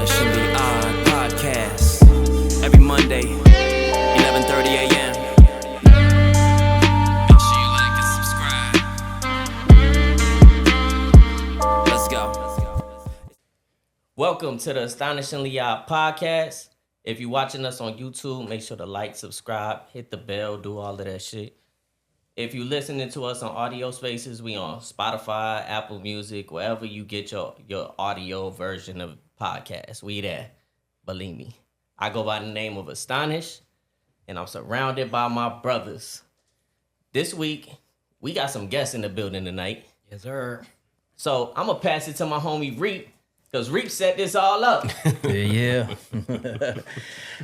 Astonishingly Odd Podcast. Every Monday, 11:30 a.m. Make sure you like and subscribe. Let's go. Welcome to the Astonishingly Odd Podcast. If you're watching us on YouTube, make sure to like, subscribe, hit the bell, do all of that shit. If you're listening to us on audio spaces, we on Spotify, Apple Music, wherever you get your audio version of podcasts. We there. Believe me. I go by the name of Astonish, and I'm surrounded by my brothers. This week, we got some guests in the building tonight. Yes, sir. So I'm going to pass it to my homie Reap, because Reap set this all up. Yeah.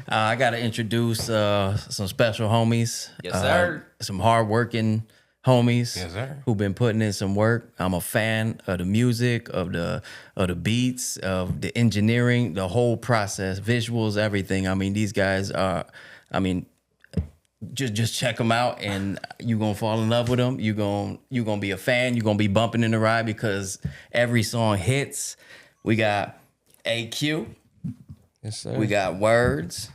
I got to introduce some special homies. Yes, sir. Some hardworking homies. Yes, sir. Who've been putting in some work. I'm a fan of the music, of the beats, of the engineering, the whole process, visuals, everything. I mean, these guys are, just check them out and you're going to fall in love with them. You're going to be a fan. You're going to be bumping in the ride because every song hits. We got AQ, Yes, sir. we got Wrds,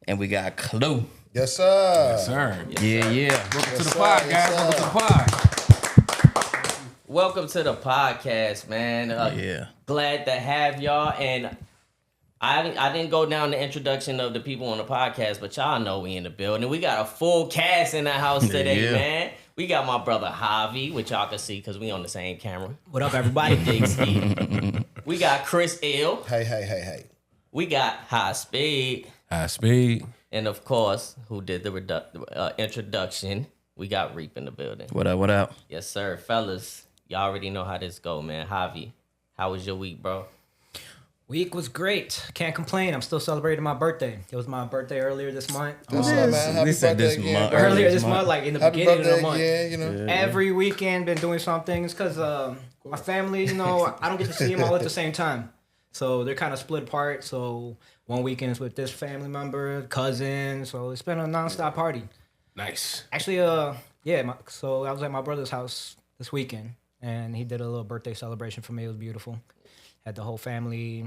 and we got Clew. Yes, sir. Yes, sir. Yeah. Welcome to the sir. pod, Yes, guys. sir. Welcome to the pod. Welcome to the podcast, man. Yeah. Glad to have y'all. And I didn't go down the introduction of the people on the podcast, but y'all know we in the building. We got a full cast in the house today, Yeah. man. We got my brother Javy, which y'all can see because we on the same camera. What up, everybody? Big Ski. We got Chris Ill. Hey. We got High Speed. High speed. And of course, who did the introduction, we got Reap in the building. What up? Yes, sir. Fellas, y'all already know how this go, man. Javy, how was your week, bro? Week was great. Can't complain. I'm still celebrating my birthday. It was my birthday earlier this month. What's up, man? Happy we said birthday this again, month. bro. Earlier this month, like in the Happy beginning of birthday the month. again, you know. Every weekend been doing some things because my family, I don't get to see them all at the same time. So they're kind of split apart. So one weekend is with this family member, cousin. So it's been a nonstop party. Nice. Actually, so I was at my brother's house this weekend, and he did a little birthday celebration for me. It was beautiful. Had the whole family,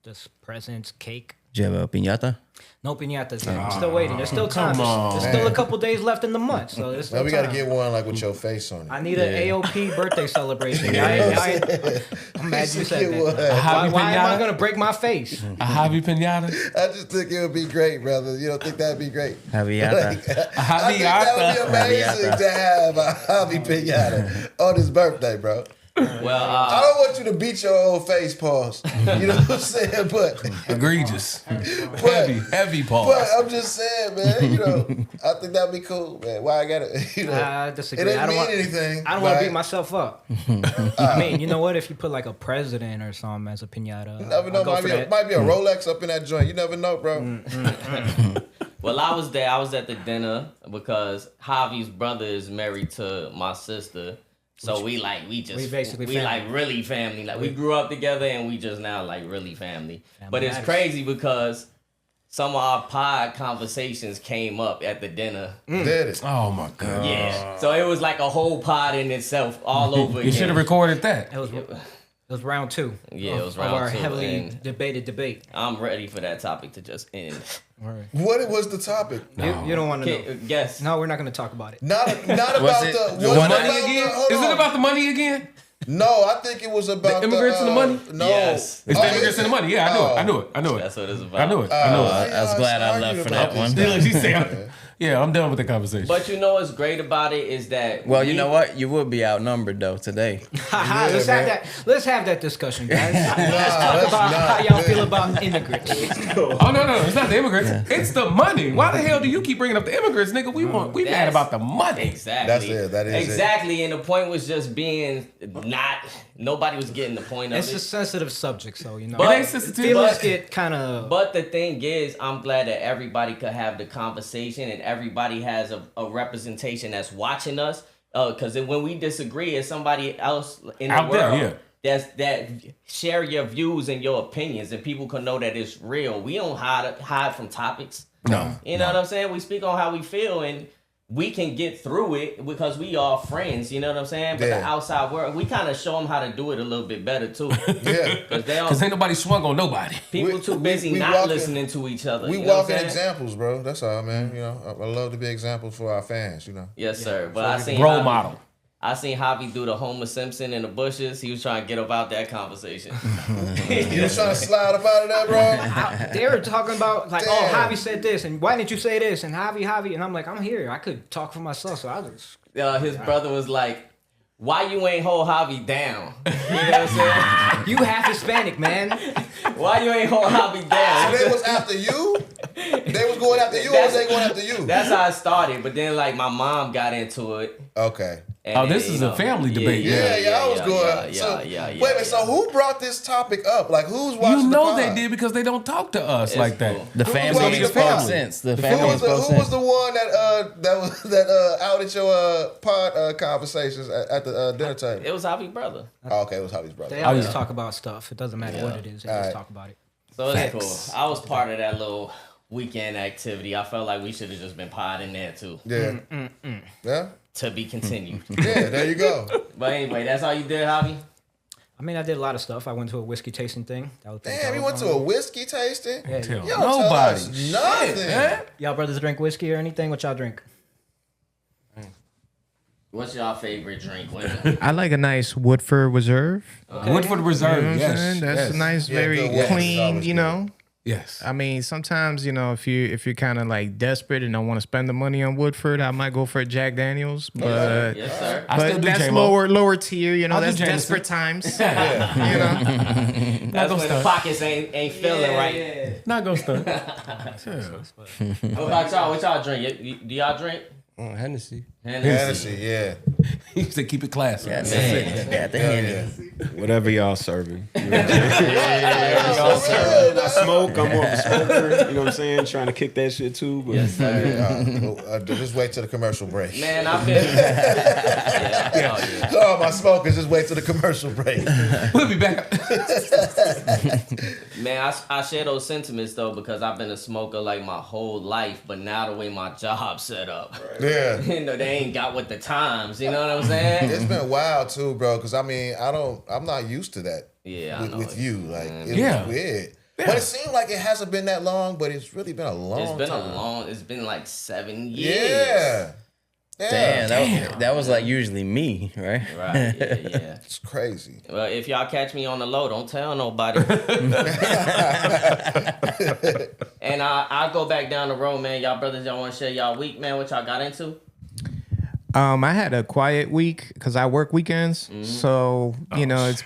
just presents, cake. Did you have a piñata? No piñatas yet. I'm still waiting. There's still time. There's still a couple days left in the month, so there's still Now we got to time. get one like with your face on it. I need an AOP birthday celebration. I'm mad you said Get one. that. Why am I gonna break my face? A hobby pinata. I just think it would be great, brother. You don't think that'd be great? Javiata. I think that would be amazing to have a hobby pinata on his birthday, bro. Well, I don't want you to beat your old face, pause. You know what I'm saying? But Egregious. heavy But pause. I'm just saying, man, I think that'd be cool, man. Why I gotta, I disagree. it didn't I don't mean want anything. I don't want to right? beat myself up. I mean, you know what? If you put like a president or something as a piñata, You never know. I'll go for that. Might be a Rolex up in that joint. You never know, bro. well, I was there. I was at the dinner because Javy's brother is married to my sister. So we basically family. like really family. Like we grew up together and we just now like really family. But it's matters. crazy because some of our pod conversations came up at the dinner. Did it? Oh my god. Yeah. So it was like a whole pod in itself all over You should again. have recorded that. It was round two. Yeah, it was of round our two, heavily and- debated debate. I'm ready for that topic to just end. What was the topic? You don't want to know. Guess. No, we're not going to talk about it. Not about it the the what one- about Money again? hold Is it on. about the money again? No, I think it was about The immigrants and the money? No, Yes. It's the immigrants and the money. Yeah, I knew it. That's what it's about. I knew it. I was glad I left for that one. Yeah, she said, yeah, I'm done with the conversation. But you know what's great about it is that Well, you know what? You would be outnumbered though today. Let's have that discussion, guys. Let's talk about how y'all feel about immigrants. Oh no, it's not the immigrants. It's the money. Why the hell do you keep bringing up the immigrants, nigga? We mad That's- about the money. Exactly. That's it. That is it. exactly. And the point was just being nobody was getting the point of It's it. a sensitive subject, so But- It ain't sensitive. feelings get kind of. But the thing is, I'm glad that everybody could have the conversation and everybody has a representation that's watching us. Because when we disagree, it's somebody else in the Out there, world yeah. that share your views and your opinions, and people can know that it's real. We don't hide from topics. No. You know what I'm saying? We speak on how we feel, and we can get through it because we all friends, you know what I'm saying? But the outside world, we kind of show them how to do it a little bit better too. Yeah. Because ain't nobody swung on nobody. People too busy not listening to each other. We you know walking what I'm saying? examples, bro. That's all, man. You know, I love to be examples for our fans, you know. Yes, sir. But I seen Role model. I seen Javy do the Homer Simpson in the bushes. He was trying to get up out that conversation. You was trying to slide up out of that, bro? They were talking about like, Damn. Javy said this, and why didn't you say this? And Javy, and I'm like, I'm here. I could talk for myself, so I just. His brother was like, "Why you ain't hold Javy down?" You know what I'm saying? You half Hispanic, man. Why you ain't hold Javy down? So they was after you? They was going after you, or was they going after you? That's how it started. But then like my mom got into it. Okay. And this is a family debate. Yeah, I was going. Wait a minute, so who brought this topic up? Like, who's watching You know the pod? they did because they don't talk to us like that. cool. The Who family was makes the family? sense. The Who family was, makes who was sense. the one that outed your pod conversations at the dinner table? It was Javy's brother. Oh, okay, it was Javy's brother. They always talk about stuff. It doesn't matter what it is. They just talk about it. So it's cool. I was part of that little weekend activity. I felt like we should have just been podding there too. Yeah. Yeah? To be continued. Yeah, there you go. But anyway, that's all you did, Javy? I mean, I did a lot of stuff. I went to a whiskey tasting thing. Damn, you went to a whiskey tasting? Yeah, Tell You don't tell nobody. us nothing. Y'all brothers drink whiskey or anything? What y'all drink? What's y'all favorite drink, women? I like a nice Woodford Reserve. Woodford Reserve. You know what I'm Yes. saying? That's yes. a nice, Yeah, very good whiskey. It's clean, always you good. know. Yes. I mean, sometimes, you know, if you're kind of like desperate and don't want to spend the money on Woodford, I might go for a Jack Daniels. But Yes, sir. I still but do that's J-Lo. lower tier, you know. I'll do That's Jameson. desperate times. Yeah. You know. That's when the stunt. pockets ain't feeling right. Not gonna stunt. What about y'all? What y'all drink? Do y'all drink? Hennessy. Fantasy, yeah. He said keep it classy. Got the Henny. Whatever y'all serving. You know Yeah, I smoke. I'm more of a smoker. You know what I'm saying? Trying to kick that shit too. But Yes, sir. just wait till the commercial break. Man, I've been. Yeah. Oh, my smokers, just wait till the commercial break. We'll be back. Man, I share those sentiments though because I've been a smoker like my whole life, but now the way my job's set up, Yeah. you know, they ain't got with the times. You know what I'm saying? It's been wild too, bro. Because I mean, I'm not used to that. Yeah, I know with it. you, like it Yeah. was weird. But it seemed like it hasn't been that long, but it's really been a long. It's been time. It's been like 7 years. Yeah. Damn, that was like usually me, right? Right. Yeah. It's crazy. Well, if y'all catch me on the low, don't tell nobody. And I'll go back down the road, man. Y'all brothers, y'all want to share y'all week, man? What y'all got into? I had a quiet week because I work weekends. So, you know, it's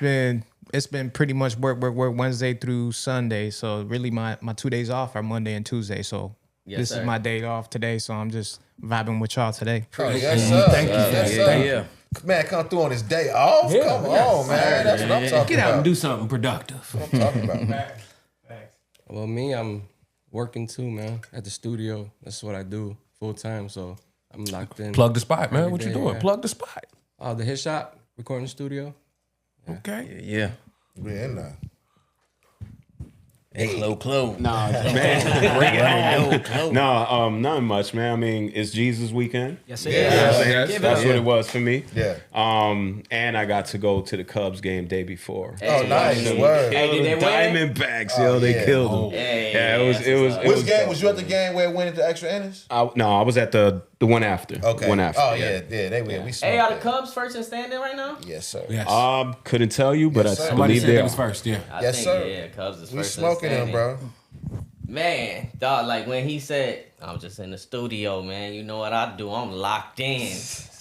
been pretty much work Wednesday through Sunday. So really my 2 days off are Monday and Tuesday. So Yes, this sir. is my day off today. So I'm just vibing with y'all today. Oh, yes, sir. Thank you. Yes, Yeah, sir. yeah. Man, come through on his day off. Yeah, Come yes, on, man. That's what I'm talking Get out and about. do something productive. What I'm talking about. well, me, I'm working too, man. At the studio. That's what I do full time. So I'm locked in. Plug the spot, man. Every What you day, doing? yeah. Plug the spot. The hit shop recording studio. Okay. Yeah. We in there. Hey, Clew. Nah, man. No, nothing much, man. I mean, it's Jesus weekend. Yes, Yeah. it You know what I'm is. saying? Give it That's up. what it was for me. Yeah. And I got to go to the Cubs game day before. Oh, nice. Word. Hey, did they win? Diamondbacks, yo, they yeah. killed them. Hey, Yeah, it was. Which game? Was you at the game where it went into extra innings? No, I was at the one after. Okay. One after. Oh, yeah. They win. We Hey, are the smoked Cubs first and standing right now? that. Yes, sir. Yes. Couldn't tell you, but Yes, sir. I Somebody believe said they that are. was first. Yeah. I Yes, think, sir. Yeah, Cubs is We first smoking and them, standing. bro. Man, dog, like when he said, I'm just in the studio, man. You know what I do? I'm locked in.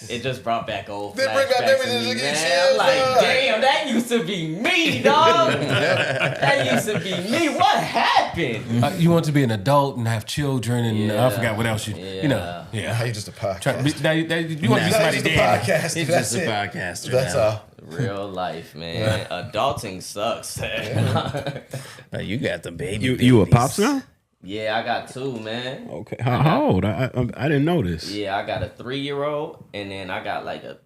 It just brought back old They bring back flashbacks to memories me, and man. shit, I'm like, dog. damn, that used to be me, dog. That used to be me. What happened? You want to be an adult and have children, and Yeah. I forgot what else you know. Now Yeah. you just a podcast. Try to be, you want to be Now somebody you just a dead. podcast. He's That's just a it. podcaster. That's now. all. Real life, man. Adulting sucks. Now you got the baby. You a babies. pops now? Yeah, I got two, man. Okay. How old? I didn't know this. Yeah, I got a 3-year-old, and then I got like a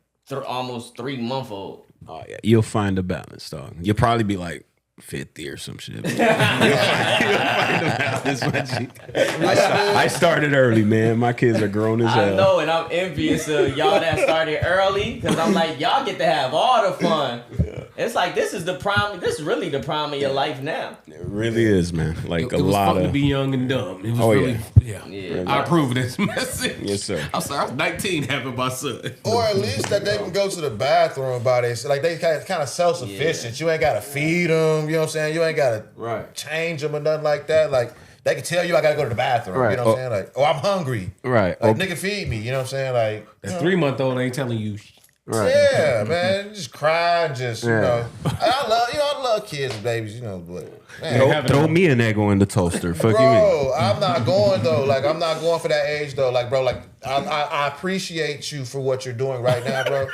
almost 3-month-old. Oh yeah, you'll find a balance, dog. You'll probably be like 50 or some shit. You'll find them out. This is my G. I started early, man. My kids are grown as hell. I know, and I'm envious of y'all that started early because I'm like, y'all get to have all the fun. It's like this is really the prime of your life now. It really is, man. Like It a was lot fun of to be young and dumb. It was Oh, yeah. I approve of this message. Yes, sir. I'm sorry, I was 19 having my son. Or at least that they can go to the bathroom by themselves. Like they kind of self-sufficient. You ain't gotta feed them. You know what I'm saying? You ain't gotta change them or nothing like that. Like they can tell you I gotta go to the bathroom. Right. You know what I'm saying? Like, oh, I'm hungry. Right. Like nigga, feed me. You know what I'm saying? Like That 3-month-old ain't telling you. Right. Yeah, man, just cry, just you know. I love kids and babies, you know, but man, Throw me an Eggo in the toaster. Fuck you, bro, I'm not going though. Like I'm not going for that age though. Like bro, like I appreciate you for what you're doing right now, bro.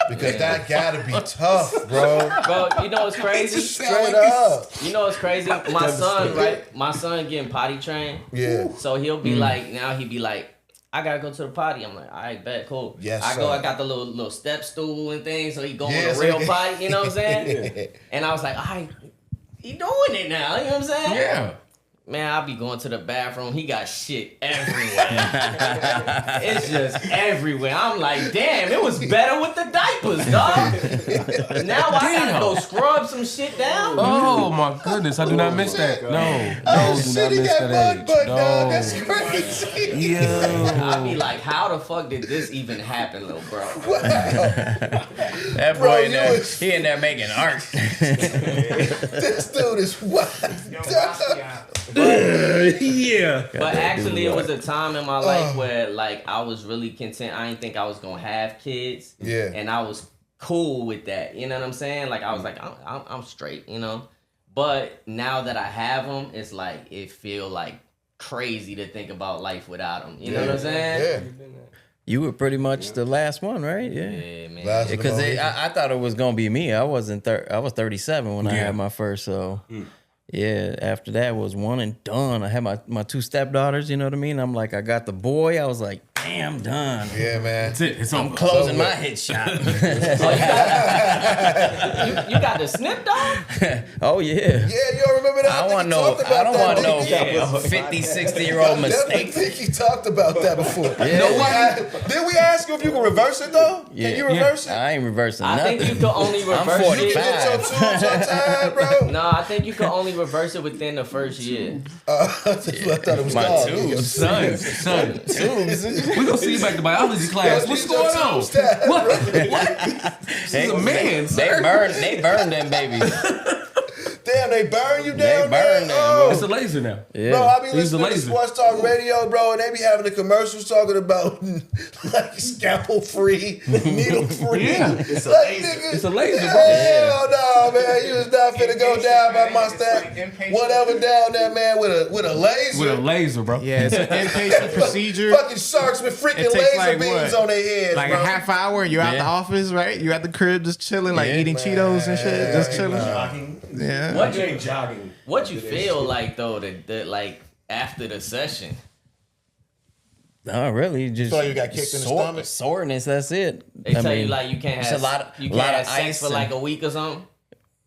Because that gotta be tough, bro. Bro, you know what's crazy? Straight up. You know what's crazy? My son, right? My son getting potty trained. Yeah. So he'll be like, now he be like, I gotta go to the potty. I'm like, all right, bet, cool. Yes, I go, sir. I got the little step stool and things, so he going Yes, on a real sir. potty, you know what I'm saying? And I was like, all right, he doing it now, you know what I'm saying? Yeah. Man, I'll be going to the bathroom. He got shit everywhere. It's just everywhere. I'm like, damn, it was better with the diapers, dog. Now I gotta go scrub some shit down. Oh my goodness, I do not miss that. No, do not Shit, he miss got that butt age. butt, dog. No. That's crazy. I be like, how the fuck did this even happen, little bro? That boy Bro, in there, you was- he in there making art. This dude is wild. Yeah. But actually, it was a time in my life where, like, I was really content. I didn't think I was gonna have kids. Yeah. And I was cool with that. You know what I'm saying? Like, I was like, I'm straight. You know. But now that I have them, it's like it feel like crazy to think about life without them. You know what I'm saying? Yeah. You were pretty much the last one, right? Yeah. Yeah, man. Last of the Because Mohicans. I thought it was gonna be me. I wasn't. I was 37 when I had my first. So yeah, after that was one and done. I had my two stepdaughters. You know what I mean? I'm like, I got the boy. I was like, damn, done. Yeah, man. That's it. It's I'm over. closing my hit shop. You got the snip dog? Oh yeah. Yeah, you don't remember that? I don't want no. I don't want no 50, 60-year-old I definitely mistake. think he talked about that before. Yeah. Did we ask you if you can reverse it though? Yeah. Can you reverse it? I ain't reversing I nothing. think you could only reverse I'm it. 45. Get your tubes on time, bro. No, I think you could only reverse it within the first year. I thought it was My dog. tubes. Son. We gonna see you back to biology class. What's going on? What? This is a man, sir. They burn them babies. Damn, they burn you They down there? burn them, Oh. It's a laser now. Yeah. Bro, I be Use the listening to laser. Sports Talk Radio, bro, and they be having the commercials talking about like scalpel free, needle free. Yeah. It's like, nigga, It's a laser, bro. hell no, man. You was not finna go down by my stack. Whatever down there, man, with a laser. With a laser, bro. Yeah, it's an inpatient procedure. Fucking sharks with freaking It takes laser like beams what? on their heads, Like bro. a half hour, and you're out the Yeah. office, right? You at the crib just chilling, like Yeah. eating Cheetos and shit, just chilling. Yeah. What you feel like though that like after the session? No, really, just So you got kicked in the stomach? soreness. That's it. They tell you like you can't it's have a lot of- you lot can't of have sex ice for and- like a week or something.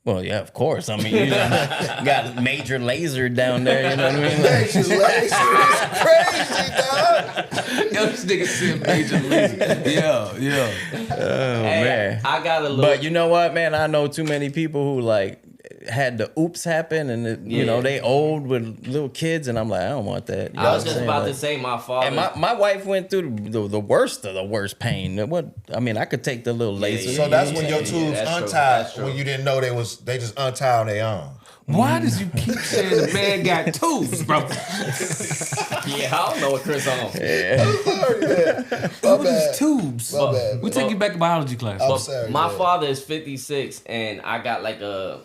Well, yeah, of course. I mean, you got major laser down there. You know what I mean? Like, Major laser is crazy, dog. Yo, this nigga said major laser. Yeah. oh Hey, man. I got a little. But you know what, man? I know too many people who like had the oops happen, and you know they old with little kids, and I'm like, I don't want that. You know I was what I'm just saying? about Like- to say my father. And my wife went through the worst of the worst pain. What I mean, I could take the little laser. So that's when your Yeah, tubes that's true, untied that's true. when you didn't know they just untie on their own. Why does you keep saying the man got tubes, bro? yeah, I don't know what Chris on. Sorry, man. My What bad. is tubes? My bad. We take you back to biology class. I'm sorry. My man. father is 56, and I got like a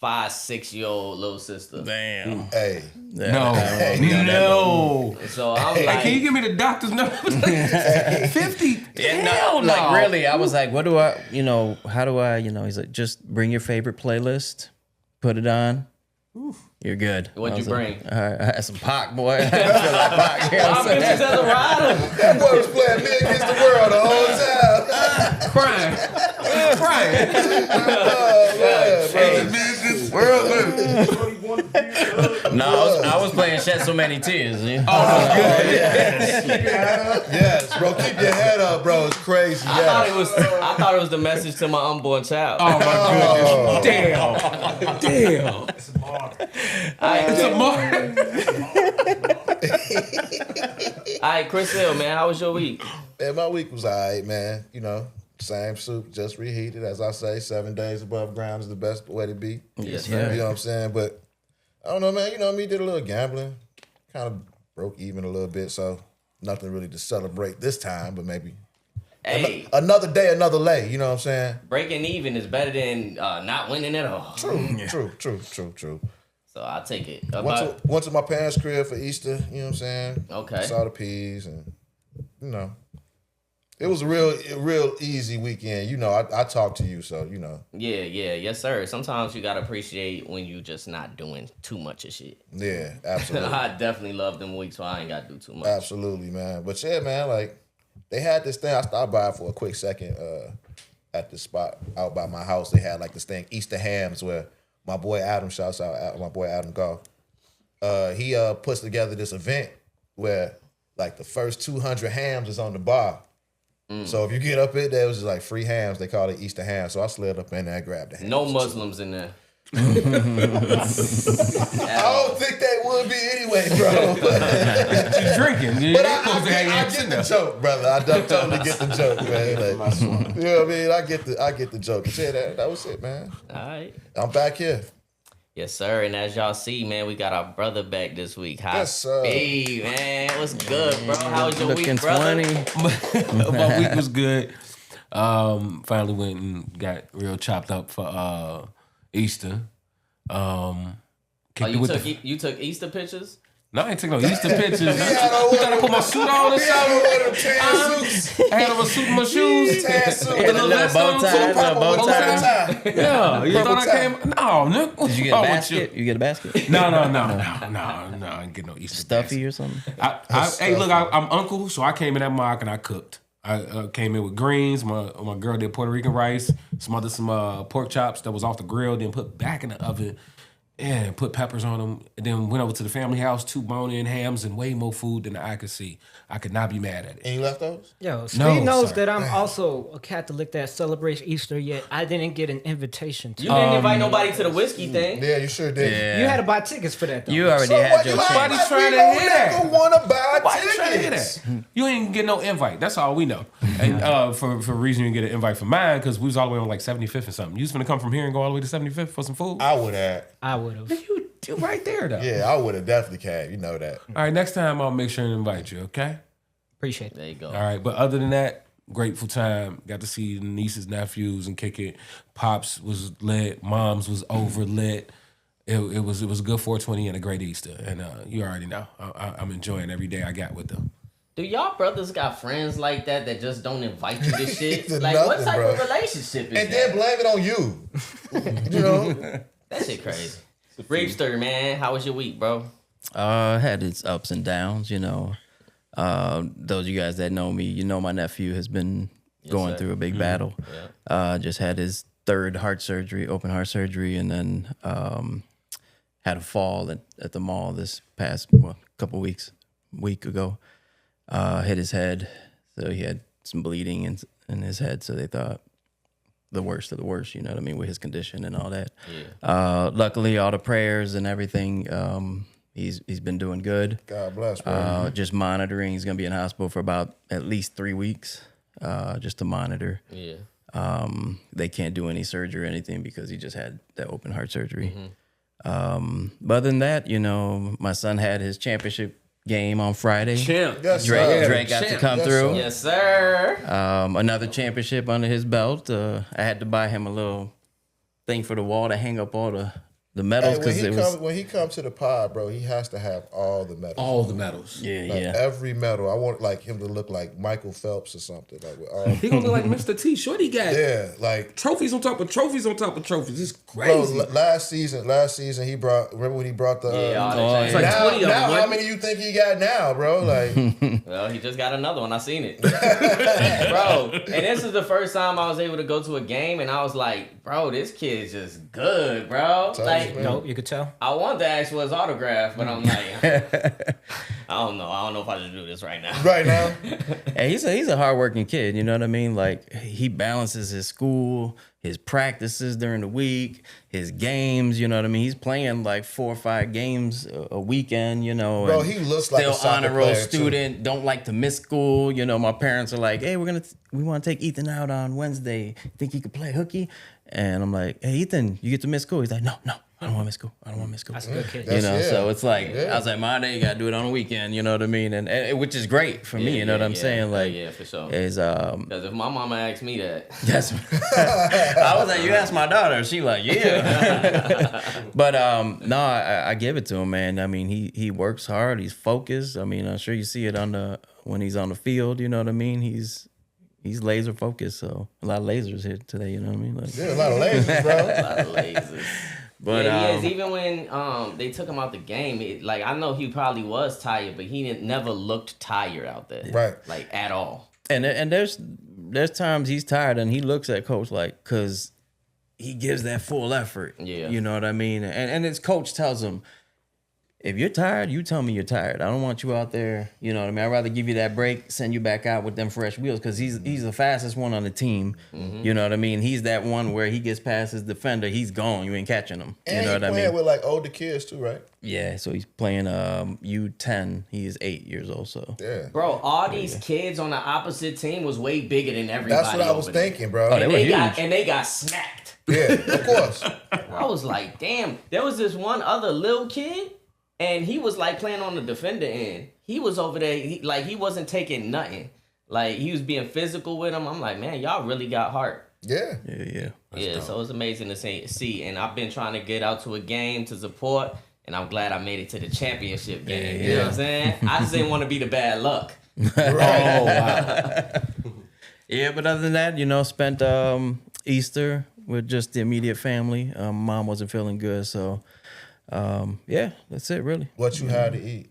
5-6-year-old little sister. Damn. Hey, No. So I'm Hey, like, can you give me the doctor's number? 50? Yeah, Hell no. Like really, I was like, what do I, how do I, he's like, just bring your favorite playlist, put it on. You're good. What'd I was you like, bring? I had some Pac, boy. I feel like Pac. You know what I'm saying? Bitches as a rider. that boy was playing Me Against the World the whole time. Crying. Oh, man, bro. No, I was playing Shed So Many Tears. Yeah. Yes, bro. Keep your head up, bro. It's crazy. I thought it was the message to my unborn child. Oh my goodness! Damn! It's a bar. It's a mark. All right, Chris Hill, man, how was your week? Man, my week was all right, man. You know, same soup, just reheated. As I say, 7 days above ground is the best way to be. Yes, You know what I'm saying? But I don't know, man. You know me, did a little gambling. Kind of broke even a little bit, so nothing really to celebrate this time, but maybe Hey, another day, another lay. You know what I'm saying? breaking even is better than not winning at all. True. So I'll take it. Went to my parents' crib for Easter. You know what I'm saying? Okay. Saw the peas, and you know, it was a real easy weekend. You know, I talked to you, so you know. Yeah, yes, sir. Sometimes you gotta appreciate when you just not doing too much of shit. Yeah, absolutely. I definitely love them weeks where I ain't gotta do too much. Absolutely, man. But yeah, man, like they had this thing. I stopped by for a quick second at the spot out by my house. They had like this thing, Easter hams, where my boy Adam, shouts out my boy Adam Goff. He puts together this event where like the first 200 hams is on the bar. So if you get up in there, it was just like free hams. They call it Easter ham. So I slid up in there and grabbed the hams. No Muslims in there. I don't think they would be anyway, bro. You drinking? But I get the joke, brother. I totally get the joke, man. Like, you know what I mean? I get the joke. But yeah, that was it, man. All right. I'm back here. Yes, sir. And as y'all see, man, we got our brother back this week. Yes, sir. Hey, man, what's good, bro? How was your Looking week, brother? 20. My week was good. Finally went and got real chopped up for Easter. You took Easter pictures? No, I ain't taking no Easter pictures. You gotta put my suit on and something. I had on a suit and my shoes. Yeah, the little bow tie. Yeah, you thought I came? No, no. Did you get a basket? You get a basket? No. I didn't get no Easter Stuffy or something? Hey, look, I'm uncle, so I came in that mock and I cooked. I came in with greens. My girl did Puerto Rican rice, smothered some pork chops that was off the grill, then put back in the oven. And put peppers on them, and then went over to the family house, 2 bone-in hams, and way more food than the eye could see. I could not be mad at it. Any leftovers? Yo, Steve knows that I'm also a Catholic that celebrates Easter, yet I didn't get an invitation to You didn't invite nobody to the whiskey thing. Yeah, you sure did. Yeah. You had to buy tickets for that, though. You already had your chance. Nobody's trying to hear that. Want to buy Nobody's trying to hear tickets? that. You ain't get no invite. That's all we know. And for a reason, you didn't get an invite from mine, because we was all the way on like 75th or something. You was finna come from here and go all the way to 75th for some food? I would have. You right there, though. Yeah, I would have definitely came. You know that. All right, next time I'll make sure and invite you, okay? Appreciate it. There you go. All right, but other than that, grateful time. Got to see the nieces, nephews, and kick it. Pops was lit. Moms was over lit. It was a good 420 and a great Easter, and you already know I'm enjoying every day I got with them. Do y'all brothers got friends like that just don't invite you to shit? Like, Nothing, what type bro. of relationship is And that? then blame it on you. You know? That shit crazy. Reapster, man, how was your week, bro? Had its ups and downs, you know. Those of you guys that know me, you know my nephew has been going through a big battle. Yeah. Just had his 3rd heart surgery, open heart surgery, and then had a fall at the mall this past week ago. Hit his head, so he had some bleeding in his head, so they thought the worst of the worst, you know what I mean, with his condition and all that. Yeah. Luckily, all the prayers and everything, he's been doing good. God bless, bro. Just monitoring. He's gonna be in hospital for about at least 3 weeks, just to monitor. Yeah. They can't do any surgery or anything because he just had that open heart surgery. But other than that, you know, my son had his championship game on Friday. Yes, Drake got to come through. Yes, sir. Another championship under his belt. I had to buy him a little thing for the wall to hang up all the medals, because when he comes to the pod, bro, he has to have all the medals. All the medals. Yeah. Every medal. I want like him to look like Michael Phelps or something. Like with all, He gonna look like Mr. T. Shorty got like trophies on top of trophies on top of trophies. It's crazy. Bro, last season he brought. Remember when he brought the? It's like 20 of them. Now how many you think he got now, bro? Like Well, he just got another one. I seen it. Bro, and this is the first time I was able to go to a game, and I was like, bro, this kid's just good, bro. Like, Nope, you could tell. I wanted to ask for his autograph, but I'm like, I don't know. I don't know if I should do this right now. Right now, Hey, he's a hardworking kid. You know what I mean? Like he balances his school, his practices during the week, his games. You know what I mean? He's playing like 4 or 5 games a weekend. You know, bro, and he looks like a still soccer honor roll player, too. student. Don't like to miss school. You know, my parents are like, "Hey, we want to take Ethan out on Wednesday. Think he could play hooky?" And I'm like, "Hey, Ethan, you get to miss school." He's like, "No, I don't want to miss school. I don't want to miss school." That's a good kid. You know, yeah. so it's like Yeah. I was like, "My day, you gotta do it on the weekend." You know what I mean? And which is great for me. You know what I'm saying? Like, yeah, for sure. is Because if my mama asked me that, Yes. I was like, you asked my daughter. She like, yeah. But no, I give it to him, man. I mean, he works hard. He's focused. I mean, I'm sure you see it when he's on the field. You know what I mean? He's laser focused. So a lot of lasers here today. You know what I mean? Like, yeah, a lot of lasers, bro. a lot of lasers. but Yeah, he is. Even when they took him out the game, like I know he probably was tired, but he never looked tired out there, Right. Like at all. and there's times he's tired and he looks at coach like, cause he gives that full effort. Yeah. You know what I mean? And his coach tells him, if you're tired, you tell me you're tired. I don't want you out there. You know what I mean? I'd rather give you that break, send you back out with them fresh wheels, because he's the fastest one on the team. Mm-hmm. You know what I mean? He's that one where he gets past his defender, he's gone. You ain't catching him. And you know he what I playing mean? with like older kids too, right? Yeah. So he's playing U10. He is 8 years old. So Yeah. Bro, all these kids on the opposite team was way bigger than everybody. That's what I was over there. thinking, bro. Oh, they were huge. And they got smacked. Yeah, of course. I was like, damn. There was this one other little kid, and he was like playing on the defender end. He was over there, he wasn't taking nothing. Like he was being physical with him. I'm like, man, y'all really got heart. Yeah. Yeah, so it was amazing to see. And I've been trying to get out to a game to support, and I'm glad I made it to the championship game. You know what I'm saying? I just didn't want to be the bad luck. yeah. But other than that, you know, spent Easter with just the immediate family. Mom wasn't feeling good, so yeah, that's it really. What you had to eat?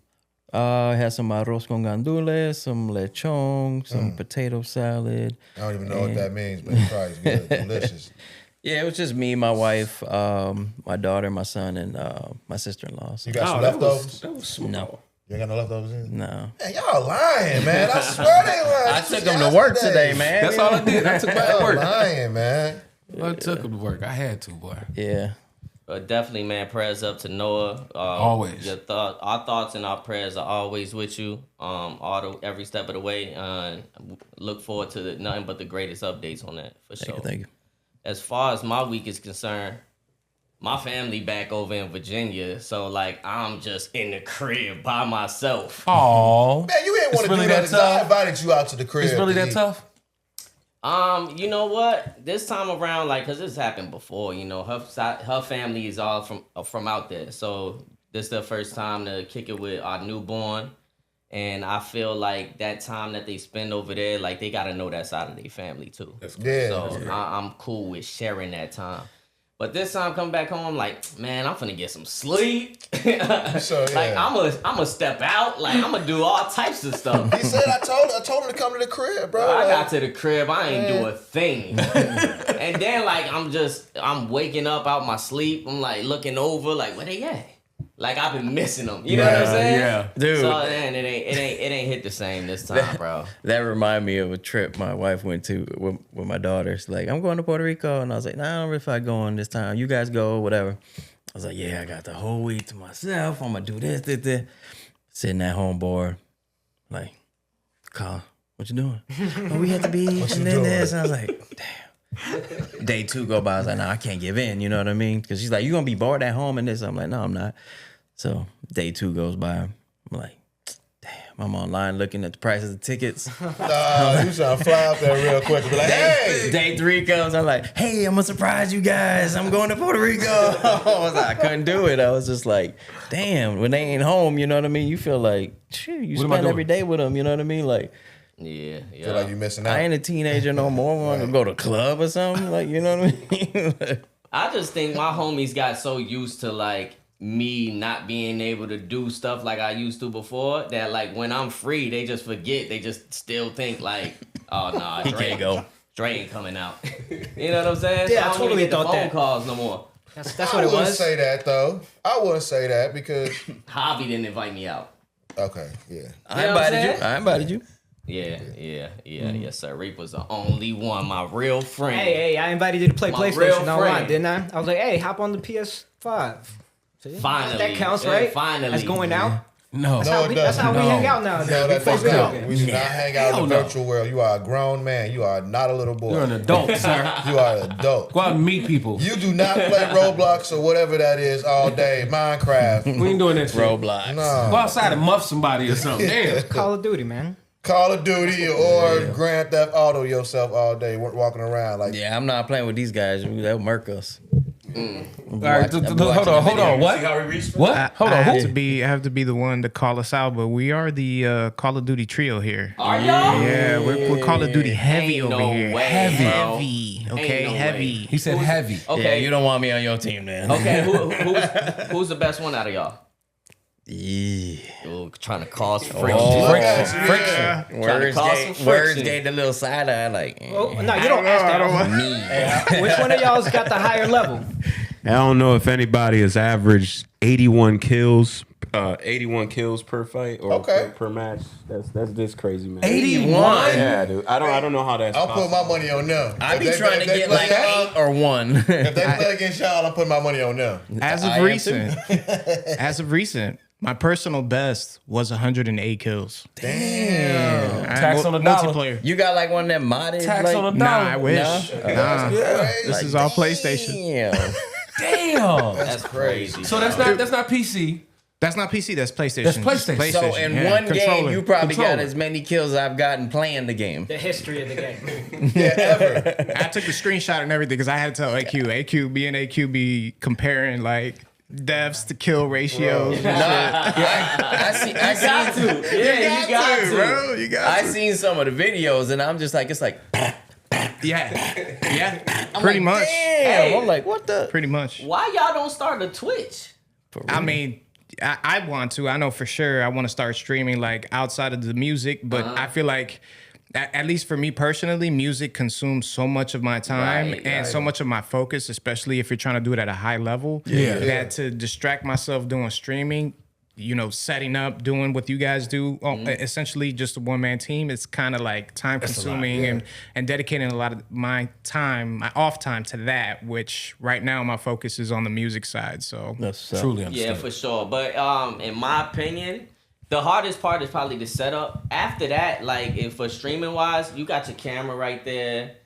I had some arroz con gandules, some lechon, some potato salad. I don't even know what that means, but it's probably good, delicious. Yeah, it was just me, my wife, my daughter, my son, and my sister-in-law. So, You got some leftovers? That was small. no, You ain't got no leftovers in? no. Man, y'all lying, man. I swear they lying. I This took was them to work yesterday. today, man. That's all I did. I took my Y'all work. lying, man. I took him to work. I had to, boy. Yeah. But definitely, man, prayers up to Noah. Always. Our thoughts and our prayers are always with you. Every step of the way. Look forward to nothing but the greatest updates on that for sure. Thank you. As far as my week is concerned, my family back over in Virginia, so like I'm just in the crib by myself. Oh, Man, you ain't want to really do that. that 'Cause I tough? invited you out to the crib. it's really to that eat. tough. You know what? This time around, like, cause this happened before. You know, her family is all from out there, so this is the first time to kick it with our newborn, and I feel like that time that they spend over there, like they gotta know that side of their family too. Yeah. So I'm cool with sharing that time. But this time coming back home, I'm like, man, I'm finna get some sleep. So, Like yeah. I'm gonna step out. Like I'm gonna do all types of stuff. He said I told him to come to the crib, bro. I Like, got to the crib, I ain't do a thing. And then like I'm waking up out my sleep. I'm like looking over, like where they at? Like I've been missing them. You know what I'm saying? Yeah. Dude. So man, it ain't hit the same this time, bro. That reminded me of a trip my wife went to with my daughters. Like, I'm going to Puerto Rico. And I was like, nah, I don't really feel like going this time. You guys go, whatever. I was like, yeah, I got the whole week to myself. I'm going to do this. Sitting at home bored. Like, Colin, what you doing? Oh, we had to be and then this. And I was like, damn. Day 2 go by. I was like, nah, I can't give in. You know what I mean? Because she's like, you going to be bored at home and this. I'm like, no, I'm not. So day 2 goes by. I'm like, damn, I'm online looking at the prices of tickets. you trying to fly out there real quick and be like, hey. Day 3 comes. I'm like, hey, I'm gonna surprise you guys. I'm going to Puerto Rico. I couldn't do it. I was just like, damn, when they ain't home, you know what I mean? You feel like, shit, you What am I spend every doing? day with them, you know what I mean? Like, Yeah. Feel like you missing out. I ain't a teenager no more. I want to go to a club or something. Like, you know what I mean? I just think my homies got so used to like me not being able to do stuff like I used to before, that like when I'm free, they just forget. They just still think like, oh nah, Dre ain't coming out. You know what I'm saying? Yeah, so I don't totally even get the thought phone that. calls no more. That's I what it wouldn't was. say that though. I wouldn't say that because Javi didn't invite me out. okay, yeah. I You know what I'm invited you. saying? I invited you. Yes, sir. Reap was the only one, my real friend. Hey, I invited you to play My real PlayStation online, friend. didn't I? I was like, hey, hop on the PS5. See? Finally. That counts, Yeah, right? finally. That's going out. No. No, it That's how doesn't. we hang out now. No, that play does video not. games. We do not hang out in Hell the no. virtual world. You are a grown man. You are not a little boy. You're an adult, sir. You are an adult. Go out and meet people. You do not play Roblox or whatever that is all day. Minecraft. We ain't doing that shit. Roblox. No. Go outside and muff somebody or something. Damn. Call of Duty, man. Call of Duty or Grand Theft Auto yourself all day, walking around like. Yeah, I'm not playing with these guys. They'll murk us. All right, hold on. What? What? Hold I on. have Who? to be the one to call us out, but we are the Call of Duty trio here. Are y'all? Yeah, we're Call of Duty heavy Ain't over no here. way, Heavy. bro. Okay, Ain't no heavy. He said heavy. Okay. Yeah, you don't want me on your team, then. Okay, who's the best one out of y'all? Yeah. Ooh, trying to cause friction. Friction. Trying to cause some Words friction. gave the little side eye, like, Oh, no, you don't ask that. me. Which one of y'all's got the higher level? I don't know if anybody has averaged 81 kills per fight or Okay. per match. That's just crazy, man. 81? Yeah, dude. I don't know how that's I'll possible. put my money on them. I If be they- trying if to they get play like y'all- 8 or 1. If they play against y'all, I'm putting my money on them. As I of am recent, my personal best was 108 kills. Damn. Tax on the dollar. Multiplayer. You got like one of them modded? Tax like, on the Nah, dollar. I wish. No? Nah. Crazy. This is all PlayStation. Damn. Damn. That's crazy. So that's not PC. That's not PC. That's PlayStation. That's PlayStation. So in yeah. one game, Controller. you probably got Controller. as many kills I've gotten playing the game. The history of the game. Yeah, ever. I took the screenshot and everything because I had to tell AQ be comparing like deaths to kill ratios. and shit. I see. I got seen, to. Yeah, you got to. bro. You got I to. seen some of the videos, and I'm just like, it's like, Yeah. I'm Pretty like, much. Damn. I'm like, what the? Pretty much. Why y'all don't start a Twitch? I mean, I want to. I know for sure I want to start streaming like outside of the music, but I feel like at least for me personally, music consumes so much of my time and so much of my focus, especially if you're trying to do it at a high level. Yeah. That to distract myself doing streaming, you know, setting up, doing what you guys do, essentially just a one-man team, it's kind of like time consuming and dedicating a lot of my time, my off time to that, which right now my focus is on the music side. So Truly Yeah, understand. for sure. But in my opinion, the hardest part is probably the setup. After that, like if for streaming wise, you got your camera right there.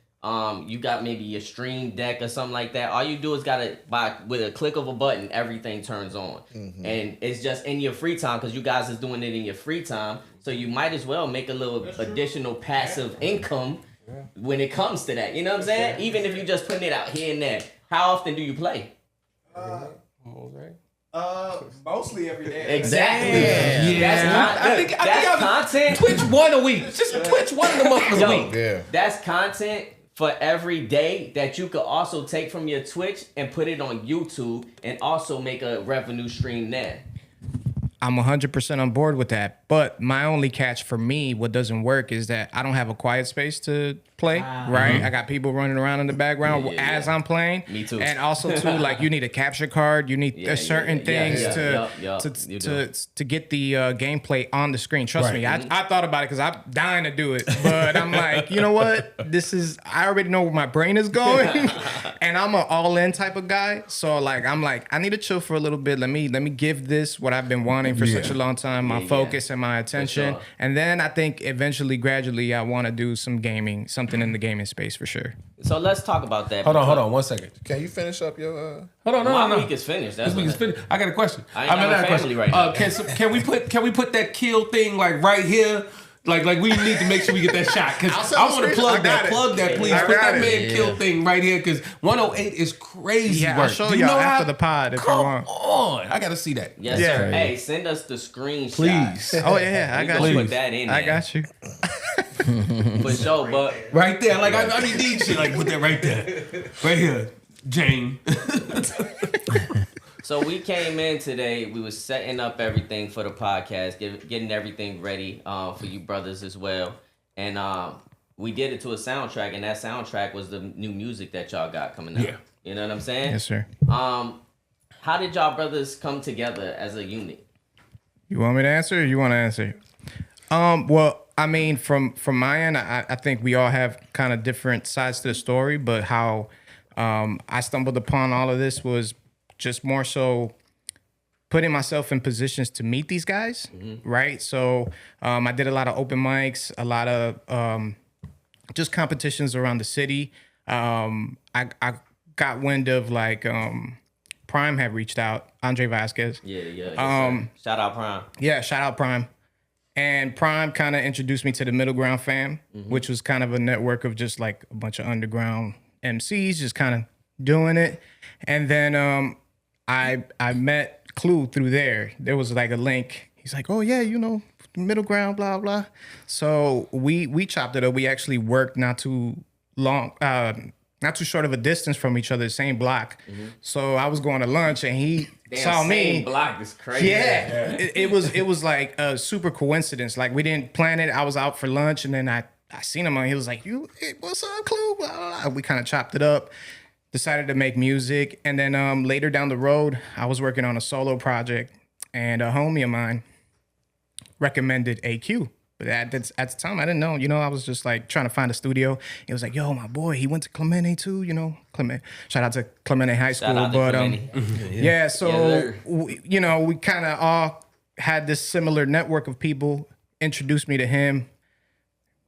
You got maybe your stream deck or something like that. All you do is with a click of a button, everything turns on. And it's just in your free time because you guys is doing it in your free time. So you might as well make a little additional passive income when it comes to that. You know what I'm saying? Even if you're just putting it out here and there. How often do you play? Mostly every day. Exactly. Yeah. I think That's content. Twitch one a week. Just Twitch one of the months a Yo, week. Yeah. That's content for every day that you could also take from your Twitch and put it on YouTube and also make a revenue stream there. I'm 100% on board with that. But my only catch for me, what doesn't work is that I don't have a quiet space to play, right? I got people running around in the background as I'm playing. Me too. And also, too, like you need a capture card. You need certain things You to get the gameplay on the screen. Trust me, Mm-hmm. I thought about it because I'm dying to do it. But I'm like, you know what? I already know where my brain is going. And I'm an all-in type of guy. So like, I need to chill for a little bit. Let me give this what I've been wanting for such a long time, my focus and my attention. sure. And then I think eventually, gradually, I want to do some gaming, something in the gaming space for sure. So let's talk about that. Hold on 1 second. Can you finish up your? Hold on, My no. week is finished. That's This week is what- finished. I got a question. I ain't got no got a family right now. Can we put that kill thing like right here? Like we need to make sure we get that shot because I want to plug that. Plug that, please. Put that man kill thing right here because 108 is crazy. Yeah, work. I'll show Do you y'all know after how- the pod if you Come want. on, I gotta see that. Yes, Yeah. sir. Hey, send us the screenshot. Please, Oh, yeah, I We got gonna you. put that in there. I got you. For sure, but right there. Like I need shit. Like put that right there, right here, Jane. So we came in today. We was setting up everything for the podcast, getting everything ready for you brothers as well. And we did it to a soundtrack, and that soundtrack was the new music that y'all got coming out. Yeah. You know what I'm saying? Yes, sir. How did y'all brothers come together as a unit? You want me to answer or you want to answer? Well, I mean, from my end, I think we all have kind of different sides to the story, but how I stumbled upon all of this was just more so putting myself in positions to meet these guys, right? So I did a lot of open mics, a lot of just competitions around the city. I got wind of like Prime had reached out, Andre Vasquez. Yeah. Shout out Prime. Yeah, shout out Prime. And Prime kind of introduced me to the Middle Ground fam, which was kind of a network of just like a bunch of underground MCs just kind of doing it. And then I met Clew through there. There was like a link. He's like, oh yeah, you know, Middle Ground, blah, blah. So we chopped it up. We actually worked not too short of a distance from each other, same block. So I was going to lunch and he saw me. Same block is crazy. Yeah. It was like a super coincidence. Like we didn't plan it. I was out for lunch and then I seen him and he was like, hey, what's up, Clew? Blah, blah, blah. We kind of chopped it up, decided to make music. And then later down the road, I was working on a solo project and a homie of mine recommended AQ. But at the time, I didn't know. You know, I was just like trying to find a studio. He was like, yo, my boy, he went to Clemente too, you know. Shout out to Clemente High School. Yeah, so, you know, we kind of all had this similar network of people, introduced me to him,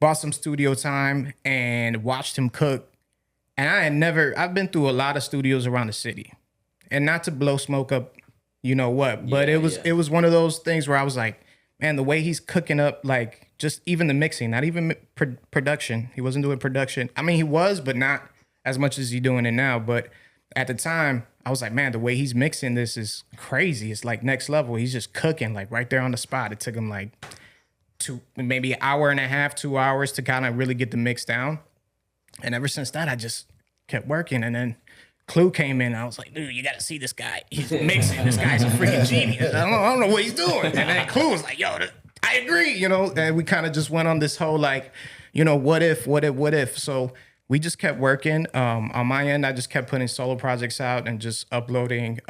bought some studio time, and watched him cook. And I've been through a lot of studios around the city. And not to blow smoke up, you know what, but it was one of those things where I was like, man, the way he's cooking up, like, just even the mixing, not even production. He wasn't doing production. I mean, he was, but not as much as he's doing it now. But at the time, I was like, man, the way he's mixing this is crazy. It's like next level. He's just cooking, like, right there on the spot. It took him, like, maybe an hour and a half, 2 hours to kind of really get the mix down. And ever since that, I just kept working. And then Clew came in. I was like, dude, you got to see this guy. He's mixing. This guy's a freaking genius. I don't know what he's doing. And then Clew was like, yo, I agree, you know. And we kind of just went on this whole, like, you know, what if. So we just kept working. On my end, I just kept putting solo projects out and just uploading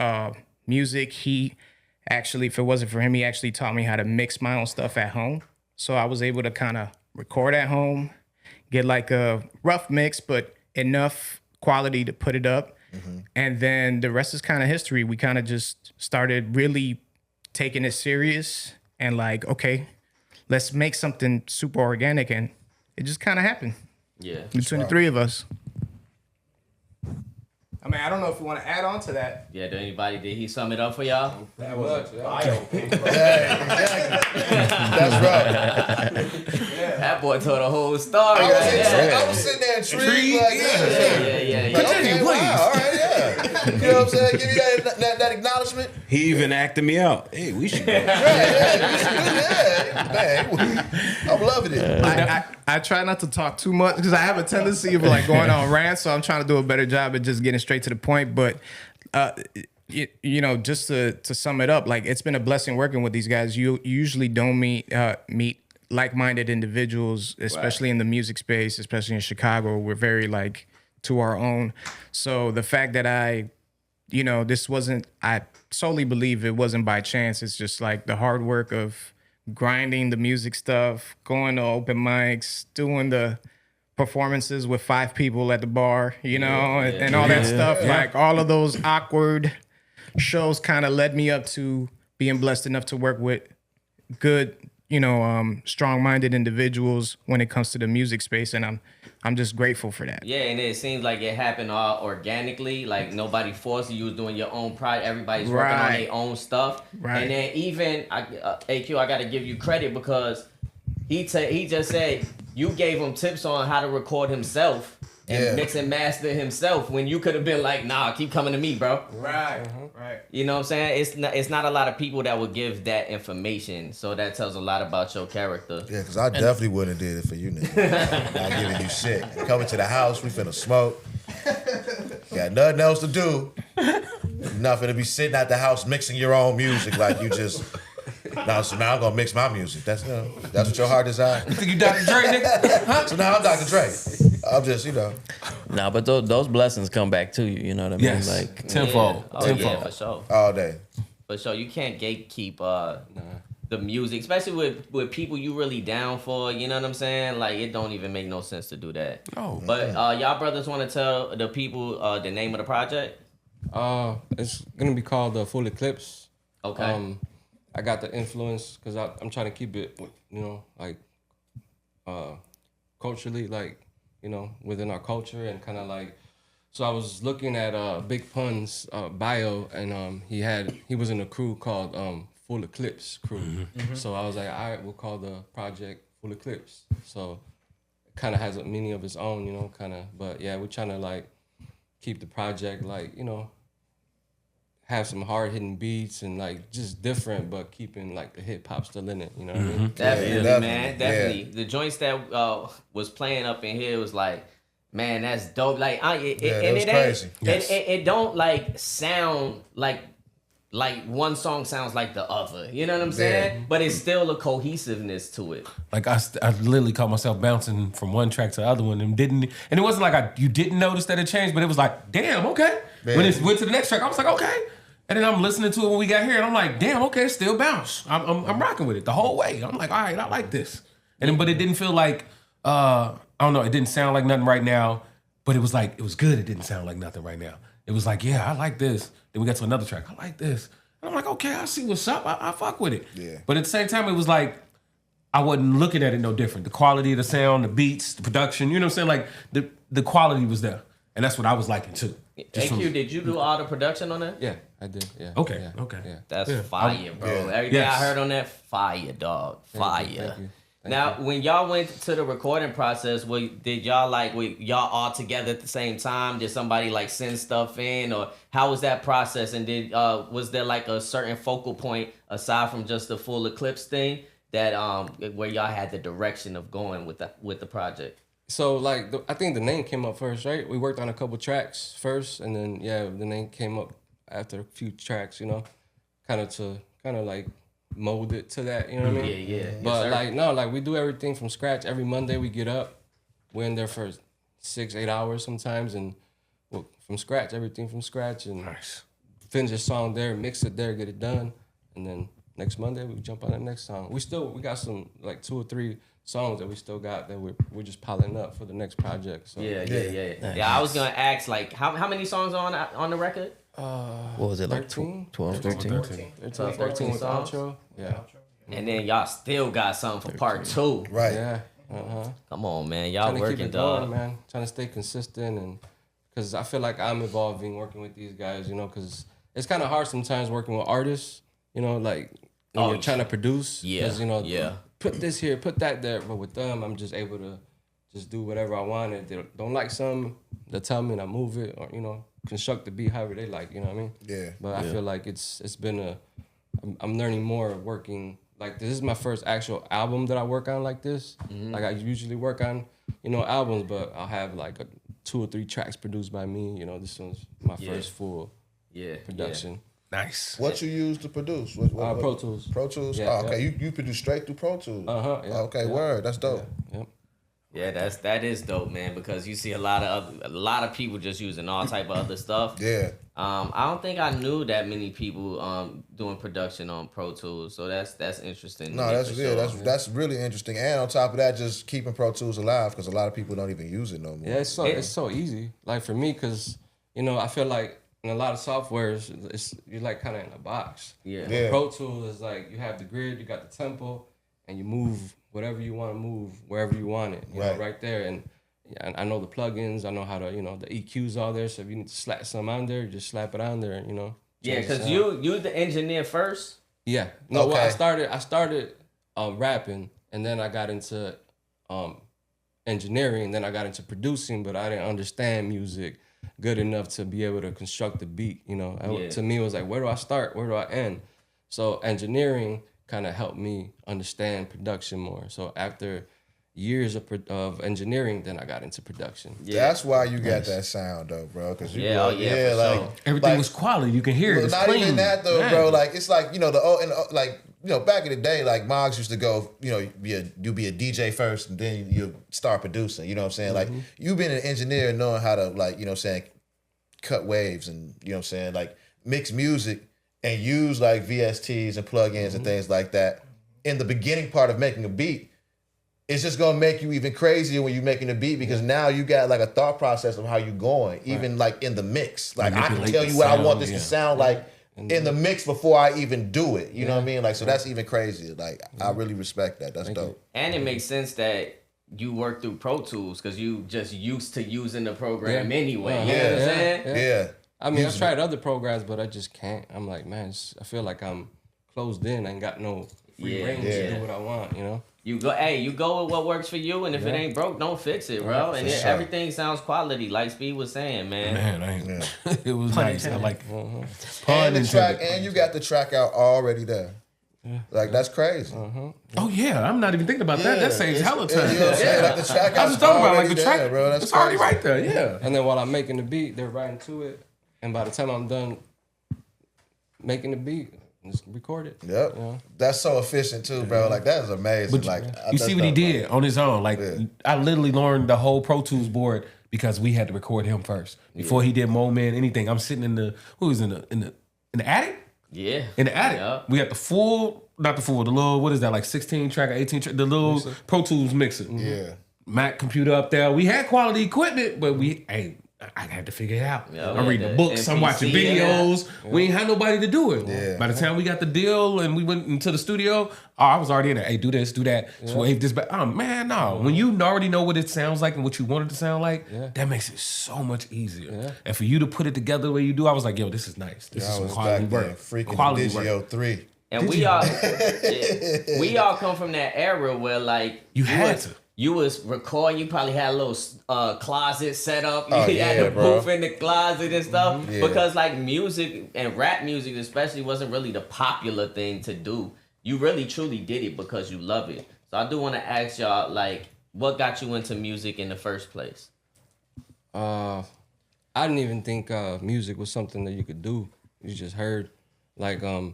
music. He actually, if it wasn't for him, he actually taught me how to mix my own stuff at home. So I was able to kind of record at home, get like a rough mix, but enough quality to put it up. And then the rest is kind of history. We kind of just started really taking it serious and like, okay, let's make something super organic. And it just kind of happened. Yeah. Between the three of us. I mean, I don't know if you want to add on to that. Yeah, did he sum it up for y'all? That was Exactly. That's right. That boy told a whole story. I was sitting there intrigued. Like, Yeah. Like, okay, wow, all right, yeah. You know what I'm saying? Give me that acknowledgement. He even acted me out. Hey, we should go. Man, I'm loving it. I try not to talk too much because I have a tendency of like going on rants, so I'm trying to do a better job at just getting straight to the point. But you know, just to sum it up, like it's been a blessing working with these guys. You usually don't meet like-minded individuals, especially in the music space, especially in Chicago. We're very like to our own. So the fact that I solely believe it wasn't by chance. It's just like the hard work of grinding the music stuff, going to open mics, doing the performances with 5 people at the bar, you know, and all that stuff. Like all of those awkward shows kind of led me up to being blessed enough to work with good, you know, strong-minded individuals when it comes to the music space, and I'm just grateful for that. Yeah, and it seems like it happened all organically. Like nobody forced you. You was doing your own project. Everybody's working on their own stuff. Right. And then even AQ, I got to give you credit because he just said you gave him tips on how to record himself and mix and master himself when you could have been like, nah, keep coming to me, bro. Right. Right. You know what I'm saying? It's not a lot of people that would give that information. So that tells a lot about your character. Yeah, because I definitely wouldn't have did it for you niggas. Not giving you shit. Coming to the house, we finna smoke. Got nothing else to do. nothing to be sitting at the house mixing your own music like you just. So now I'm gonna mix my music. That's what your heart desire. You think you Dr. Dre, nigga? So now I'm Dr. Dre. I'm just Nah, but those blessings come back to you. You know what I mean? Yes. Like Tenfold. Yeah. Tenfold. Yeah, for sure. all day. For sure, you can't gatekeep the music, especially with people you really down for. You know what I'm saying? Like, it don't even make no sense to do that. No. But y'all brothers want to tell the people the name of the project? It's gonna be called the Full Eclipse. Okay. I got the influence because I'm trying to keep it, like culturally, like, within our culture and kind of like. So I was looking at Big Pun's bio, and he was in a crew called Full Eclipse Crew. Mm-hmm. So I was like, all right, we'll call the project Full Eclipse. So it kind of has a meaning of its own, kind of. But yeah, we're trying to like keep the project like, have some hard hitting beats and like just different, but keeping like the hip hop still in it. You know what I mean? Definitely, Yeah, man. Definitely. The joints that was playing up in here was like, man, that's dope. Like, it crazy. Yes. It don't like sound like one song sounds like the other. You know what I'm saying? Yeah. But it's still a cohesiveness to it. Like I literally caught myself bouncing from one track to the other one and it wasn't like you didn't notice that it changed, but it was like, damn, okay. Man. When it went to the next track, I was like, okay. And then I'm listening to it when we got here, and I'm like, damn, okay, still bounce. I'm rocking with it the whole way. I'm like, all right, I like this. But it didn't feel like I don't know, it didn't sound like nothing right now, but it was like it was good. It didn't sound like nothing right now. It was like, yeah, I like this. Then we got to another track. I like this. And I'm like, okay, I see what's up. I fuck with it. Yeah. But at the same time, it was like I wasn't looking at it no different. The quality of the sound, the beats, the production, you know what I'm saying? Like the quality was there. And that's what I was liking too. AQ, did you do all the production on that? Yeah, I did. Yeah. Okay, Yeah. okay. Yeah. That's fire, bro. Everything Yes. I heard on that, fire, dog. Fire. Thank you. Now, when y'all went to the recording process, did y'all y'all all together at the same time? Did somebody like send stuff in, or how was that process? And was there like a certain focal point aside from just the Full Eclipse thing that where y'all had the direction of going with the project? So like I think the name came up first, right? We worked on a couple tracks first, and then the name came up after a few tracks, kind of like mold it to that, you know what I mean? Yeah. But we do everything from scratch. Every Monday we get up, we're in there for 6-8 hours sometimes, and from scratch, everything from scratch, and finish a song there, mix it there, get it done, and then next Monday we jump on the next song. We got some like 2 or 3 songs that we still got that we're just piling up for the next project. So Yeah. I was gonna ask like how many songs are on the record? what was it, like 13? 12, 13? 13 with the songs. outro. Yeah. And then y'all still got something for part 2. Right. Yeah. Come on, man. Y'all Trying to keep working, it going, dog. man. Trying to stay consistent, and because I feel like I'm evolving working with these guys, because it's kind of hard sometimes working with artists, like when you're trying to produce. Yeah, 'Cause, put this here, put that there. But with them, I'm just able to just do whatever I want. If they don't like something, they'll tell me and I move it, or construct the beat however they like. You know what I mean? Yeah. But I feel like it's been I'm learning more working. Like, this is my first actual album that I work on like this. Mm-hmm. Like, I usually work on, albums, but I'll have like 2 or 3 tracks produced by me. This one's my first full production. Nice. What you use to produce? Pro Tools. Pro Tools? Yeah, okay. You produce straight through Pro Tools? Yeah, Okay, yeah. word. That's dope. Yep. Yeah, that is dope, man. Because you see a lot of people just using all type of other stuff. Yeah. I don't think I knew that many people doing production on Pro Tools, so that's interesting. No, that's good. good. That's really interesting. And on top of that, just keeping Pro Tools alive because a lot of people don't even use it no more. Yeah, it's so easy. Like, for me, because, I feel like in a lot of softwares, you're like kind of in a box. Yeah. Pro Tools is like, you have the grid, you got the tempo, and you move whatever you want to move wherever you want it, you know, right there. And I know the plugins, I know how to, the EQs all there. So if you need to slap some on there, just slap it on there, Yeah, because you the engineer first. Yeah. No, Okay. well, I started rapping, and then I got into engineering, then I got into producing, but I didn't understand music good enough to be able to construct the beat, To me, it was like, where do I start? Where do I end? So engineering kind of helped me understand production more. So after, years of engineering, then I got into production. That's why you got that sound though, bro. Because you, for like sure. Everything was quality. You can hear it. It's not clean. even that though, Man. bro. Like it's like like back in the day, like Moggs used to go, you be a DJ first, and then you start producing. You know what I'm saying? Like you've been an engineer, knowing how to like cut waves and like mix music and use like VSTs and plugins and things like that. In the beginning part of making a beat, it's just gonna make you even crazier when you're making a beat because now you got like a thought process of how you going, even like in the mix. Like I can tell you what I want this to sound like in the mix before I even do it. You know what I mean? Like so that's even crazier. Like I really respect that. That's dope. And it makes sense that you work through Pro Tools because you just used to using the program anyway. You know what I'm saying? Yeah. I mean, I've tried other programs, but I just can't. I'm like, man, I feel like I'm closed in. I ain't got no free range to do what I want, You go with what works for you, and if it ain't broke, don't fix it, bro. And everything sounds quality, like Speed was saying, man. Man, it was nice. I like And the track, and you got the track out already there. Like that's crazy. Oh yeah, I'm not even thinking about that. That saves hella time. You know what I'm saying? Like the track I was just talking about like the there, track, bro. That's it's already crazy. right there. Yeah. And then while I'm making the beat, they're writing to it, and by the time I'm done making the beat, just record it. Yep. That's so efficient too, bro. Like that is amazing. But like you see what he did on his own. Like I literally learned the whole Pro Tools board because we had to record him first before he did Moment, anything. I'm sitting in the attic. Yeah. In the attic. Yeah. We got the little, what is that, like 16 track or 18 track, the little Pro Tools mixer. Yeah. Mac computer up there. We had quality equipment, but I had to figure it out. Yeah, I'm reading the books, I'm watching videos. We ain't had nobody to do it. Yeah. By the time we got the deal and we went into the studio, I was already in there. Hey, do this, do that. So wave this back. Man, no. When you already know what it sounds like and what you want it to sound like, that makes it so much easier. And for you to put it together the way you do, I was like, yo, this is nice. This is some quality work. Freaking Quality Digio work. 3. And we all come from that era where like You had to. You was recording. You probably had a little closet set up. You Oh, had yeah, the bro. booth in the closet and stuff. Yeah. Because like music and rap music especially wasn't really the popular thing to do. You really truly did it because you love it. So I do want to ask y'all like, what got you into music in the first place? I didn't even think music was something that you could do. You just heard, like, I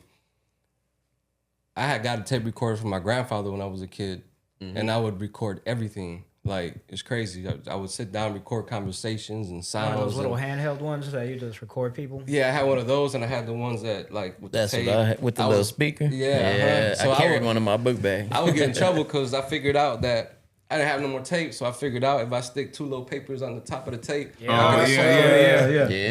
had got a tape recorder from my grandfather when I was a kid, and I would record everything. Like, it's crazy. I would sit down, record conversations and sounds. One of those little handheld ones that you just record people. Yeah, I had one of those, and I had the ones that like with That's the tape. what I had with the little speaker. Yeah, I carried one in my book bag. I would get in trouble because I figured out that I didn't have no more tape, so I figured out if I stick 2 little papers on the top of the tape. Yeah.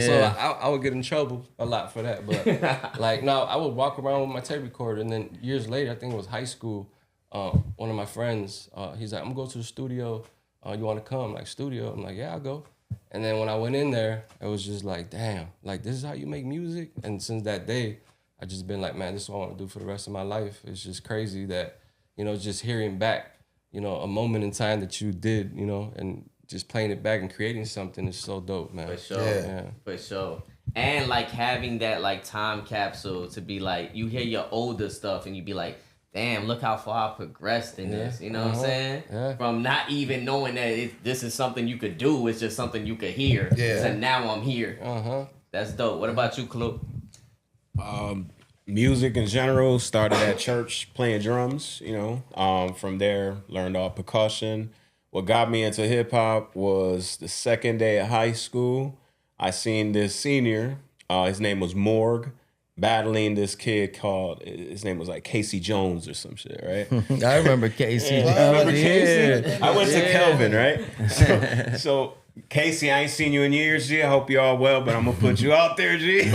So I would get in trouble a lot for that. But like, no, I would walk around with my tape recorder, and then years later, I think it was high school, one of my friends, he's like, I'm gonna go to the studio. You want to come? Like, studio? I'm like, yeah, I'll go. And then when I went in there, it was just like, damn, like, this is how you make music? And since that day, I just been like, man, this is what I want to do for the rest of my life. It's just crazy that, just hearing back, a moment in time that you did, and just playing it back and creating something is so dope, man. For sure. Yeah. For sure. And like having that like time capsule to be like, you hear your older stuff and you be like, damn, look how far I progressed in this. You know what I'm saying? Yeah. From not even knowing that this is something you could do, it's just something you could hear. Yeah. So now I'm here. That's dope. What about you, Clew? Music in general, started at church playing drums, from there learned all percussion. What got me into hip hop was the second day of high school. I seen this senior, his name was Morg, battling this kid his name was like Casey Jones or some shit, right? I remember Casey. Remember Casey? I went to Kelvin, right? So Casey, I ain't seen you in years, G. I hope you all well, but I'm gonna put you out there, G.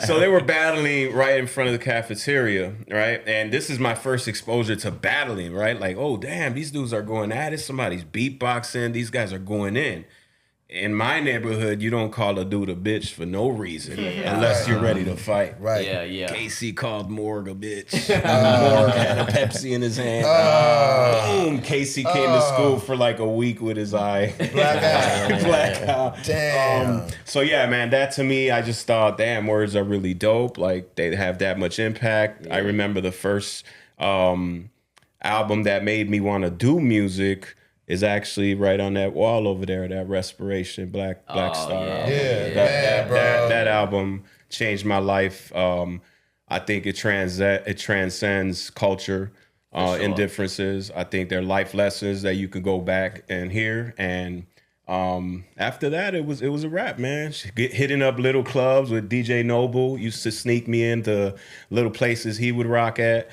So they were battling right in front of the cafeteria, right? And this is my first exposure to battling, right? Like, oh damn, these dudes are going at it. Somebody's beatboxing. These guys are going in. In my neighborhood, you don't call a dude a bitch for no reason unless you're ready to fight. Right. Yeah. Casey called Morg a bitch. Morg had a Pepsi in his hand. Boom! Casey came to school for like a week with his eye. Black eye. Black eye. Damn. So yeah, man, that to me, I just thought, damn, words are really dope. Like they have that much impact. I remember the first album that made me want to do music is actually right on that wall over there, that Respiration Black Star. That album changed my life. I think it transcends culture and differences. I think they're life lessons that you can go back and hear. And after that, it was a wrap, man. Hitting up little clubs with DJ Noble. Used to sneak me into little places he would rock at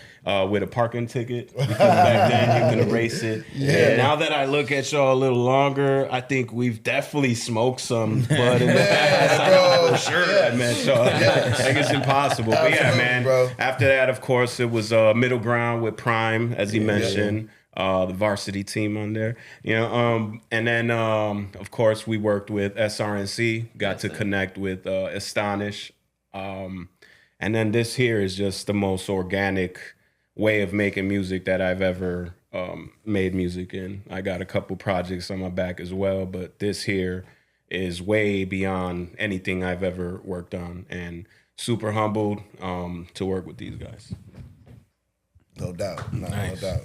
with a parking ticket. Because back then you can erase it. Yeah. Now that I look at y'all a little longer, I think we've definitely smoked some bud in the past. For sure, I met y'all. I think it's impossible. But yeah, man. Bro. After that, of course, it was Middle Ground with Prime, as he mentioned. The varsity team on there, and then of course we worked with SRNC, got to connect with Astonish, and then this here is just the most organic way of making music that I've ever made music in. I got a couple projects on my back as well, but this here is way beyond anything I've ever worked on, and super humbled to work with these guys. No doubt, no doubt.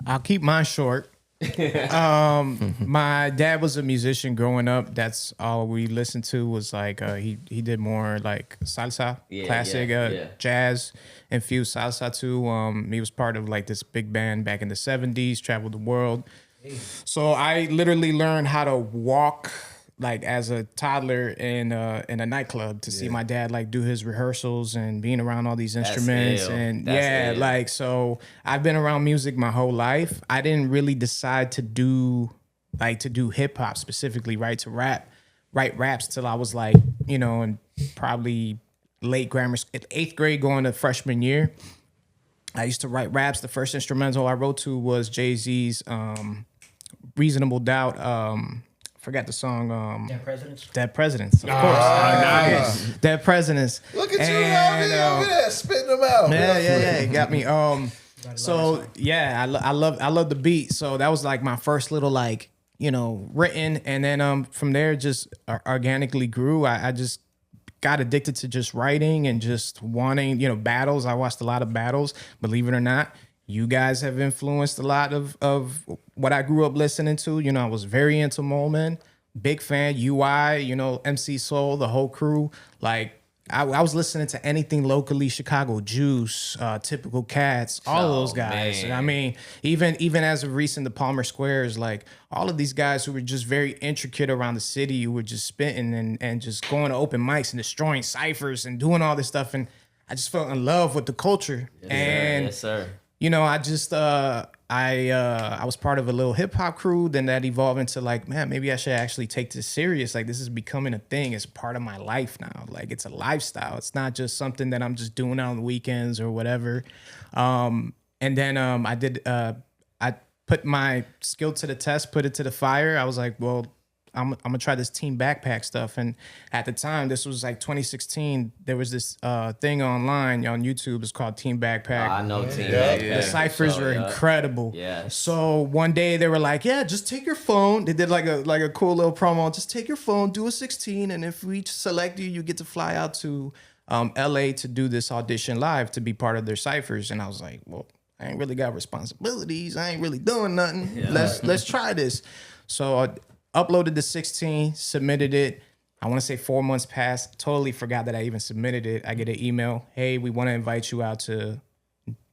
I'll keep mine short. My dad was a musician growing up. That's all we listened to was like he did more like salsa, classic jazz infused salsa too. He was part of like this big band back in the 70s, traveled the world. So I literally learned how to walk like as a toddler in a nightclub to see my dad like do his rehearsals and being around all these instruments. Like, so I've been around music my whole life. I didn't really decide to do hip hop specifically, to write raps till I was like, in probably late grammar, 8th grade going to freshman year. I used to write raps. The first instrumental I wrote to was Jay-Z's Reasonable Doubt. Forgot the song. Dead Presidents. Of course. Nice. Dead Presidents. Look at you over there spitting them out. Yeah. You got me. So yeah, I love the beat. So that was like my first little written, and then from there just organically grew. I just got addicted to just writing and just wanting battles. I watched a lot of battles. Believe it or not. You guys have influenced a lot of what I grew up listening to. I was very into Molman, big fan, UI, MC Soul, the whole crew. Like, I was listening to anything locally, Chicago Juice, Typical Cats, all of those guys. Man. I mean, even as of recent, the Palmer Squares, like all of these guys who were just very intricate around the city, who were just spitting and just going to open mics and destroying ciphers and doing all this stuff. And I just fell in love with the culture. Yes, sir. I just I was part of a little hip hop crew. Then that evolved into like, man, maybe I should actually take this serious. Like, this is becoming a thing. It's part of my life now. Like, it's a lifestyle. It's not just something that I'm just doing on the weekends or whatever. And then I put my skill to the test, put it to the fire. I was like, well, I'm gonna try this Team Backpack stuff. And at the time, this was like 2016. There was this thing online on YouTube. It's called Team Backpack. I know Team Backpack. The ciphers were incredible. Yeah. So one day they were like, yeah, just take your phone. They did like a cool little promo. Just take your phone, do a 16, and if we select you, you get to fly out to LA to do this audition live to be part of their ciphers. And I was like, well, I ain't really got responsibilities. I ain't really doing nothing. Yeah. Let's try this. So I uploaded the 16, submitted it. I want to say 4 months passed. Totally forgot that I even submitted it. I get an email. Hey, we want to invite you out to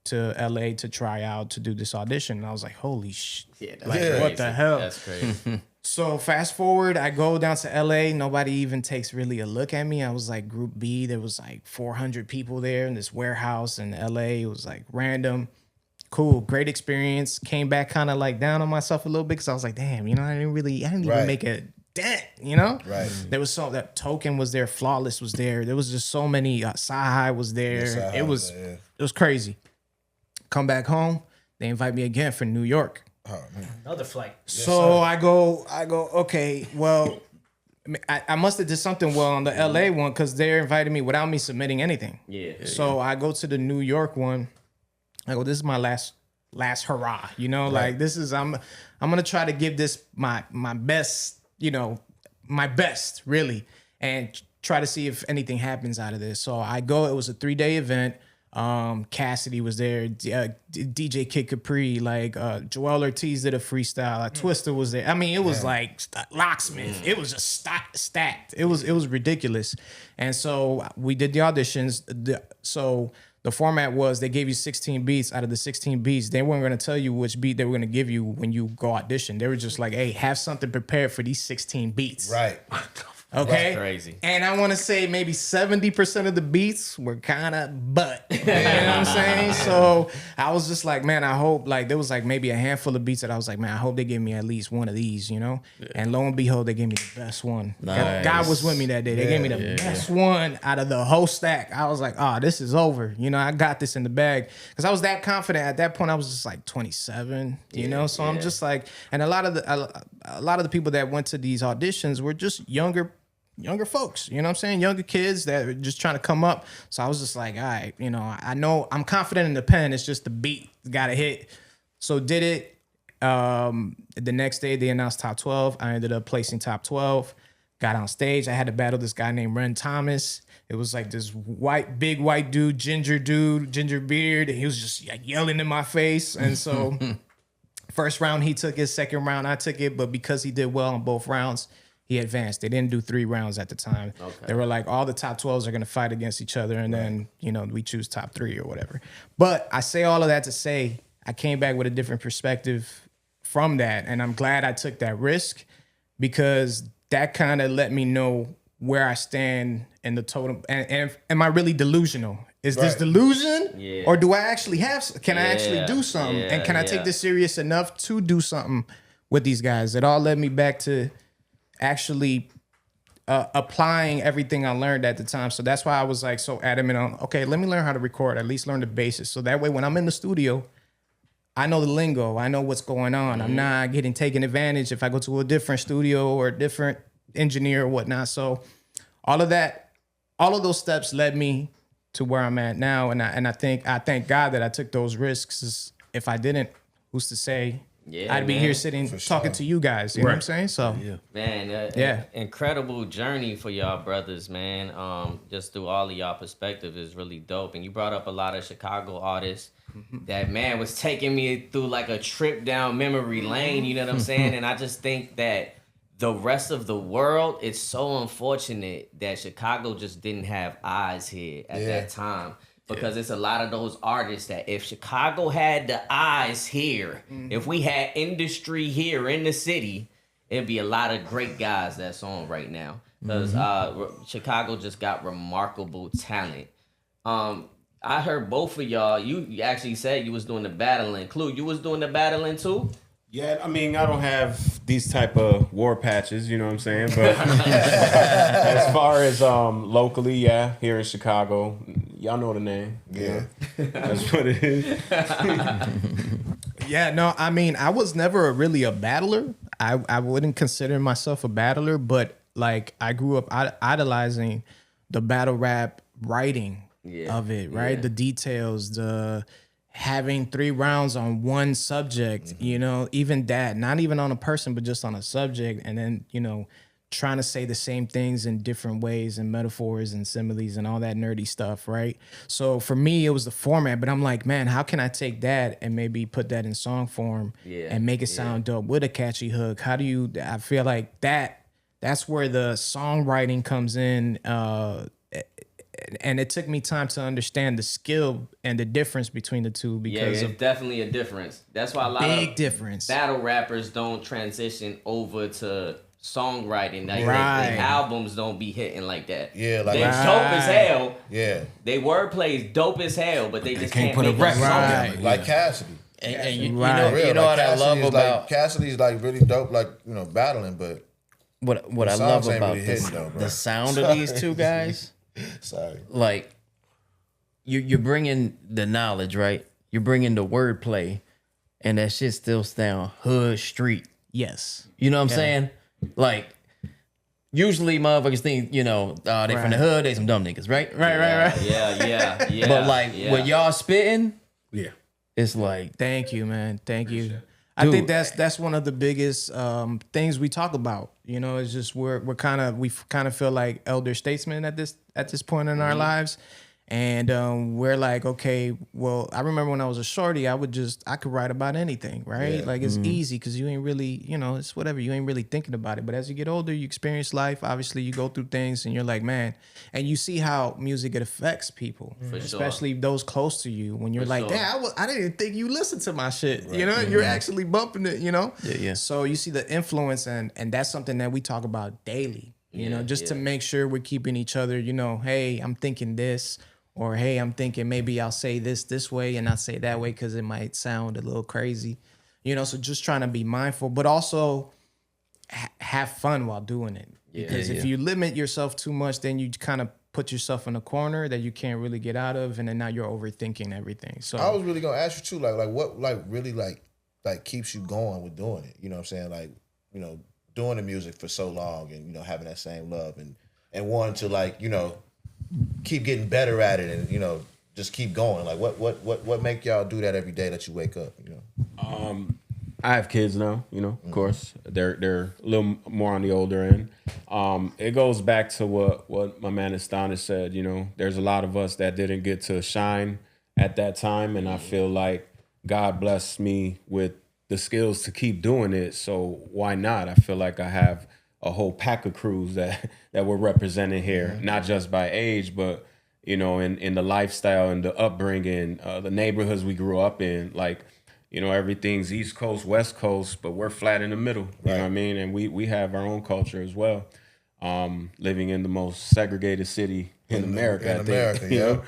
LA to try out to do this audition. And I was like, holy shit. What the hell? That's crazy. So fast forward, I go down to LA. Nobody even takes really a look at me. I was like Group B. There was like 400 people there in this warehouse in LA. It was like random. Cool, great experience. Came back kind of like down on myself a little bit because I was like, damn, I didn't even make a dent, Right. There was that Token was there, Flawless was there. There was just so many. Sci-Hi was there. It was crazy. Come back home. They invite me again for New York. Oh man, another flight. So I go. Okay, well, I must have did something well on the LA one because they're inviting me without me submitting anything. Yeah. So I go to the New York one. I go, this is my last hurrah, like this is, I'm going to try to give this my best, my best really, and try to see if anything happens out of this. So I go, it was a 3-day event. Cassidy was there. DJ Kid Capri, like Joel Ortiz did a freestyle. Like, Twister was there. I mean, it was like Locksmith. It was just stacked. It was ridiculous. And so we did the auditions. So the format was they gave you 16 beats. Out of the 16 beats, they weren't going to tell you which beat they were going to give you when you go audition. They were just like, hey, have something prepared for these 16 beats. Right. Okay. That's crazy. And I want to say maybe 70% of the beats were kind of butt. You know what I'm saying? So I was just like, man, I hope, like, there was like maybe a handful of beats that I was like, man, I hope they give me at least one of these, you know? Yeah. And lo and behold, they gave me the best one. Nice. God was with me that day. They gave me the best one out of the whole stack. I was like, oh, this is over. You know, I got this in the bag. Because I was that confident. At that point, I was just like 27, you know? So I'm just like, and a lot of the people that went to these auditions were just younger folks, you know what I'm saying? Younger kids that were just trying to come up. So I was just like, all right, you know, I know I'm confident in the pen. It's just the beat got to hit. So did it. The next day they announced top 12. I ended up placing top 12. Got on stage. I had to battle this guy named Ren Thomas. It was like this big white dude, ginger beard. And he was just like yelling in my face. And so first round he took it, second round I took it. But because he did well on both rounds, he advanced. They didn't do 3 rounds at the time. Okay. They were like, all the top 12s are going to fight against each other, and then, you know, we choose top 3 or whatever. But I say all of that to say I came back with a different perspective from that, and I'm glad I took that risk because that kind of let me know where I stand in the totem. And am I really delusional? Is this delusion? Yeah. Or do I actually can I actually do something? And can I take this serious enough to do something with these guys? It all led me back to actually applying everything I learned at the time. So that's why I was like so adamant on, okay, let me learn how to record, at least learn the basics. So that way when I'm in the studio, I know the lingo, I know what's going on. I'm not getting taken advantage if I go to a different studio or a different engineer or whatnot. So all of those steps led me to where I'm at now. And I thank God that I took those risks. If I didn't, who's to say I'd be here sitting talking to you guys. You know what I'm saying? So man, incredible journey for y'all brothers, man. Just through all of y'all perspective is really dope. And you brought up a lot of Chicago artists that, man, was taking me through like a trip down memory lane. You know what I'm saying? And I just think that the rest of the world, it's so unfortunate that Chicago just didn't have eyes here at that time. Because it's a lot of those artists that if Chicago had the eyes here, if we had industry here in the city, it'd be a lot of great guys that's on right now. Because Chicago just got remarkable talent. I heard both of y'all, you actually said you was doing the battling. Clew, you was doing the battling too? Yeah, I mean, I don't have these type of war patches, you know what I'm saying? But as far as locally, here in Chicago, y'all know the name. Yeah. That's what it is. Yeah, no, I mean, I was never really a battler. I wouldn't consider myself a battler, but like I grew up idolizing the battle rap writing of it, right? Yeah. The details, the having 3 rounds on one subject, you know, even that, not even on a person, but just on a subject. And then, you know, trying to say the same things in different ways and metaphors and similes and all that nerdy stuff, right? So for me, it was the format, but I'm like, man, how can I take that and maybe put that in song form and make it sound dope with a catchy hook? How do you, I feel like that's where the songwriting comes in, and it took me time to understand the skill and the difference between the two because it's definitely a difference. That's why a lot of battle rappers don't transition over to songwriting. Like their albums don't be hitting like that. Yeah, like they're dope as hell. Yeah, they wordplay is dope as hell, but they just can't put a record on. Like Cassidy. And you know what I love about Cassidy's like really dope, like, you know, battling, but what I love about the sound of these two guys. Sorry. Like, you're bringing the knowledge, right? You're bringing the wordplay, and that shit still sound hood street. Yes. You know what I'm saying? Like, usually motherfuckers think, you know, they from the hood, they some dumb niggas, right? Right. Yeah. But like, when y'all spitting, it's like, thank you, man. Thank you. I think that's one of the biggest things we talk about. You know, it's just we kind of feel like elder statesmen at this point in our lives, And we're like, okay, well, I remember when I was a shorty, I could write about anything, right? Yeah. Like it's easy because you ain't really, it's whatever. You ain't really thinking about it. But as you get older, you experience life. Obviously, you go through things and you're like, man, and you see how music it affects people, especially those close to you. When you're like, damn, I didn't think you listened to my shit. Right. You're actually bumping it. Yeah. So you see the influence, and that's something that we talk about daily. Just to make sure we're keeping each other. Hey, I'm thinking this. Or, hey, I'm thinking maybe I'll say this way and not say that way because it might sound a little crazy. So just trying to be mindful, but also have fun while doing it. Because if you limit yourself too much, then you kind of put yourself in a corner that you can't really get out of, and then now you're overthinking everything. So I was really gonna ask you too, like what really keeps you going with doing it? You know what I'm saying? Doing the music for so long and having that same love and wanting to keep getting better at it and just keep going. Like what make y'all do that every day that you wake up? I have kids now, of course. They're a little more on the older end. It goes back to what my man Astonish said, there's a lot of us that didn't get to shine at that time, and I feel like God blessed me with the skills to keep doing it, so why not? I feel like I have a whole pack of crews that we're representing here, not just by age, but in the lifestyle and the upbringing, the neighborhoods we grew up in. Like, everything's East Coast, West Coast, but we're flat in the middle. You know what I mean? And we have our own culture as well. Living in the most segregated city in America, I think.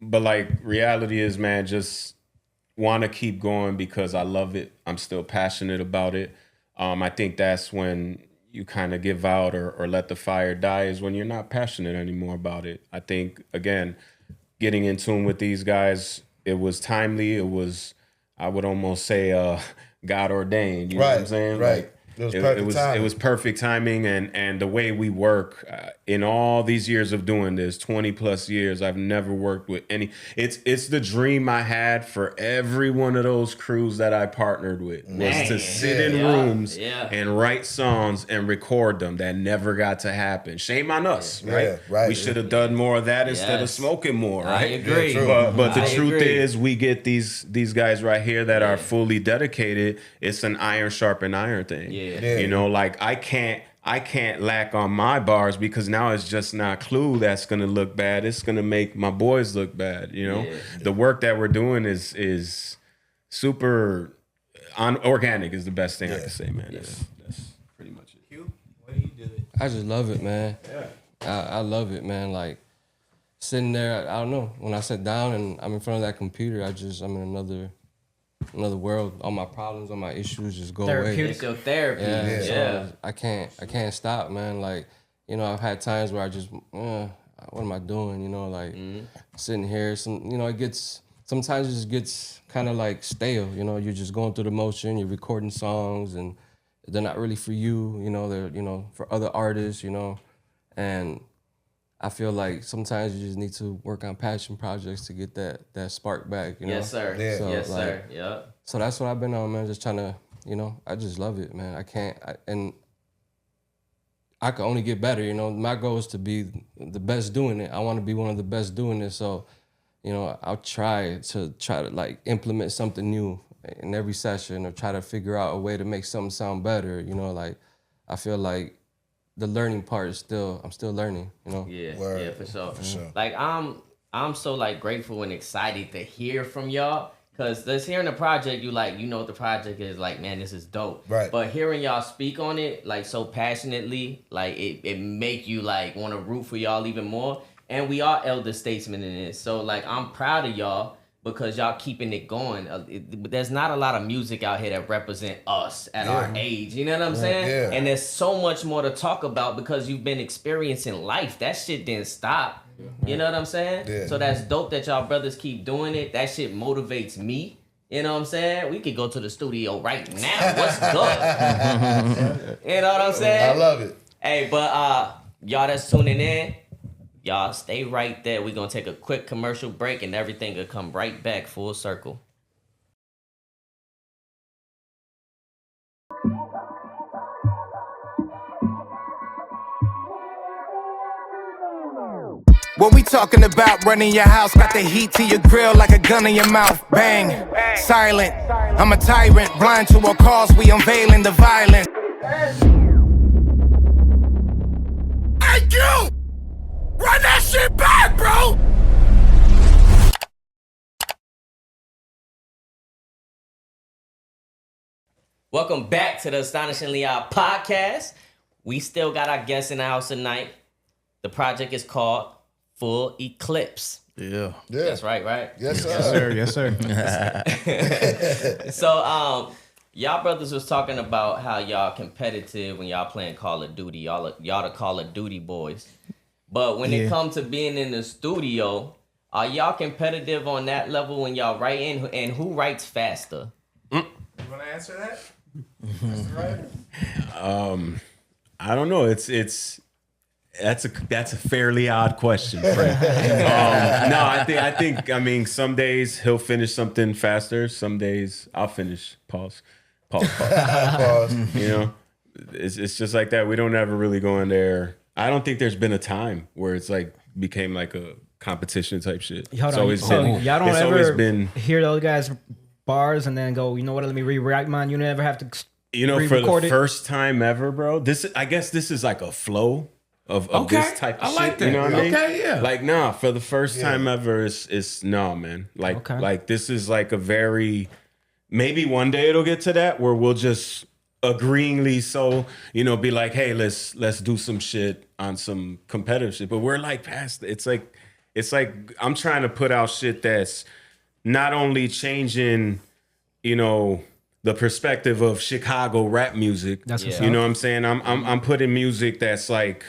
But like reality is, man, just want to keep going because I love it. I'm still passionate about it. I think that's when you kind of give out or let the fire die, is when you're not passionate anymore about it. I think, again, getting in tune with these guys, it was timely. It was, I would almost say, God ordained. You know what I'm saying? Right. Like, It was perfect timing. It was perfect timing, and the way we work in all these years of doing this, 20 plus years, I've never worked with any. It's the dream I had for every one of those crews that I partnered with, was to sit in rooms and write songs and record them. That never got to happen. Shame on us, right? We should have done more of that instead of smoking more, right? I agree. But the truth is, we get these guys right here that are fully dedicated. It's an iron sharpen iron thing. Like I can't lack on my bars because now it's just not Clew that's gonna look bad. It's gonna make my boys look bad. The work that we're doing is super organic. Is the best thing I can say, man. That's pretty much it. Q, what do you do? I just love it, man. I love it, man. Like sitting there, I don't know. When I sit down and I'm in front of that computer, I'm in another world. All my problems, all my issues just go away. It's your therapy. So I can't stop, man. Like, I've had times where I just, what am I doing? Like sitting here. Sometimes it just gets kind of like stale. You're just going through the motion. You're recording songs, and they're not really for you. They're for other artists. And I feel like sometimes you just need to work on passion projects to get that spark back, Yes, sir. Yeah. So, Yes, like, sir. Yep. So that's what I've been on, man. Just trying to, I just love it, man. And I can only get better, My goal is to be the best doing it. I want to be one of the best doing it. So, I'll try to like implement something new in every session, or try to figure out a way to make something sound better. Like I feel like the learning part is I'm still learning, Yeah, Word. for sure. For sure. Like I'm so like grateful and excited to hear from y'all. Cause just hearing the project, what the project is like, man, this is dope. Right. But hearing y'all speak on it like so passionately, like it make you like want to root for y'all even more. And we are elder statesmen in this. So like I'm proud of y'all because y'all keeping it going. There's not a lot of music out here that represent us at our age. You know what I'm saying? Yeah. And there's so much more to talk about because you've been experiencing life. That shit didn't stop. You know what I'm saying? Yeah. So that's dope that y'all brothers keep doing it. That shit motivates me. You know what I'm saying? We could go to the studio right now. What's good? You know what I'm saying? I love it. Hey, but y'all that's tuning in, y'all stay right there. We're going to take a quick commercial break and everything will come right back full circle. What we talking about? Running your house, got the heat to your grill like a gun in your mouth. Bang, silent. I'm a tyrant, blind to all calls. We unveiling the violence. Hey, you! Run that shit back, bro! Welcome back to the Astonishingly Odd podcast. We still got our guests in the house tonight. The project is called Full Eclipse. Yeah. That's right? Yes, sir. Yes, sir. Yes, sir. So, y'all brothers was talking about how y'all competitive when y'all playing Call of Duty. Y'all the Call of Duty boys. But when it comes to being in the studio, are y'all competitive on that level when y'all writing? And who writes faster? You want to answer that? I don't know. That's a fairly odd question, Frank. No, I mean, some days he'll finish something faster. Some days I'll finish. Pause. Pause. You know, it's just like that. We don't ever really go in there. I don't think there's been a time where it's like became like a competition type shit. Hold on. Y'all don't it's ever always been, hear those guys bars and then go, you know what? Let me rewrite mine. You never have to. you know, for the first time ever, bro. I guess this is like a flow of this type of I shit. like that. You know what I mean? Okay, yeah. Like, nah, for the first time ever, it's no, man. Like this is like a very, maybe one day it'll get to that where we'll just agreeingly so, you know, be like, hey, let's do some shit on some competitive shit. But we're like past, it's like I'm trying to put out shit that's not only changing, you know, the perspective of Chicago rap music. That's what's you up. know what I'm saying? I'm putting music that's like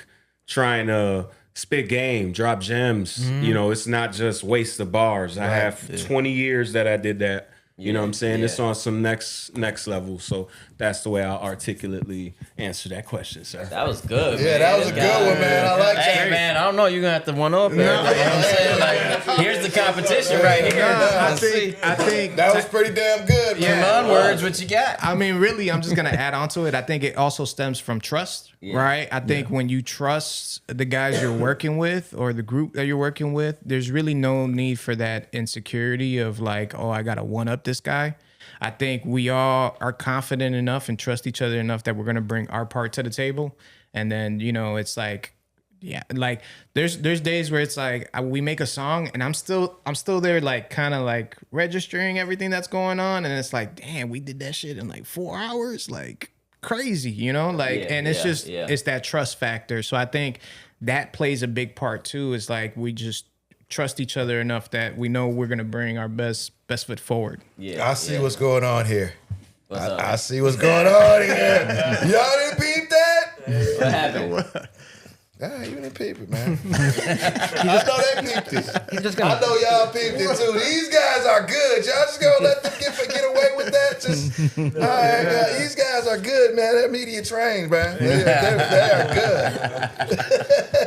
trying to spit game, drop gems. You know, it's not just waste the bars. I have 20 years that I did that. You know what I'm saying? It's on some next level. So that's the way I'll articulately answer that question, sir. That was good. Yeah, man. that was a good one, man. I like Hey that. man, I don't know. You're gonna have to one up. You know what I'm saying? Like, here's the competition right here. I think That was pretty damn good, man. Come on, words, what you got? I mean, really, I'm just gonna add on to it. I think it also stems from trust, right? I think when you trust the guys you're working with or the group that you're working with, there's really no need for that insecurity of like, oh, I gotta one up this guy. I think we all are confident enough and trust each other enough that we're gonna bring our part to the table, and then you know, it's like, yeah, like there's days where it's like we make a song and I'm still there like kind of like registering everything that's going on, and it's like, damn, we did that shit in like 4 hours, like crazy, you know, like, and it's just it's that trust factor. So I think that plays a big part too. Is like we just trust each other enough that we know we're gonna bring our best foot forward. I see what's going on here. What's up? I see what's going on here. Y'all didn't peep that? What happened? Ah, you didn't peep it, man. I know they peeped it. He's just I gonna. know y'all peeped it too. These guys are good. Y'all just gonna let them get away with that? Just all right, man. These guys are good, man. They're media trained, man. They are good.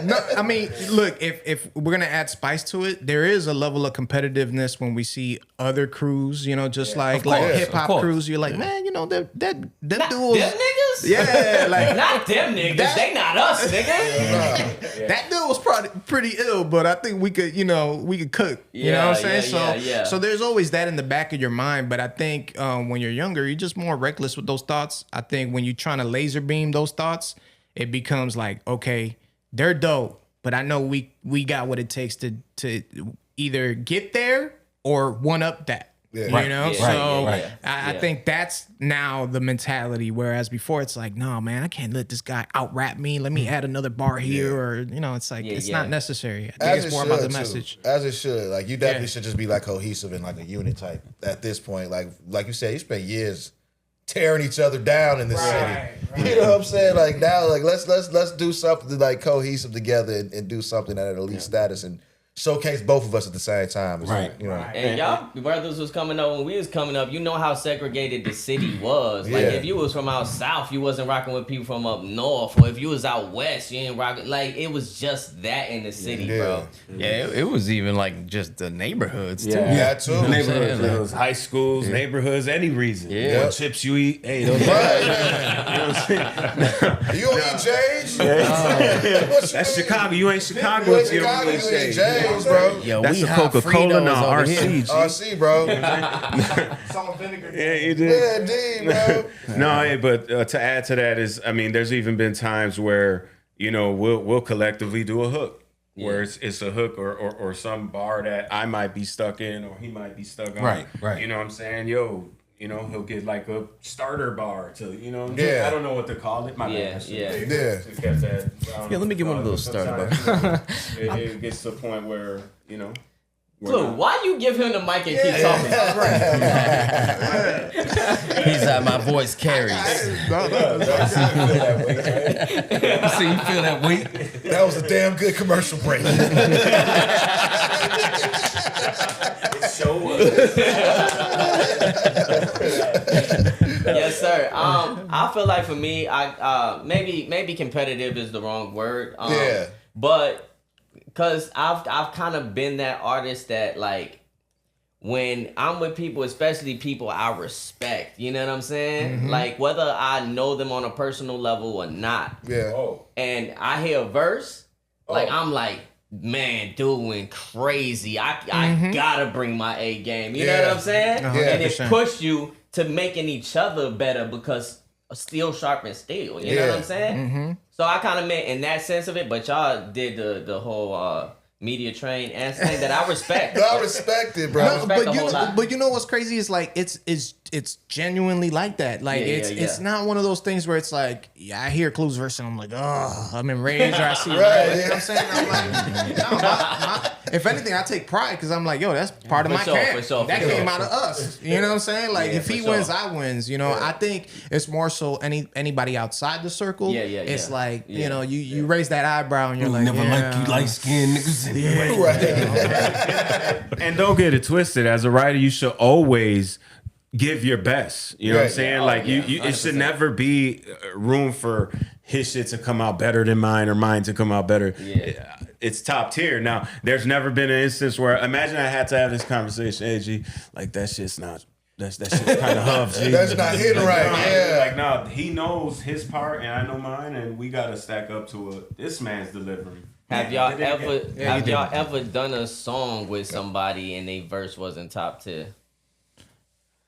No, I mean, look, if we're gonna add spice to it, there is a level of competitiveness when we see other crews, you know, just like hip hop crews. You're like, man, you know, that dudes. Them niggas? Yeah, like Not them niggas. They not us, nigga. that dude was probably pretty ill, but I think we could cook. You know what I'm saying? So there's always that in the back of your mind. But I think when you're younger, you're just more reckless with those thoughts. I think when you're trying to laser beam those thoughts, it becomes like, okay, they're dope, but I know we got what it takes to either get there or one up that. Yeah. You know, I think that's now the mentality. Whereas before, it's like, no, man, I can't let this guy out rap me. Let me add another bar here, or you know, it's like it's not necessary. I think it's more about the message. As it should. Like you definitely should just be like cohesive and like a unit type at this point. Like you said, you spent years tearing each other down in the city. You know what I'm saying? Like now, like let's do something like cohesive together and do something at an elite status and showcase both of us at the same time. It's Right. like, you know. And y'all brothers was coming up when we was coming up. You know how segregated the city was. Like Yeah. if you was from out south, you wasn't rocking with people from up north, or if you was out west, you ain't rocking. Like it was just that in the city, bro. Yeah, it was even like just the neighborhoods too. Yeah, too. The neighborhoods, Yeah. those high schools, neighborhoods, any reason. Yeah. What chips you eat? Hey, those You don't eat J's? That's Chicago. You ain't Chicago. You ain't if you don't Chicago, eat you ain't J's. J's, bro. Yo, That's we a hot Coca-Cola, Fritos not over RC. here. G. RC, bro. Salt and vinegar. Yeah, you Yeah, did. D, bro. No, hey, but to add to that is, I mean, there's even been times where we'll collectively do a hook, where it's a hook or some bar that I might be stuck in or he might be stuck on. Right. You know what I'm saying? Yo, he'll get like a starter bar to, Yeah. I don't know what to call it. My Yeah, bad. yeah. Yeah. Yeah, let me get one of those starter bars. It gets to the point where, Clew, why you give him the mic and keep talking? He's like, my voice carries. See, you feel that weight? That was a damn good commercial break. Yes, sir. I feel like for me, I maybe competitive is the wrong word. Yeah. But because I've kind of been that artist that like when I'm with people, especially people I respect, you know what I'm saying? Like whether I know them on a personal level or not. Yeah. And I hear a verse, like I'm like, man, doing crazy. I gotta bring my A game. You know what I'm saying? And it 100%. push you to making each other better because steel sharpens steel. You know what I'm saying? So I kind of meant in that sense of it, but y'all did the whole media train answer thing that I respect. I respect it, bro. I respect the But whole lot. you know what's crazy is like it's genuinely like that. Like Yeah, it's not one of those things where it's like, yeah, I hear Clue's verse and I'm like, oh, I'm enraged or I see Right, you know what I'm saying? I'm like, no, if anything, I take pride because I'm like, yo, that's part of For my sure, camp. for sure, That for came sure. out of us. You know what I'm saying? Like Yeah, if he for wins, sure. I wins. You know, I think it's more so anybody outside the circle. Yeah, It's like, Yeah. you know, you raise that eyebrow and you're like, Never yeah. like you light skinned niggas anyway. And don't get it twisted. As a writer, you should always give your best. You know what I'm Right. saying? Oh, Like yeah, you it should 100%. never be room for his shit to come out better than mine or mine to come out better. Yeah. It's top tier. Now, there's never been an instance where imagine I had to have this conversation. Hey, G, like that shit's not. That shit's kind of huff, G. That's not hitting right, yeah. Like, no, he knows his part and I know mine, and we gotta stack up to this man's delivery. Have y'all ever Yeah, you did. y'all ever done a song with somebody and they verse wasn't top tier?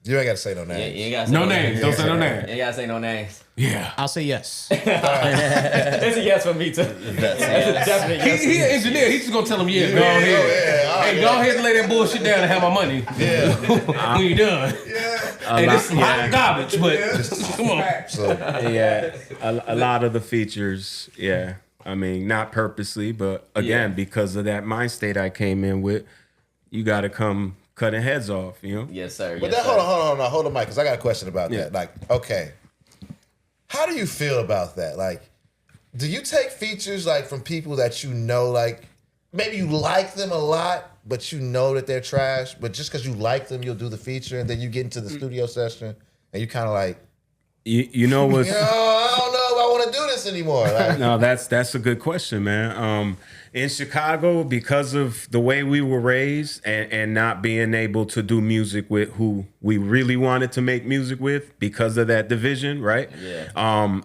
You ain't got to say no You names. ain't gotta say No names. Don't say no You names. ain't gotta say no names. Yeah. I'll say yes. It's a yes for me too. It's a definite yes. He an engineer. He's just gonna tell him, yeah, go ahead. Hey, go ahead and lay that bullshit down and have my money. Yeah. When you done. Hey, this is some hot garbage, but come on. So, Yeah, a lot of the features, yeah. I mean, not purposely, but again, because of that mind state I came in with, you got to come cutting heads off, you know? Yes, sir. but yes, then sir. hold on, Mike, because I got a question about Yeah. that. Like, okay, how do you feel about that? Like, do you take features like from people that you know, like maybe you like them a lot, but you know that they're trash, but just because you like them, you'll do the feature, and then you get into the studio session and you kind of like, You know what's... I don't know if I want to do this anymore. Like, No, that's a good question, man. In Chicago, because of the way we were raised and not being able to do music with who we really wanted to make music with because of that division, right? Yeah.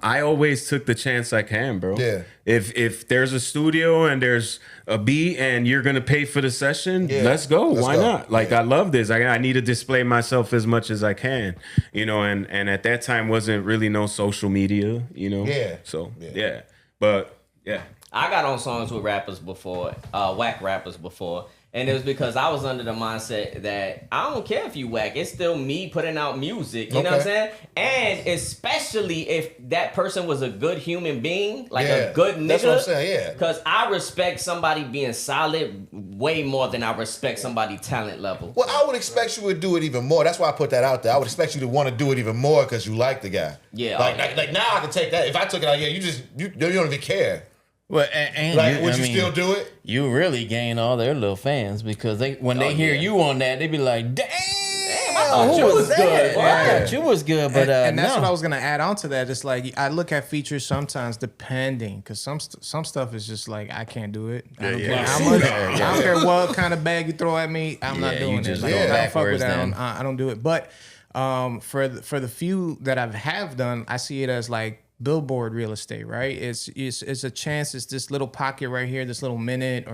I always took the chance I can, bro. Yeah. If there's a studio and there's a beat and you're gonna pay for the session, let's go. Why not? Like I love this. I need to display myself as much as I can, you know. And at that time wasn't really no social media, you know. Yeah. So yeah, but yeah. I got on songs with rappers before, whack rappers before, and it was because I was under the mindset that I don't care if you whack, it's still me putting out music, you know what I'm saying? And especially if that person was a good human being, like a good nigga. That's what I'm saying, yeah. Because I respect somebody being solid way more than I respect somebody talent level. well, I would expect you would do it even more. That's why I put that out there. I would expect you to want to do it even more because you like the guy. Yeah. Like now I can take that. If I took it out, yeah, you don't even care. Well, and Like, you, would I you mean, still do it? You really gain all their little fans because when they hear you on that, they be like, "Damn, who was that? good, boy. I thought you was good." But and that's no. what I was gonna add on to that. It's like I look at features sometimes depending, because some stuff is just like I can't do it. I don't care how much. I don't care what kind of bag you throw at me. I'm not doing it. just Like, go I don't fuck with backwards that. then. I don't do it. But for the few that I have done, I see it as like billboard real estate, right? It's a chance. It's this little pocket right here, this little minute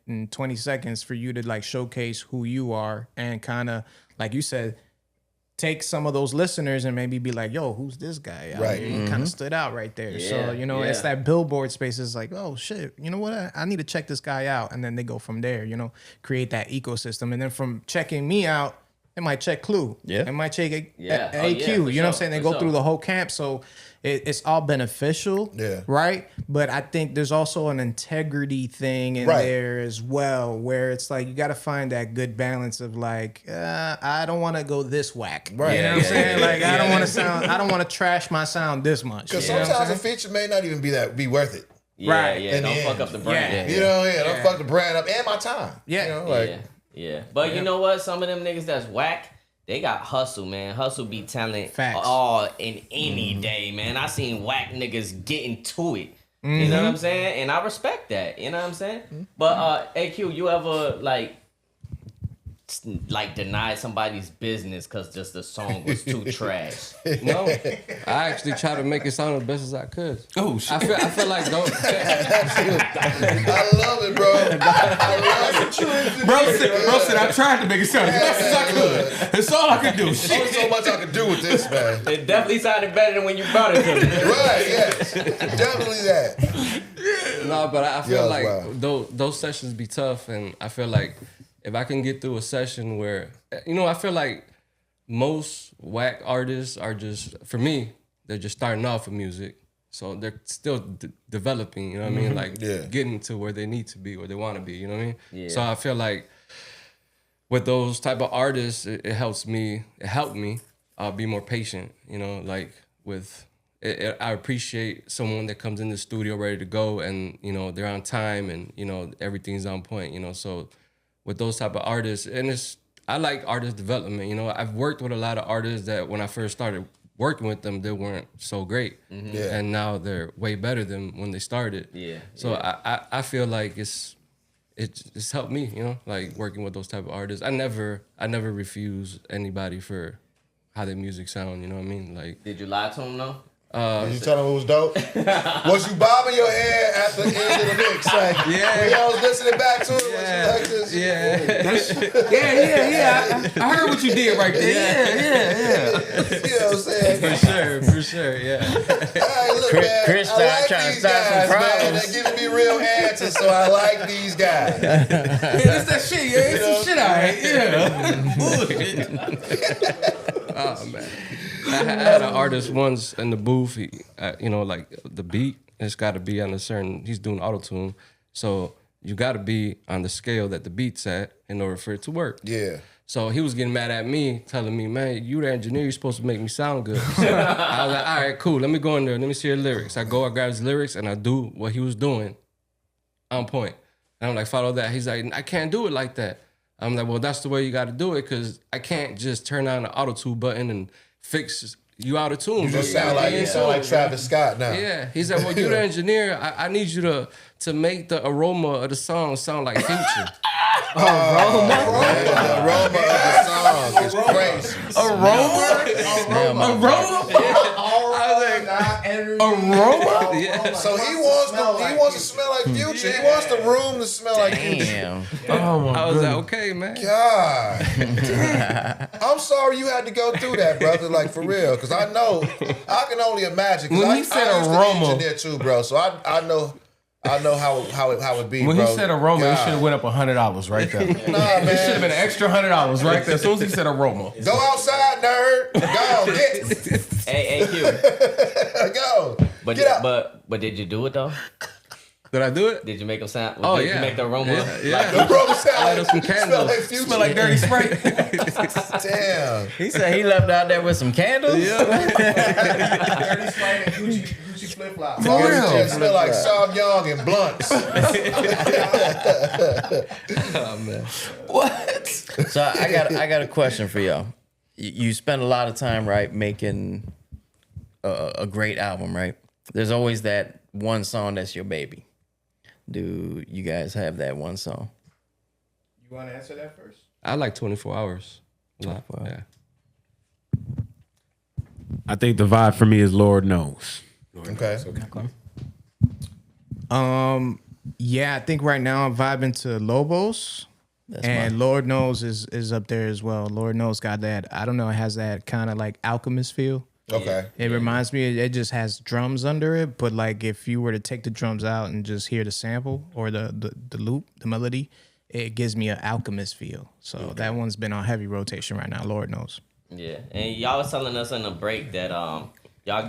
and 20 seconds for you to like showcase who you are and kind of, like you said, take some of those listeners and maybe be like, yo, who's this guy? Right. Kind of stood out right there. Yeah, So, it's that billboard space. It's like, oh shit, you know what? I need to check this guy out. And then they go from there, create that ecosystem. And then from checking me out, it might check Clew. Yeah. It might check AQ. Yeah. Oh, yeah, you for know what I'm sure, saying? They for go sure. through the whole camp. So it's all beneficial. Yeah. Right. But I think there's also an integrity thing in Right. there as well, where it's like you got to find that good balance of like, I don't want to go this whack. Right. You know what I'm saying? Like, I don't want to trash my sound this much. Because You know what I'm sometimes a saying? feature may not even be worth it. Yeah, Right. yeah. In the Don't fuck end. up the brand. You know, don't fuck the brand up and my time. Yeah. Yeah. But you know what? Some of them niggas that's whack, they got hustle, man. Hustle be talent Facts. all in any day, man. I seen whack niggas getting to it. You know what I'm saying? And I respect that. You know what I'm saying? But AQ, you ever like deny somebody's business because just the song was too trash? No, I actually try to make it sound as best as I could. Oh shit! I feel like don't. I love it, bro. I love it. Bro said I tried to make it sound as best as I could. That's all I could do. Only Shit. so much I can do with this, man. It definitely sounded better than when you brought it to me. Right, yes. Definitely that. No, but I feel Yeah, like wow. those sessions be tough, and I feel like if I can get through a session where, I feel like most whack artists are just, for me, they're just starting off with music. So they're still developing, you know what I mean? Like getting to where they need to be, where they want to be, you know what I mean? Yeah. So I feel like with those type of artists, it helped me be more patient, like with, I appreciate someone that comes in the studio ready to go and, they're on time and, everything's on point, so with those type of artists, and I like artist development, I've worked with a lot of artists that when I first started working with them, they weren't so great. Yeah. And now they're way better than when they started. Yeah. So I feel like it's helped me, like working with those type of artists. I never refuse anybody for how their music sound, you know what I mean? Like, Did you lie to him though? Did you tell them it was dope? Was you bobbing your head at the end of the mix? Like, when y'all was listening back to it, was you like this? I heard what you did right there. You know what I'm saying? For sure, yeah. Hey, look, man, Chris I like trying to these start some guys, man. problems. They're giving me real answers, so I like these guys. It's that shit, yeah. It's some shit, all right. Yeah. oh man, I had an artist once in the booth. He, like the beat, it's got to be on a certain. He's doing auto tune, so you got to be on the scale that the beat's at in order for it to work. Yeah. So he was getting mad at me, telling me, man, you the engineer, you're supposed to make me sound good. So I was like, all right, cool, let me go in there, let me see your lyrics. I grab his lyrics, and I do what he was doing on point. And I'm like, follow that. He's like, I can't do it like that. I'm like, well, that's the way you got to do it, because I can't just turn on the auto-tune button and fix you out of tune. You just sound like Travis Scott now. Yeah. He said, well, you're the engineer. I need you to make the aroma of the song sound like Future. The aroma of the song is crazy. Yeah. So he wants to smell like Future. He wants the room to smell like Future. Damn. I was like, okay, man. God. I'm sorry you had to go through that, brother. Like, for real. Because I can only imagine. When I he said used to be aroma. engineer too, bro. So I know how it be, When bro. he said aroma, it God. should have went up $100 right there. Nah, It should have man. been an extra $100 right there. As soon as he said aroma. Go outside, nerd. Go, get. Hey, AQ. Go. But Get out. but did you do it though? Did I do it? Did you make them sound? Oh, did yeah. you make the aroma? Yeah. The brother sound Light up some like, smell candles. like Future. Smell like dirty spray. Damn. He said he left out there with some candles. Dirty Sprite and Gucci flip flops. It smell like Sauvignon and blunts. Oh man. What? So I got a question for y'all. You spend a lot of time, right, making a great album, right? There's always that one song that's your baby. Do you guys have that one song? You want to answer that first? I like 24 hours. 24 hours. Yeah. I think the vibe for me is Lord Knows. Okay. Yeah, I think right now I'm vibing to Lobos. And Lord Knows is up there as well. Lord Knows got that, I don't know, it has that kind of like Alchemist feel. Okay. It reminds me, it just has drums under it, but like if you were to take the drums out and just hear the sample or the loop, the melody, it gives me an Alchemist feel. So that one's been on heavy rotation right now, Lord knows. Yeah, and y'all was telling us in the break that y'all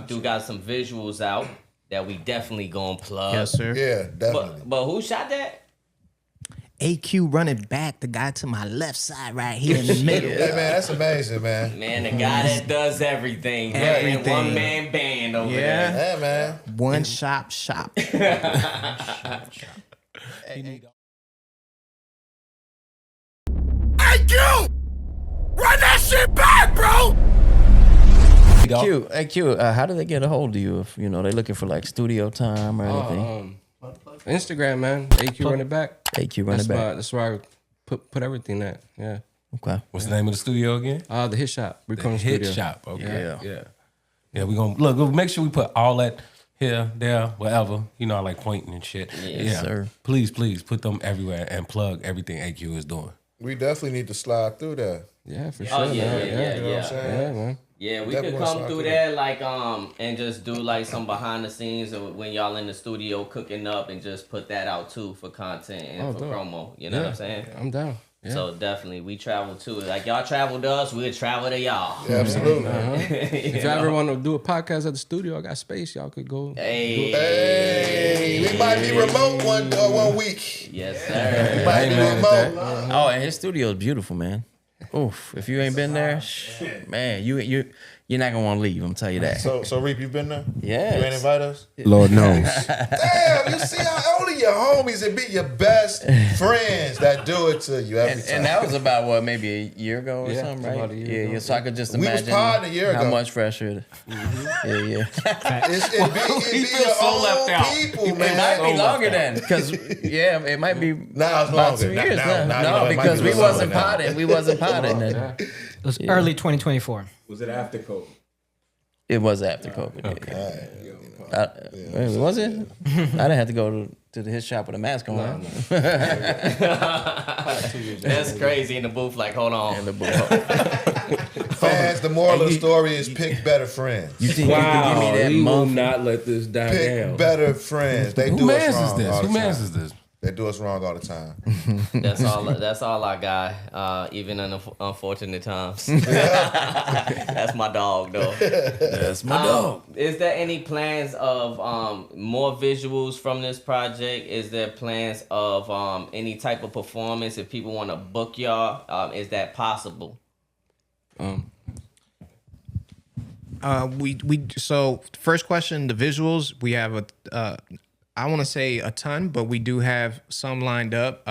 do got some visuals out that we definitely gonna plug. Yes, sir. Yeah, definitely. But who shot that? AQRunItBack, the guy to my left side right here in the middle. Hey, man, that's amazing, man. Man, the guy that does everything. Everything. One man band over there. Yeah, man. One shop. Hey, Q! Run that shit back, bro! Q, how do they get a hold of you if they're looking for like studio time or anything? Instagram, man. AQRunItBack. AQRunItBack. That's where I put everything at. Yeah. Okay. What's the name of the studio again? The Hit Shop. The Hit Shop. Okay. Yeah. We gonna look. Make sure we put all that here, there, wherever. I like pointing and shit. Yes, sir. Please put them everywhere and plug everything AQ is doing. We definitely need to slide through that. Yeah, for sure. Oh yeah, man. yeah. You know what I'm saying? Yeah, man. Yeah, we Definitely could wanna come slide through through there like and just do like some behind the scenes of when y'all in the studio cooking up and just put that out too for content and for dope. promo. You know what I'm saying? I'm down. Yeah. So definitely we travel too. Like y'all travel to us, we'll travel to y'all. Yeah, absolutely. If y'all ever want to do a podcast at the studio, I got space. Y'all could go. Hey, We might be remote one week. yes sir. We might be remote. Oh, and his studio is beautiful, man. Oof, if you ain't been there, man, you're not gonna want to leave. I'm tell you that. So Reap, you been there? Yes. You ain't invite us? Lord knows. Damn, you see how only your homies and be your best friends that do it to you every time. And that was about what, maybe a year ago or Yeah, something, about right? a year ago. Yeah. So I could just We was imagine podding a year how ago. much fresher. Yeah. It be feels your so own left out. people, It man. might be longer then, because it might be Now it's about longer. 2 years Now, now. you know, No, it might because be we longer wasn't now. potting. We wasn't potting then. It was early 2024. Was it after COVID? It was after COVID. Wait, was it? I didn't have to go to the his shop with a mask on. That's crazy in the booth. Like, hold on. And the book. Fans, the moral of the story is pick better friends. You think you can give me that he will month? not let this die Pick down. better friends. They Who do us mans is wrong this? all the Who mans time. is this? They do us wrong all the time. That's all I got. Even in unfortunate times. That's my dog, though. That's my dog. Is there any plans of more visuals from this project? Is there plans of any type of performance? If people want to book y'all, is that possible? So first question, the visuals, we have I want to say a ton, but we do have some lined up.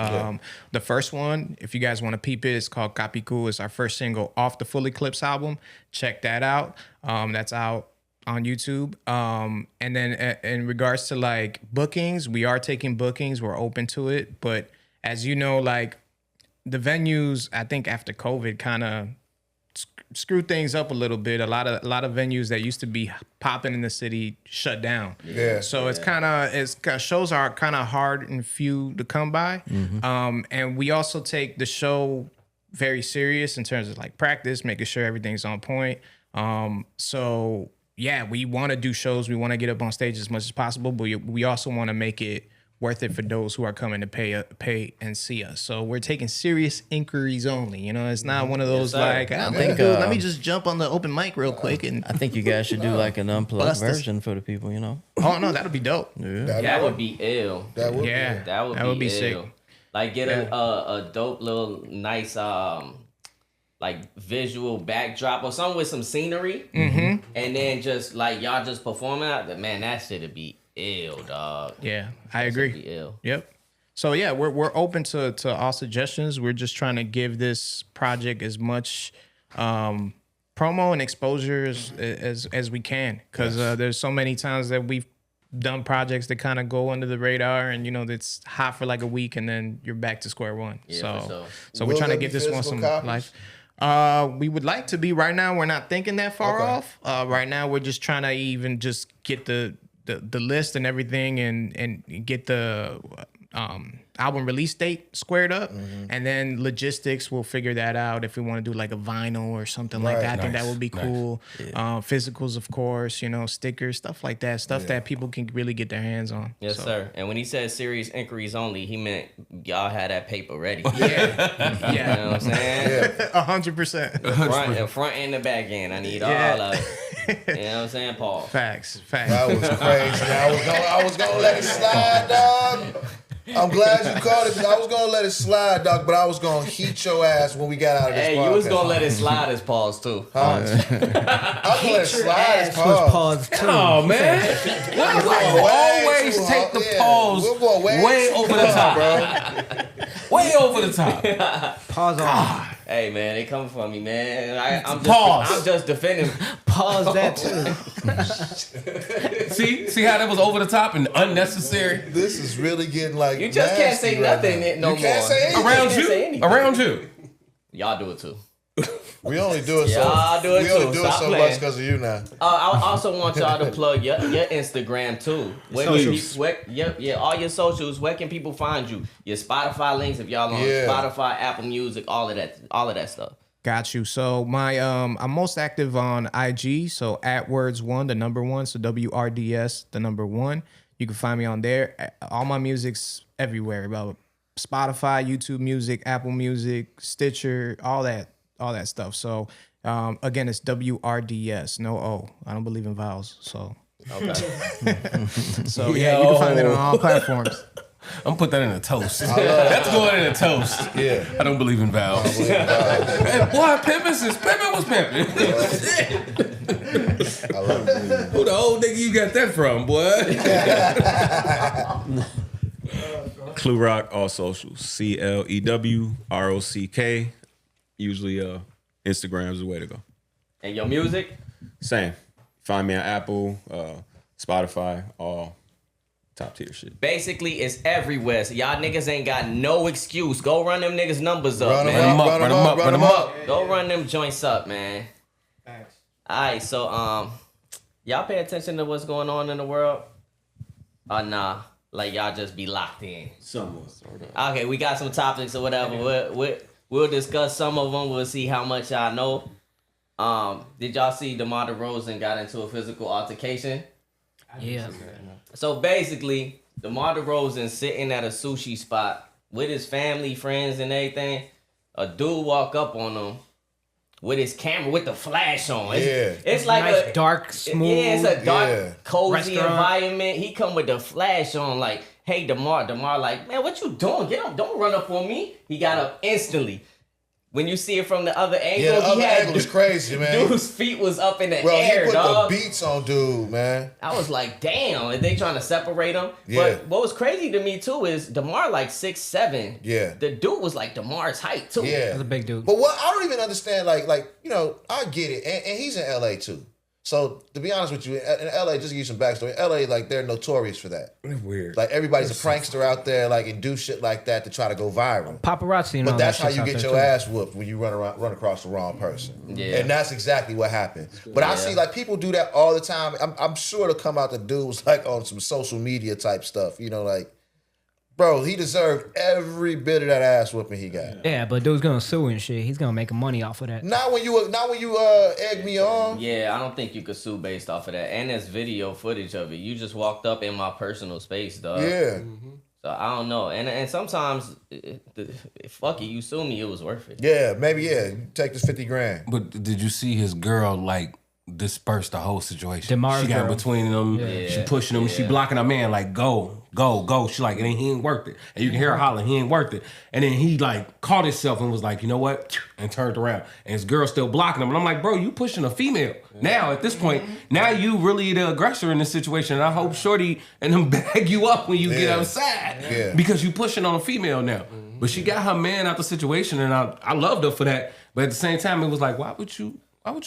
The first one, if you guys want to peep it, it's called Kapiku. It's our first single off the Full Eclipse album. Check that out. That's out on YouTube. And then in regards to like bookings, we are taking bookings. We're open to it. But as you know, like the venues, I think after COVID kind of screwed things up a little bit. A lot of venues that used to be popping in the city shut down. Yeah. So it's kind of shows are kind of hard and few to come by. And we also take the show very serious in terms of like practice, making sure everything's on point. So yeah, we want to do shows. We want to get up on stage as much as possible, but we also want to make it worth it for those who are coming to pay and see us. So we're taking serious inquiries only. It's not one of those like, let me just jump on the open mic real quick. And I think you guys should do like an unplugged Bust us. version for the people, oh no, that'll be dope. That would be ill. That would Yeah, That would be sick. ill. Like get a dope little nice like visual backdrop or something with some scenery, Mm-hmm. and then just like y'all just performing out, man, that shit'd be ill, dog. Yeah, I That shit'd agree. be ill. Yep. So yeah, we're open to all suggestions. We're just trying to give this project as much promo and exposure as we can, because there's so many times that we've done projects that kind of go under the radar, and it's hot for like a week, and then you're back to square one. Yeah, for sure. So we're Will trying to there give be this one physical some copies? life. We would like to be. Right now, we're not thinking that far Okay. off. Right now, we're just trying to even just get the list and everything, and get the album release date squared up, and then logistics, we'll figure that out if we want to do like a vinyl or something like Right. that. I think that Nice. would be cool. Physicals, of course, stickers, stuff like that, stuff that people can really get their hands on. Yes, So, sir. And when he said serious inquiries only, he meant y'all had that paper ready. Yeah, You know what I'm saying? 100%. The front and the back end. I need Yeah. all of it. You know what I'm saying, Paul? Facts. That was crazy. I was gonna let it slide, dog. I'm glad you called it. 'Cause I was gonna let it slide, dog, but I was gonna heat your ass when we got out of this Hey, podcast. you was gonna let it slide as pause too. I'm gonna let it slide as Ass was pause. paused too. Oh man, why going way always too take hard. the Yeah, pause we're going way too over the top, bro. way over the top. Pause on. Hey man, they coming for me, man. I'm Pause. just defending. Pause that too. See how that was over the top and unnecessary This is really getting like You just can't nasty say right nothing now. no You can't more. say anything. around can't say you, anything. around you. Y'all do it too. We only do it Y'all do it we only too. do Stop it so playing. much because of you now. I also want y'all to plug your Instagram too. Where can Socials. all your socials. Where can people find you? Your Spotify links if y'all on Yeah. Spotify, Apple Music, all of that stuff. Got you. So my I'm most active on IG. So @Wrds1, the number 1. So WRDS, the number 1. You can find me on there. All my music's everywhere. About Spotify, YouTube Music, Apple Music, Stitcher, all that stuff. So again, it's WRDS, no O. I don't believe in vowels. So Okay. so yeah, you can find it on all platforms. I'm put that in a toast. That's going in a toast. Yeah. I don't believe in vowels. Hey, boy, pimping since pimping was pimping. I love it. Who the old nigga you got that from, boy? ClewRock, all socials. CLEWROCK. Usually Instagram is the way to go. And your music? Same. Find me on Apple, Spotify, all top tier shit. Basically, it's everywhere. So y'all niggas ain't got no excuse. Go run them niggas numbers up, Run man. them up, run them up. Go run them joints up, man. Thanks. All right, so y'all pay attention to what's going on in the world? Or nah? Like y'all just be locked in? Somewhat. Okay, we got some topics or whatever. We'll discuss some of them. We'll see how much y'all know. Did y'all see DeMar DeRozan got into a physical altercation? Yeah. So basically, DeMar DeRozan sitting at a sushi spot with his family, friends, and everything. A dude walk up on him with his camera with the flash on. It's like Nice, a dark, smooth. Yeah, it's a dark, Yeah. cozy Restaurant. environment. He come with the flash on, like, "Hey, DeMar." DeMar, like, "Man, what you doing? Get up! Don't run up on me." He got up instantly. When you see it from the other angle, Yeah, the he other had angle is crazy, man. Dude's feet was up in the Bro, air, he put dog. the beats on dude, man. I was like, damn, are they trying to separate them? Yeah. But what was crazy to me too is DeMar like 6'7". Yeah. The dude was like DeMar's height too. Yeah. That's a big dude. But what I don't even understand, like I get it, and he's in LA too. So to be honest with you, in LA, just to give you some backstory, in LA, like they're notorious for that. Weird. Like everybody's a prankster out there, like and do shit like that to try to go viral. Paparazzi and But all that's that how shit's you out get there, your too. ass whooped when you run across the wrong person. Yeah. And that's exactly what happened. But I see like people do that all the time. I'm sure to come out the dudes like on some social media type stuff. Like, bro, he deserved every bit of that ass whooping he got. Yeah, but dude's gonna sue and shit. He's gonna make money off of that. Not when you egg me on. Yeah, I don't think you could sue based off of that. And there's video footage of it. You just walked up in my personal space, dog. Yeah. So I don't know. And sometimes, fuck it, you sue me, it was worth it. Yeah, maybe, yeah. You take this 50 grand. But did you see his girl like dispersed the whole situation. Demar's She got girl. between them. She pushing him. She blocking her man like, go. She like, and he ain't worth it. And you can hear her hollering, he ain't worth it. And then he like caught himself and was like, you know what? And turned around. And his girl still blocking him. And I'm like, bro, you pushing a female. Now at this point, now you really the aggressor in this situation. And I hope Shorty and them bag you up when you get outside. Yeah. Because you pushing on a female now. But she got her man out the situation, and I loved her for that. But at the same time, it was like, why would you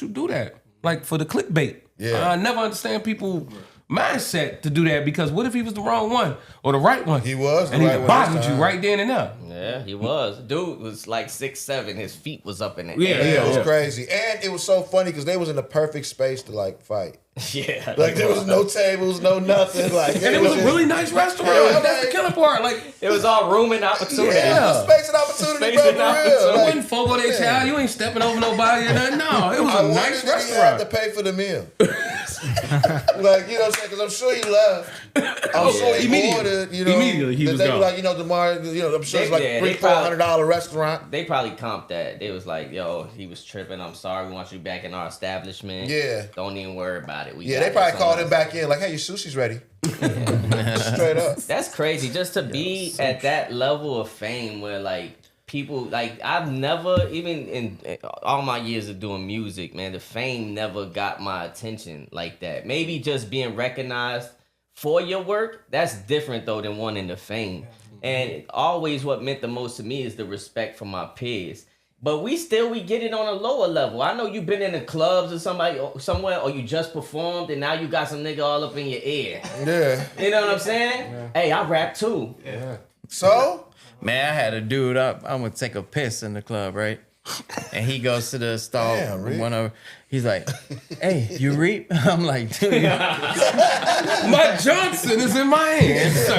do that? Like for the clickbait. Yeah. I never understand people mindset to do that, because what if he was the wrong one or the right one? He was the and right he one bottomed this you time. right then and there. Yeah, he was. Dude was like 6'7". His feet was up in the Yeah. air. Yeah, it was crazy. And it was so funny because they was in the perfect space to like fight. Yeah. Like there was no tables, no nothing. Like And it was a really nice restaurant. That's the killer part. Like It was all room and opportunity. yeah, space and opportunity, Space bro, and for real. opportunity. it Like, wasn't Fogo de Chao. You ain't stepping over nobody or nothing. No, it was I a wondered nice if he had restaurant. to pay for the meal. Like, you know what I'm saying? Because I'm sure he left. I'm sure he Immediately. ordered, you know. Immediately he was they gone. were like, you know, DeMar, you know, I'm sure it's like They- $300, they probably- $400 restaurant. They probably comped that. They was like, yo, he was tripping. I'm sorry. We want you back in our establishment. Yeah. Don't even worry about it. We Yeah, got they it. probably Someone called him else. back in, like, hey, your sushi's ready. Straight up. That's crazy. Just to be at that level of fame where like people like I've never even in all my years of doing music, man, the fame never got my attention like that. Maybe just being recognized for your work, that's different though than wanting the fame. And always what meant the most to me is the respect for my peers. But we get it on a lower level. I know you've been in the clubs or somewhere, or you just performed and now you got some nigga all up in your ear. Yeah. You know what I'm saying? Hey, I rap too. So? Man, I had a dude up. I'm gonna take a piss in the club, right? And he goes to the stall. Damn, Reap. He's like, "Hey, you Reap?" I'm like, "Dude." Mike Johnson is in my hands, sir.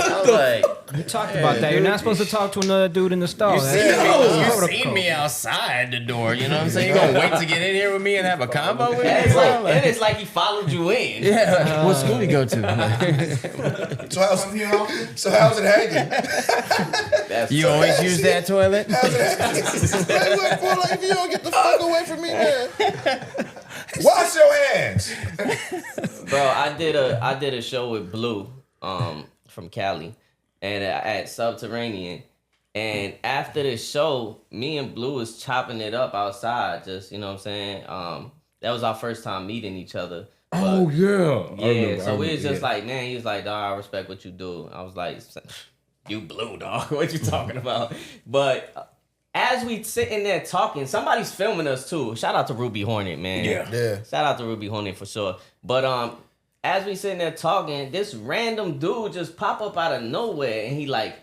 I was like, You talked about that. You're not supposed to talk to another dude in the stall. You That's seen me outside the door, you know what I'm saying? You gonna wait to get in here with me and have a combo with me? And it's like he followed you in. Yeah, like, what school you go to? So how's it hanging? That's You always use that toilet? How's it hanging? Like, what, boy, like, if you don't get the fuck away from me, man. Wash your hands. Bro, I did a show with Blue from Cali and at Subterranean. And after the show, me and Blue was chopping it up outside, just, you know what I'm saying? That was our first time meeting each other. Oh, yeah. Yeah, so we was just like, man, he was like, dog, I respect what you do. I was like, you Blue, dog. What you talking about? But as we sitting there talking, somebody's filming us too. Shout out to Ruby Hornet, man. Yeah. Shout out to Ruby Hornet for sure. But as we sitting there talking, this random dude just pop up out of nowhere and he like,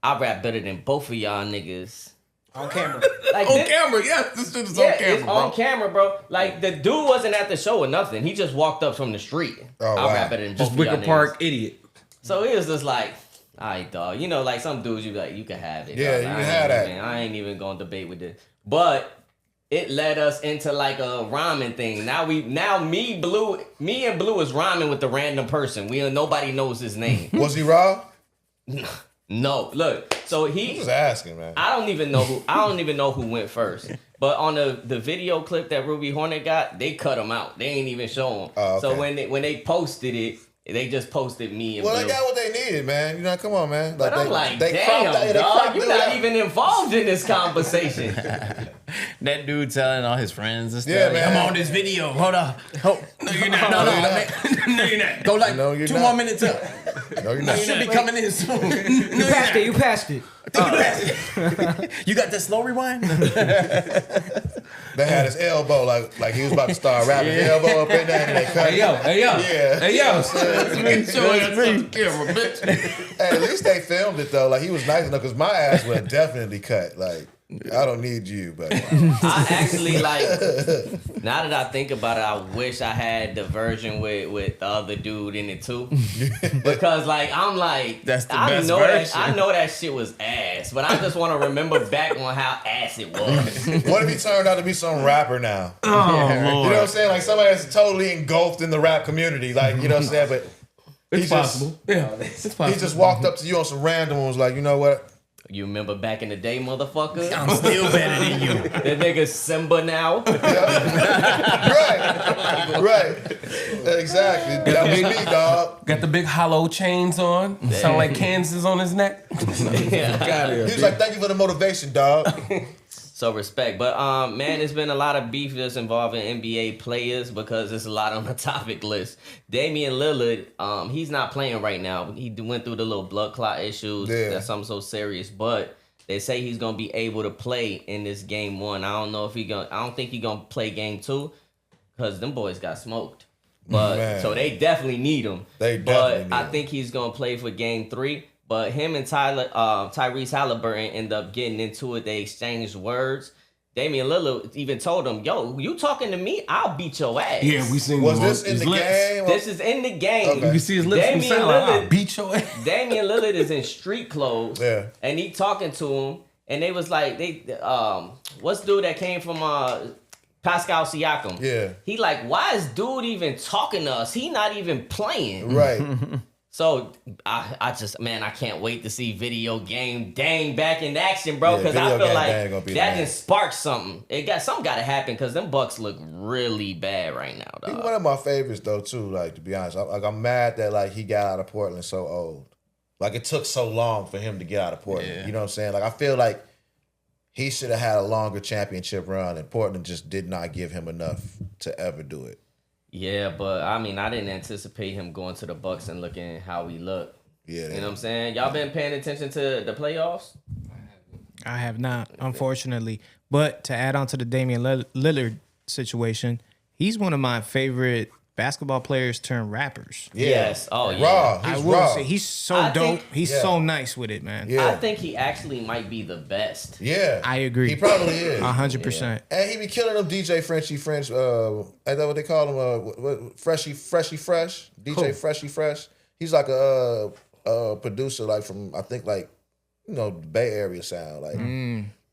I rap better than both of y'all niggas. on camera. Like On camera, yes. This shit is on camera, it's bro. on camera, bro. Like the dude wasn't at the show or nothing. He just walked up from the street. Oh, I wow. rap better than both Just of y'all Wicker niggas. Park idiot. So he was just like, all right, dog. You know, like some dudes, you be like, you can have it. Yeah, dog. you I can ain't have that. even- I ain't even gonna debate with this. But it led us into like a rhyming thing. Now me and Blue is rhyming with the random person. Nobody knows his name. Was he raw? No, look. So he Just asking, man. I don't even know who went first. But on the video clip that Ruby Hornet got, they cut him out. They ain't even show him. Oh, okay. So when they posted it, they just posted me and Well, Blue. they got what they needed, man. You know, come on, man. But I'm like, they damn, cropped that- they dog, cropped you're it not out. even involved in this conversation. That dude telling all his friends and stuff. Yeah, man. I'm on this video. Hold up. No, you're not. No, you're no, you're not. Go like No, you're 2 not. more minutes up. No, you're You not. should be coming in soon. You passed it. You passed it. You got that slow rewind? They had his elbow like he was about to start rapping. His elbow up in there and they cut Hey, yo. Yeah. Hey, yo. Hey, at least they filmed it though. Like he was nice enough because my ass would have definitely cut. Like I don't need you, but I actually like. Now that I think about it, I wish I had the version with the other dude in it too, because like I'm like, That's the I best know version. I know that shit was ass, but I just want to remember back on how ass it was. what if he turned out to be some rapper now? Oh, You know what I'm saying? Like somebody that's totally engulfed in the rap community. Like, you know what I'm saying? But It's possible. Yeah, it's possible. he just walked up to you on some random and was like, you know what? You remember back in the day, motherfucker? I'm still better than you. That nigga Simba now. Right. Exactly. That was me, dog. Got the big hollow chains on. Sound like Kansas on his neck. He was like, "Thank you for the motivation, dog." So respect. But man, there's been a lot of beef that's involving NBA players because there's a lot on the topic list. Damian Lillard, he's not playing right now. He went through the little blood clot issues. Yeah. That's something so serious. But they say he's gonna be able to play in this game 1. I don't know if I don't think he's gonna play game 2 because them boys got smoked. But Man. so they definitely need him. They definitely need I him. think he's gonna play for game 3. But him and Tyrese Halliburton end up getting into it. They exchanged words. Damian Lillard even told him, "Yo, you talking to me? I'll beat your ass." Yeah, we seen Was him this on in his the lips. game? This is in the game. Okay. You can see his lips from Damian sound like, I'll Lillard, beat your ass. Damian Lillard is in street clothes. Yeah. And he talking to him, and they was like, what's the dude that came from Pascal Siakam? Yeah. He like, why is dude even talking to us? He not even playing. Right. So I just, man, I can't wait to see video game Dame back in action, bro. Yeah, Because I video feel game like Dame gonna be that the man. can spark something. Something got to happen because them Bucks look really bad right now, He's dog. one of my favorites though too. Like, to be honest, I'm mad that like he got out of Portland so old. Like, it took so long for him to get out of Portland. Yeah. You know what I'm saying? Like, I feel like he should have had a longer championship run, and Portland just did not give him enough to ever do it. Yeah, but I mean, I didn't anticipate him going to the Bucks and looking how he looked. Yeah, You know what I'm saying? Y'all been paying attention to the playoffs? I have not, unfortunately. But to add on to the Damian Lillard situation, he's one of my favorite basketball players turned rappers. Yeah. Yes. Oh, yeah. Raw. I He's will raw. say he's so I dope. think- He's Yeah. so nice with it, man. Yeah. I think he actually might be the best. Yeah. I agree. He probably is. 100%. And he be killing them DJ Frenchie French. Is that what they call him? Freshie Fresh. DJ Freshie Fresh. He's like a producer, like from, I think, like, you know, Bay Area sound. Like,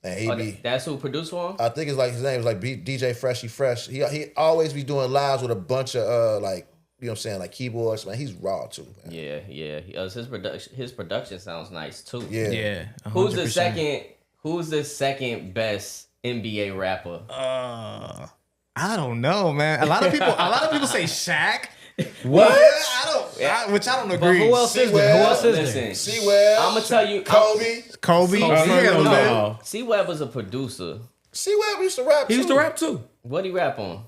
and he be. That's who produced for him? I think it's like his name is like DJ Freshie Fresh. He always be doing lives with a bunch of like, you know what I'm saying, like keyboards. Man, he's raw too, man. Yeah. His production sounds nice too. Yeah. Yeah. 100%. Who's the second best NBA rapper? I don't know, man. A lot of people say Shaq. What? Which I don't But agree. who else is there? Who else is there? Listen, C-Web. I'm gonna tell you, Kobe. Kobe. Hell no. no. C-Web was a producer. C-Web used to rap He used to rap too. What he rap on?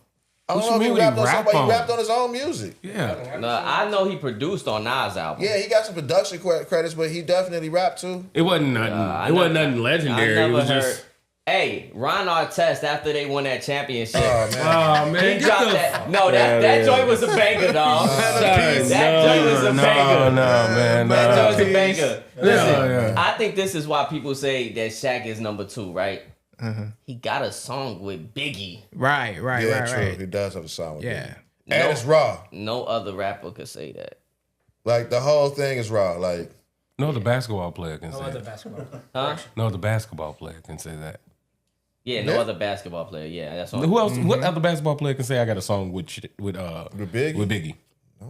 I don't What know you if he mean rapped on he rap somebody. He on? rapped on his own music. Yeah. No, I know he produced on Nas album. Yeah, he got some production credits, but he definitely rapped too. It wasn't nothing. It wasn't nothing legendary. I It never was heard. just. Hey, Ron Artest after they won that championship. Oh man. Oh man, He dropped that. No, that joint was a banger, dog. That joint was a banger. No, man. That joint was a banger. Listen, Yeah. I think this is why people say that Shaq is number 2, right? He got a song with Biggie. Right. Yeah, true. He does have a song with Yeah. him. And it's raw. No other rapper could say that. Like, the whole thing is raw. Like, No other basketball player can say Other that. basketball. Huh? No other basketball player can say that. Yeah, no Yeah. other basketball player. Yeah, that's all. Who else? What other basketball player can say I got a song with Biggie? With Biggie.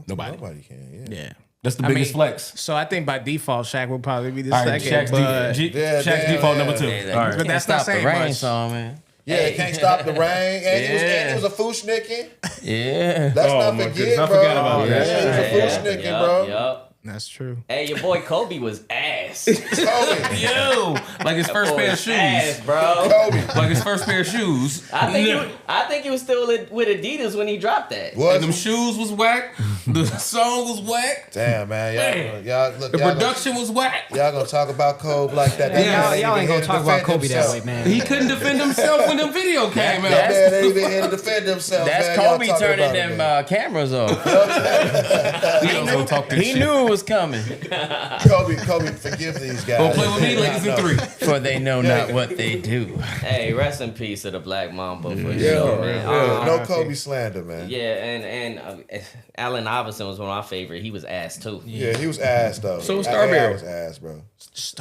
Nobody. nobody can. Yeah. Yeah. That's the I biggest mean, flex. So I think by default, Shaq will probably be the All right, second. Shaq's, But Yeah, Shaq's damn, default yeah. number 2. Yeah, All right. But that's not Stop the saying rain much. song, man. Yeah, can't stop the rain. And Yeah. he was a fushnicking. Yeah. Let's Oh, not my forget, goodness, I bro. forgot about that. Yeah, he was a fushnicking, bro. Yup. That's true. Hey, your boy Kobe was ass. Kobe. Yo, like his first Boy pair of was shoes. ass, bro. Kobe. Like his first pair of shoes. I think he was still with Adidas when he dropped that. And them Was shoes was whack. The song was whack. Damn, man. Y'all look. The y'all production was whack. Y'all gonna talk about Kobe like that? Y'all ain't gonna talk about Kobe that way, man. He couldn't defend himself when the video came out. That man ain't even here to defend himself. That's man. Y'all Kobe talking turning about it, them man. cameras off. He knew it was coming. Kobe, forgive these guys. Don't play with me, ladies in 3. For they know not what they do. Hey, rest in peace to the Black Mamba for Yeah, sure, man. no Kobe slander, man. Yeah, and Allen Iverson was one of my favorite. He was ass too. Yeah, he was ass though. So was AI Starberry. was ass, bro.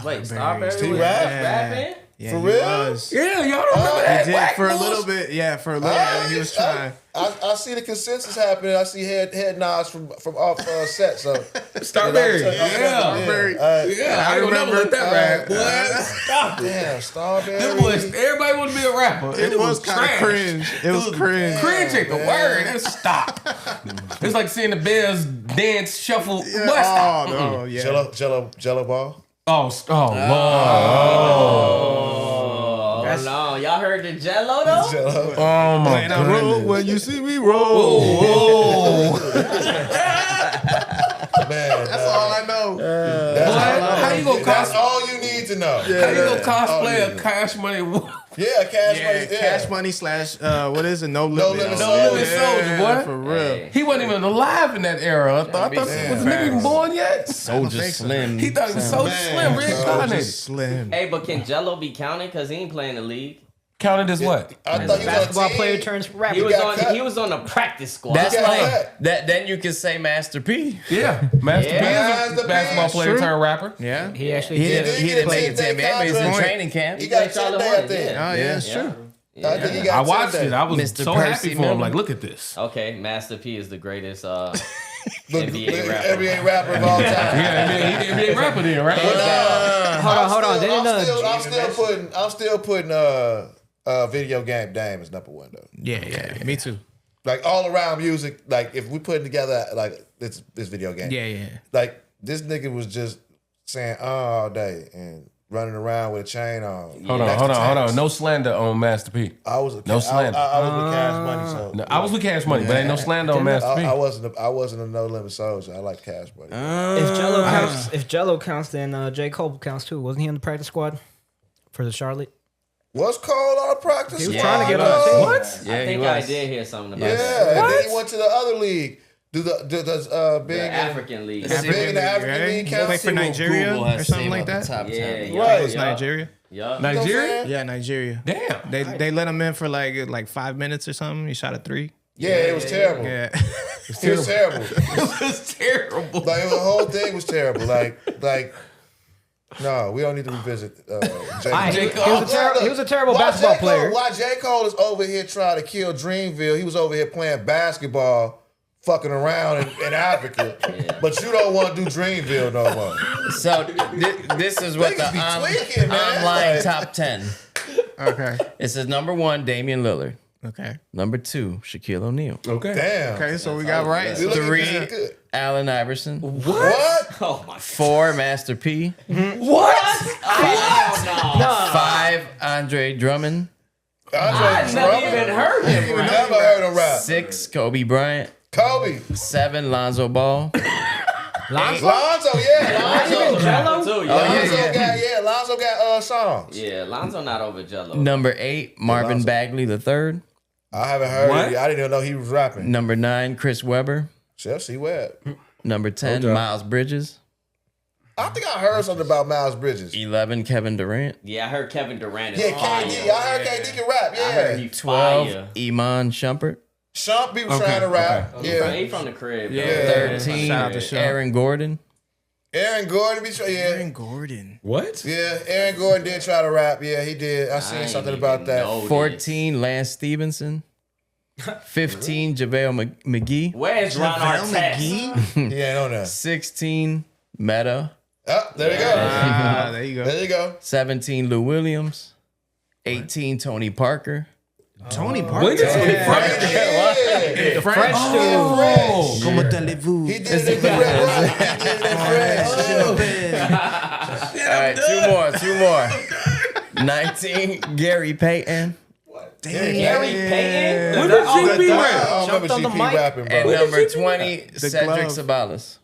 Wait, Starberry He was rap? rapping? Yeah, For he real? was. Yeah, y'all don't remember that? He did Black for a Moose? little bit. Yeah, for a little bit. He was trying. I see the consensus happening. I see head nods from off set. So Starberry. Starberry. Yeah, I ain't gonna never let that rap, boy. Stop it. Damn, Starberry. Them boys, everybody want to be a rapper. It was kind of trash. cringe. It was cringe. Cringe ain't the word. That's stop. It's like seeing the Bears dance, shuffle. Yeah, What? Stop. oh, yeah. Jello ball. Oh, Lord. Oh, no. Y'all heard the Jello, though? Jello. Oh, my When I roll, goodness. when you see me roll. Man, That's all I know. How you gonna That's cosplay? all you need to know. How you gonna cosplay a Cash Money? Yeah, Cash Yeah, Money. Yeah. Cash Money slash, what is it? No Limit. Limit No Limit Soldier, boy. For real. Hey. He wasn't even alive in that era. I thought was the nigga even born yet? Soldier Slim. He thought he was so slim, reincarnated. Slim. Hey, but can Jello be counted? Because he ain't playing the league. Counted as what? I thought he was Basketball on a team. player turns rapper. He was got cut. on. He was on the practice squad. That's got like cut. that. Then you can say Master P. Yeah, Master P is Master a P, basketball player true. turned rapper. Yeah. He actually He did. didn't make it to NBA, but he's in contract. training camp. He got a Charlotte 10-day, I Hornets, think. Oh, yeah, it's true. I think he got I watched 10-day. it. I was Mr. so Percy happy for Miller. him. Like, look at this. Okay, Master P is the greatest The NBA rapper. NBA rapper of all time. Yeah, he NBA rapper then, right? Hold on. I'm still putting video game Dame as number one though. Yeah, me too. Like all around music, like if we putting together like this video game. Yeah. Like this nigga was just saying all day and running around with a chain on. Hold Next to on. tanks. No slander on Master P. I was No slander. I was with Cash Money, so No, I was with Cash Money, but ain't no slander on Master P. I wasn't a No Limit Soldier. I like Cash Money. If Jello counts, then J. Cole counts too. Wasn't he in the practice squad for the Charlotte? What's Cole on practice? He was squad, trying to get on though? the team. What? Yeah, I he think was. I did hear something about Yeah, that. and then he went to the other league. Does The big African League. Big in the African right? League He count? played for Nigeria Google or has something saved like up the that. top Yeah, 10. yeah, Right. It was Nigeria. Yeah. Nigeria? Yeah, Nigeria. Damn. They let him in for like 5 minutes or something. He shot a 3. Yeah, it was terrible. Yeah. It was terrible. It's terrible. Like the whole thing was terrible. Like, no, we don't need to revisit J. Cole. He was a terrible Why basketball J. Cole, player. Why J. Cole is over here trying to kill Dreamville? He was over here playing basketball, fucking around in Africa. But you don't want to do Dreamville no more. So this is what the Niggas be tweaking, man. online Like- top 10. Okay. It says number 1, Damian Lillard. Okay. Number 2, Shaquille O'Neal. Okay. Damn. Okay, so we got right. You looking 3, good. Allen Iverson. What? Oh my. 4, Master P. What? Hell no. 5, Andre Drummond. I never even heard him. Right? Never heard him rap. 6, Kobe Bryant. Kobe. 7, Lonzo Ball. Lonzo, yeah. Lonzo. Jello too. Lonzo got songs. Yeah, Lonzo not over Jello. Number 8, Marvin Lonzo. Bagley III. I haven't heard What? it. I didn't even know he was rapping. Number 9, Chris Webber. Chelsea Webb. Number 10, Okay. Miles Bridges. I think I heard something about Miles Bridges. 11, Kevin Durant. Yeah, I heard Kevin Durant is Yeah, fire. KD. I heard KD can rap. I heard Yeah. he 12, fire. Iman Shumpert. Shump be trying to rap. Yeah. He Yeah. from the crib. Yeah. 13, Shout out to Shump. Aaron Gordon. Aaron Gordon be trying. Yeah. Aaron Gordon. What? Yeah. Aaron Gordon did try to rap. Yeah, he did. I I seen ain't something even about that. know this. 14, Lance Stevenson. 15, JaVale McGee. Where's Ron Artest? He ain't on that. 16, Meta. Oh, there you go. Ah, there you go. There you go. 17, Lou Williams. 18, Tony Parker. Tony Parker. When did Tony Parker? Yeah. The French dude. Oh. Comment allez-vous? He did it in Red Rock. He did it in French. All right, two more. 19, Gary Payton. Gary Payton? When did GP I rap? don't remember Jumped on the GP mic. rapping, And bro. number 20, Cedric glove. Sabalos.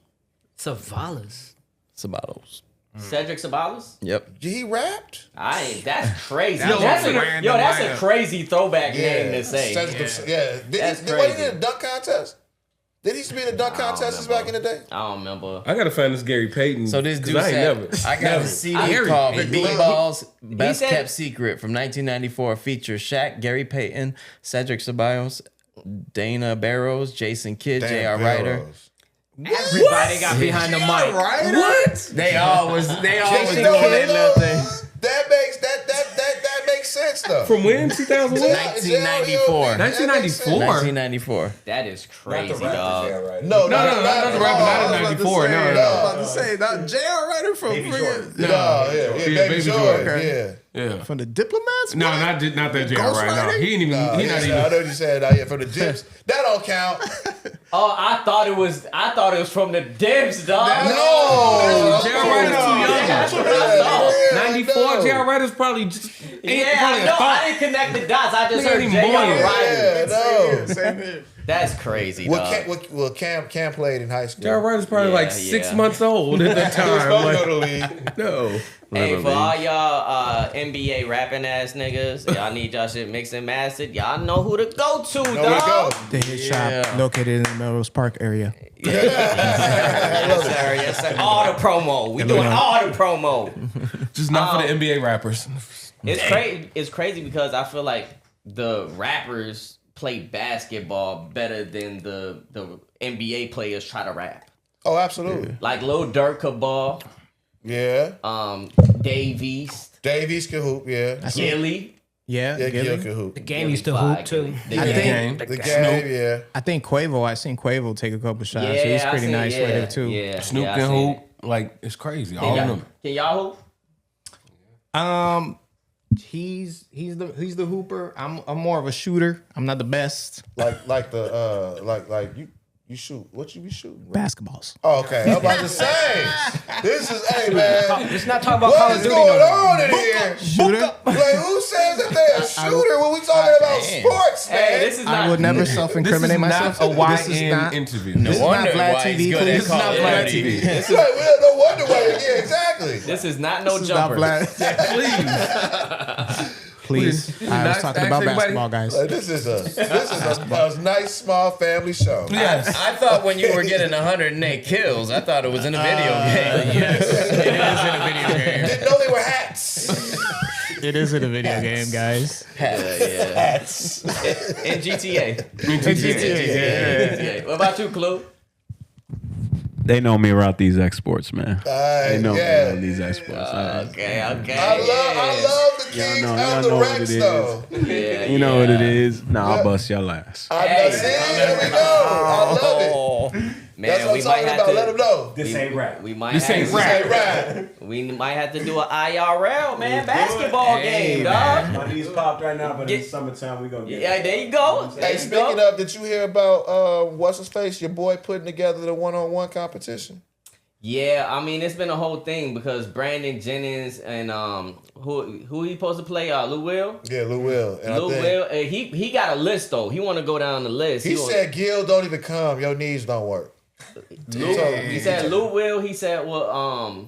Savalas. Sabalos. Cedric Sabalas? Yep. He rapped? That's crazy. That was That's a a random that's a lineup. crazy throwback name to say. Yeah. Did That's he, what, he crazy. did a dunk contest? Did he used to be in the dunk contests back in the day? I don't remember. I gotta find this Gary Payton. So this 'cause dude I ain't said, never. I got a CD Gary called Payton. Big Balls Best said- Kept Secret from 1994. Features Shaq, Gary Payton, Cedric Ceballos, Dana Barrows, Jason Kidd, J.R. Ryder. Everybody got behind the mic. What? They all was doing Jason that Kidd. little thing. That makes that though. From when? 2000 what? 1994. 1994. 1994. That is Not crazy, the rapper, dog. J.R. Ryder. No, Not the rapper, not in 94. No. I was about to say, not J.R. Ryder from Baby Jordan. Yeah. from the Diplomats. No, not that J.R. Ryder. No, he ain't even. I He not even. know what you said. From the Dips. That don't count. Oh, I thought it was from the Dips, dog. No, J.R. Ryder's too young. That's what I thought. 94. J.R. Ryder's probably just. Yeah, probably I a know. thought. I didn't connect the dots. I just Nigga heard ain't even J.R. born yet. Ryder. Same here. That's crazy, dog. Well, Cam played in high school. J.R. Ryder's probably like 6 months old at that He was time. supposed to Like, go to the league. no. Hey, for all y'all NBA rapping ass niggas, y'all need y'all shit mixed and mastered. Y'all know who to go to, Know where to go. dog. The hit shop located in the Melrose Park area. Yes, sir. All the promo. We doing all the promo. Just not for the NBA rappers. It's crazy. It's crazy because I feel like the rappers play basketball better than the NBA players try to rap. Oh, absolutely. Like Lil Durk could ball. Yeah. Davies. Davies can hoop. Yeah. Gilly. Yeah, Yeah, Gilly. Gil can hoop. The game used to hoop too. The I game. think The game. Yeah. I think Quavo. I seen Quavo take a couple shots. Yeah, He's I pretty seen- nice yeah, with it too. Yeah, Snoop yeah, I can seen hoop. it. Like, it's crazy. All Can of y'all, them. can y'all hoop? He's the hooper. I'm more of a shooter. I'm not the best. Like you shoot. What you be shooting? Bro? Basketballs. Oh, okay. I'm about to say. This is, hey man. Let's not talk about What Call is of Duty. going no on in here? Shooter. Like, who says that they're a shooter when we talking about sports, man? Hey, this is I not. would never This is self-incriminate myself. not a This is YN not. interview. No This is not wonder Vlad why TV, he's good please. at This is not Call of Vlad Duty. TV. Right, no wonder why. Yeah, exactly. This is not no This is not jumper. Vlad. Please. I was talking about basketball, guys. Like, this is a nice small family show. Yes. I thought when you were getting 108 kills, I thought it was in a video game. Yes, it is in a video game. Didn't know they were hats. It is in a video game, guys. Hats. In GTA. GTA. GTA. What about you, Clew? They know me around these exports, man. They know me yeah. around these exports. Okay. I love the Kings y'all of the know what Rex, it is. though. Yeah, You know what it is. Nah, I'll bust your ass. I know. See, there we go. I love it. Man, That's what we I'm might talking have about. to. Let them know. This ain't rap. We might This have ain't to, rap. Hey, right. We might have to do an IRL, man, basketball game, dog. My knees popped right now, but Get- in the summertime we gonna get Yeah, there you go. Hey, There you speaking go. of, did you hear about what's his face? Your boy putting together the one-on-one competition. Yeah, I mean it's been a whole thing because Brandon Jennings and who he supposed to play? Lou Will. Yeah, Lou Will. And Lou Will. He got a list though. He want to go down the list. He said, "Gil, don't even come. Your knees don't work." He said Lou Will. He said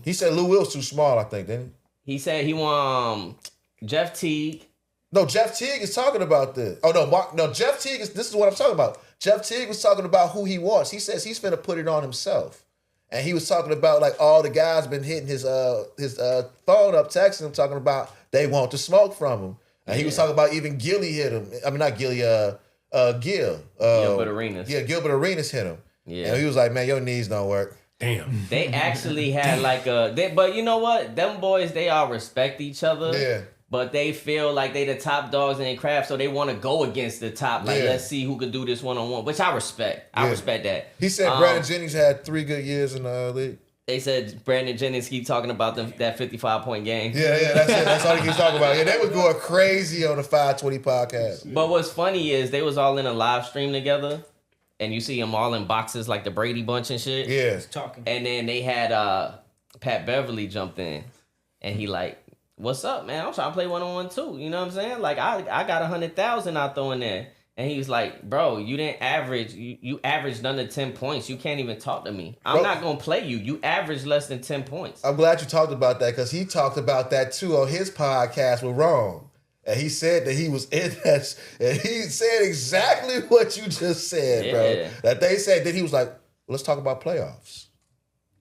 He said Lou Will's too small. I think, didn't he? He said he want Jeff Teague. No, Jeff Teague is talking about this. Oh no, Jeff Teague is. This is what I'm talking about. Jeff Teague was talking about who he wants. He says he's finna put it on himself. And he was talking about like all the guys been hitting his phone up, texting him, talking about they want to smoke from him. And he was talking about even Gilly hit him. I mean, not Gilly, Gil. Gilbert Arenas. Yeah, Gilbert Arenas hit him. Yeah. And he was like, man, your knees don't work. Damn. They actually had like but you know what? Them boys, they all respect each other. Yeah. But they feel like they the top dogs in their craft, so they want to go against the top. Like, Yeah. let's see who could do this one-on-one, which I respect. I Yeah. respect that. He said Brandon Jennings had 3 good years in the league. They said Brandon Jennings keep talking about that 55-point game. Yeah, that's it. That's all he keeps talking about. Yeah, they was going crazy on the 520 podcast. But what's funny is they was all in a live stream together, and you see them all in boxes like the Brady Bunch and shit. Yeah. Talking. And then they had Pat Beverly jumped in, and he like, "What's up, man? I'm trying to play one-on-one too." You know what I'm saying? Like I got 100,000 out throwing there, and he was like, "Bro, you didn't average. You averaged under 10 points. You can't even talk to me. I'm Bro. not gonna play you. You averaged less than 10 points." I'm glad you talked about that because he talked about that too on his podcast with Ron. And he said that he was in that, and he said exactly what you just said, Yeah. bro. That they said that he was like, let's talk about playoffs.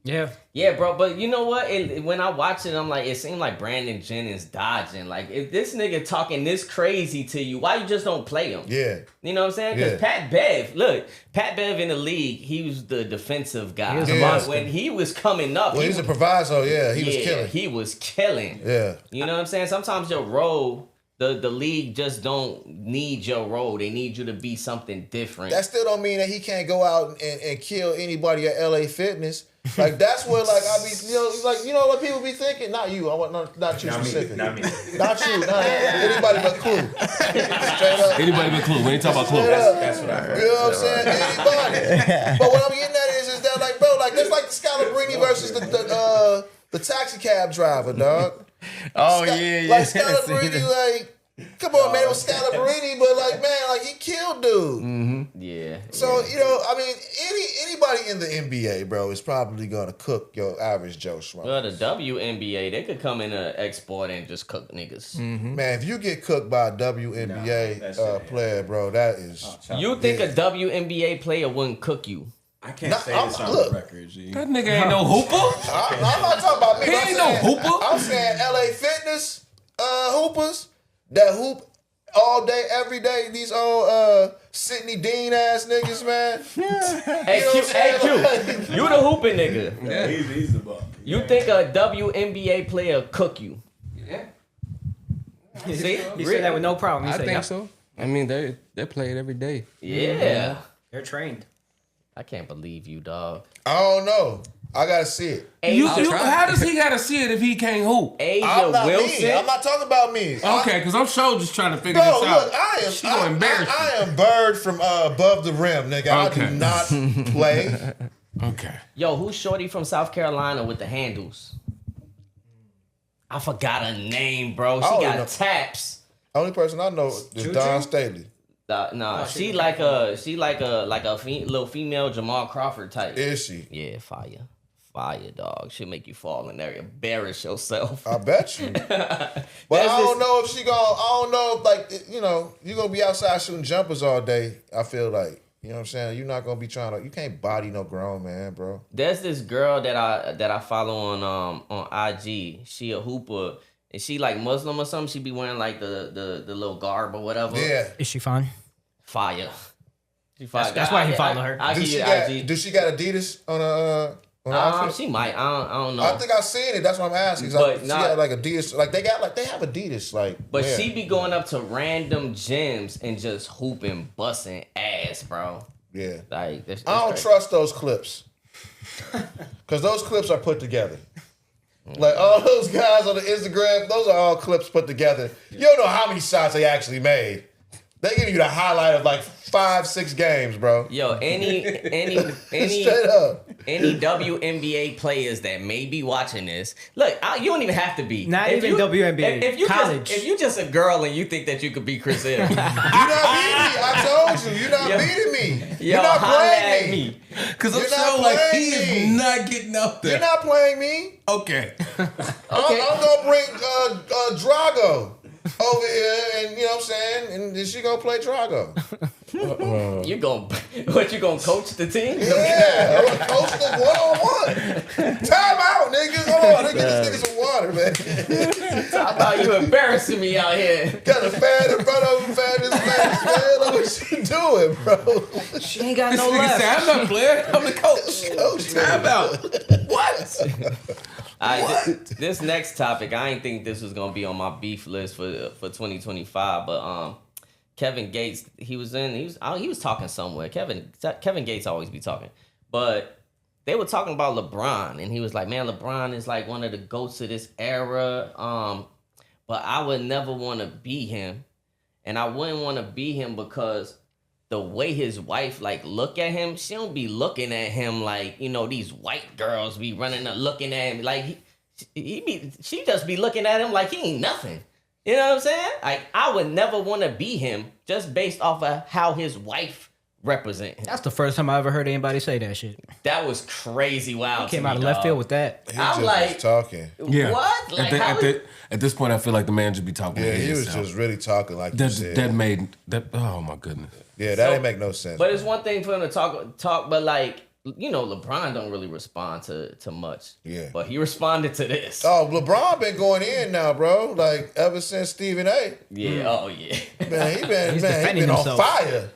Yeah. Yeah, bro. But you know what? When I watch it, I'm like, it seemed like Brandon Jennings dodging. Like, if this nigga talking this crazy to you, why you just don't play him? Yeah. You know what I'm saying? Because Yeah. Pat Bev in the league, he was the defensive guy. He was a monster. When he was coming up, Well, he's a proviso, yeah. He was killing. He was killing. Yeah. You know what I'm saying? Sometimes your role The league just don't need your role. They need you to be something different. That still don't mean that he can't go out and kill anybody at LA Fitness. Like that's where like I be what people be thinking. Not you. I want not you specifically. Not me. Not you. Not anybody but Clew. Straight up. Anybody but Clew. We ain't talking about Clew. That's what I heard. You know what I'm saying? Anybody. But what I'm getting at is that like, bro, like that's like the Scalabrini versus the taxi cab driver, dog. Oh yeah. Like Scalabrini, like. Come on, man. It was Scalabrini, but like, man, like he killed dude. Mm-hmm. Yeah. So you know, I mean, anybody in the NBA, bro, is probably gonna cook your average Joe Schmo. Well, the WNBA, they could come in an export and just cook niggas. Man, if you get cooked by a WNBA player, bro, that is. You think a WNBA player wouldn't cook you? I can't say this on the record, G. That nigga ain't no hooper. I'm not talking about me. He ain't no hooper. I'm saying LA Fitness hoopers that hoop all day, every day. These old Sidney Dean ass niggas, man. Hey, Q, you the hooping nigga. Yeah, he's the buck. You think a WNBA player cook you? Yeah. See? He said that with no problem. He I said, think "Yep." so. I mean, they play it every day. Yeah. They're trained. I can't believe you, dog. I don't know. I gotta see it. How does he gotta see it if he can't hoop? Asia I'm not Wilson. me. I'm not talking about me. Okay, because I'm sure just trying to figure Bro, this out. look, I She gonna embarrass you. I am Bird from above the rim, nigga. Okay. I do not play. Okay. Yo, who's shorty from South Carolina with the handles? I forgot her name, bro. She I don't got know. taps. Only person I know is Don Staley. Nah, she like a little female Jamal Crawford type. Is she? Yeah, fire, dog. She'll make you fall in there, embarrass yourself. I bet you. But I don't know if she I don't know if like you're gonna be outside shooting jumpers all day. I feel like. You know what I'm saying? You're not gonna be you can't body no grown man, bro. There's this girl that I follow on IG. She a hooper. And she like Muslim or something. She be wearing like the little garb or whatever. Yeah. Is she fine? Fire. She fire. That's why he follow her. I Do give she you got IG. do she got Adidas on her outfit? She might. I don't know. I think I've seen it. That's what I'm asking. But She got like Adidas. Like they have Adidas. Like, But where? she be going up to random gyms and just hooping, busting ass, bro. Yeah. Like that's I don't crazy. trust those clips. Because those clips are put together. Like all those guys on the Instagram, those are all clips put together. You don't know how many shots they actually made. They give you the highlight of like 5-6 games, bro. Yo, any Straight up. any WNBA players that may be watching this, look, you don't even have to be. Not even WNBA, If you college. if you just a girl and you think that you could be Chris Hill, You're not beating me. I told you. You're not beating me. yo, You're not holla playing at me. me. Because I'm You're not sure like he playing me. is not getting out there. You're not playing me. Okay. I'm gonna bring Drago over here, and you know what I'm saying, and then she gonna play Drago. You gonna coach the team? Yeah, I'm gonna coach them 1-on-1. Time out, niggas. Hold on, let me get this nigga some water, man. Talk about you embarrassing me out here. Got a fan in front of him, fan his face, man. Look what she doing, bro. She ain't got This no nigga left. said, I'm not playing. I'm the coach. Coach, Time out. What? All right, this next topic, I didn't think this was gonna be on my beef list for 2025, but Kevin Gates, he was talking somewhere. Kevin Gates always be talking, but they were talking about LeBron, and he was like, "Man, LeBron is like one of the GOATs of this era, but I would never want to be him, and I wouldn't want to be him because." The way his wife like look at him, she don't be looking at him like, these white girls be running up looking at him like she just be looking at him like he ain't nothing. You know what I'm saying? Like I would never want to be him just based off of how his wife represent him. That's the first time I ever heard anybody say that shit. That was crazy wild. Came out of left field with that. He I'm just like, was talking. Yeah. What? Like At this point, I feel like the man should be talking. Yeah, to he was himself. just really talking like you said. That made that. Oh my goodness. Yeah, that didn't make no sense. But it's one thing for him to talk, but like, LeBron don't really respond to much. Yeah. But he responded to this. Oh, LeBron been going in now, bro. Like ever since Stephen A. Yeah. Oh yeah. Man, he He's been defending on himself. fire.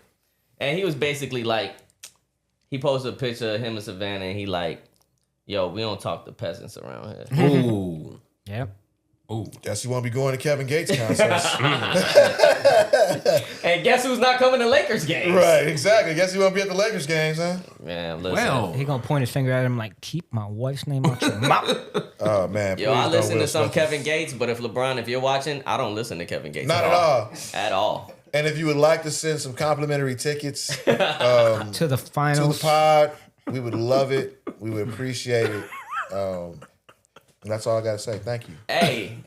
And he was basically like, he posted a picture of him and Savannah, and he like, yo, we don't talk to peasants around here. Ooh. Yep. Ooh. Guess you won't be going to Kevin Gates concerts. And guess who's not coming to Lakers games? Right, exactly. Guess you won't be at the Lakers games, huh? Man, listen. Well, He gonna point his finger at him like, keep my wife's name out your mouth. Oh man, Yo, I please listen don't to Will some Smith. Kevin Gates, but if LeBron, if you're watching, I don't listen to Kevin Gates. Not at all. At all. And if you would like to send some complimentary tickets To the to the finals. pod, we would love it. We would appreciate it. And that's all I gotta say. Thank you. Hey,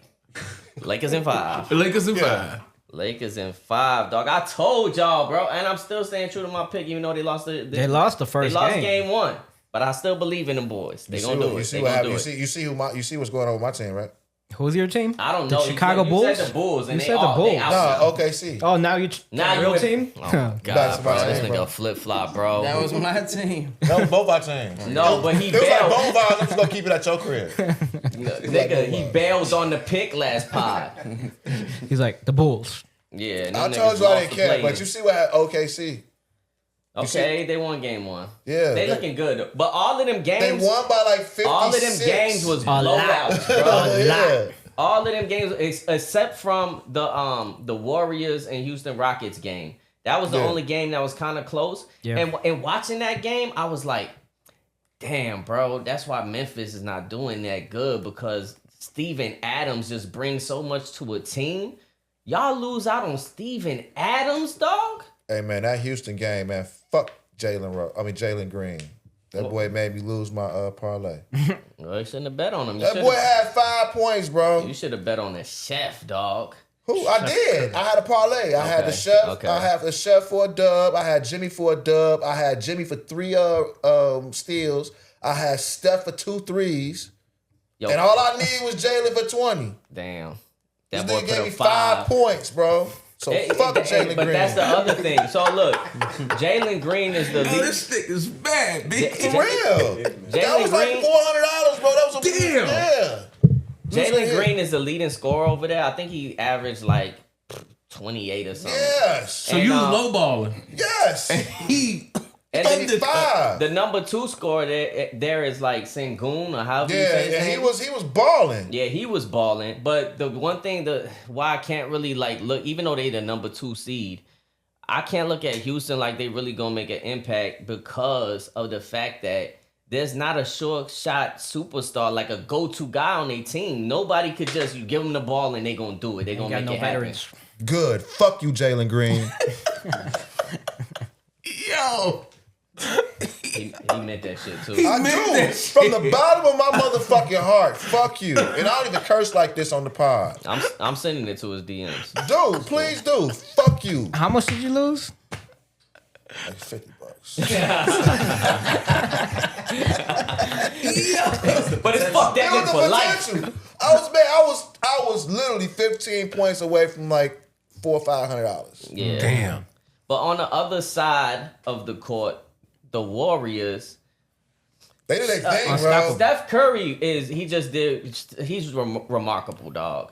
Lakers in 5. the Lakers in Yeah. 5. Lakers in 5, dog. I told y'all, bro, and I'm still staying true to my pick, even though they lost the They lost the they first lost game. game 1. But I still believe in them boys. They gonna do it. You see They what gonna happened. do You it. see what's going on with my team, right? Who's your team? I don't The know. Chicago you Bulls? said the Bulls, and You they said the all they Bulls. out No, now. OKC. Oh, now you Now real you team? Oh my That's God, bro, my this team, nigga bro. flip flop, bro. That was my team. That was both our teams. No, but he It was like bailed. both of ours. I'm just gonna keep it at your crib. Nigga, he bailed on the pick last pod. He's like, the Bulls. Yeah, and I them told niggas you I lost didn't the care, play-in. but you see what happened OKC. Okay, they won game 1. Yeah, They looking good, but all of them They games, won by like 56. all of them games was lot. blowouts, bro. Yeah. All of them games, except from the Warriors and Houston Rockets game. That was the Yeah. only game that was kind of close. Yeah. And watching that game, I was like, damn, bro, that's why Memphis is not doing that good, because Steven Adams just brings so much to a team. Y'all lose out on Steven Adams, dog? Hey man, that Houston game, man. Fuck Jalen Green. That boy made me lose my parlay. Well, you shouldn't have bet on him. That boy had 5 points, bro. You should have bet on the chef, dog. Who? I did. I had a parlay. I had the chef. Okay. I had the chef for a dub. I had Jimmy for a dub. I had Jimmy for 3 steals. I had Steph for 2 threes. Yo, And all I need was Jalen for 20. damn. This That boy nigga put gave up me 5 points, bro. So fuck Jalen Green. But that's the other thing. So look, Jalen Green is the lead. This stick is bad, bitch. For real. That was like Green- $400, bro. That was a Damn. Yeah. Jalen Green is the leading scorer over there. I think he averaged like 28 or something. Yes. So And, you was lowballing. Yes. He And Gave me 5. the number 2 scorer there is like Sengun or however you say Yeah, his and name. he was balling. Yeah, he was balling. But the one thing why I can't really like look, even though they the number 2 seed, I can't look at Houston like they really gonna make an impact because of the fact that there's not a short shot superstar like a go-to guy on their team. Nobody could just you give them the ball and they gonna do it. They gonna Got make no it happen. veterans. Good. Fuck you, Jalen Green. yo. He meant that shit too. I do. From the bottom of my motherfucking heart. Fuck you. And I don't even curse like this on the pod. I'm sending it to his DMs. Dude, please do. Fuck you. How much did you lose? Like $50. But it's fuck that It was nigga for the life. potential. I was literally 15 points away from like $400 or $500. Yeah. Damn. But on the other side of the court, the Warriors. They did their thing, bro. Steph Curry he's remarkable, dog.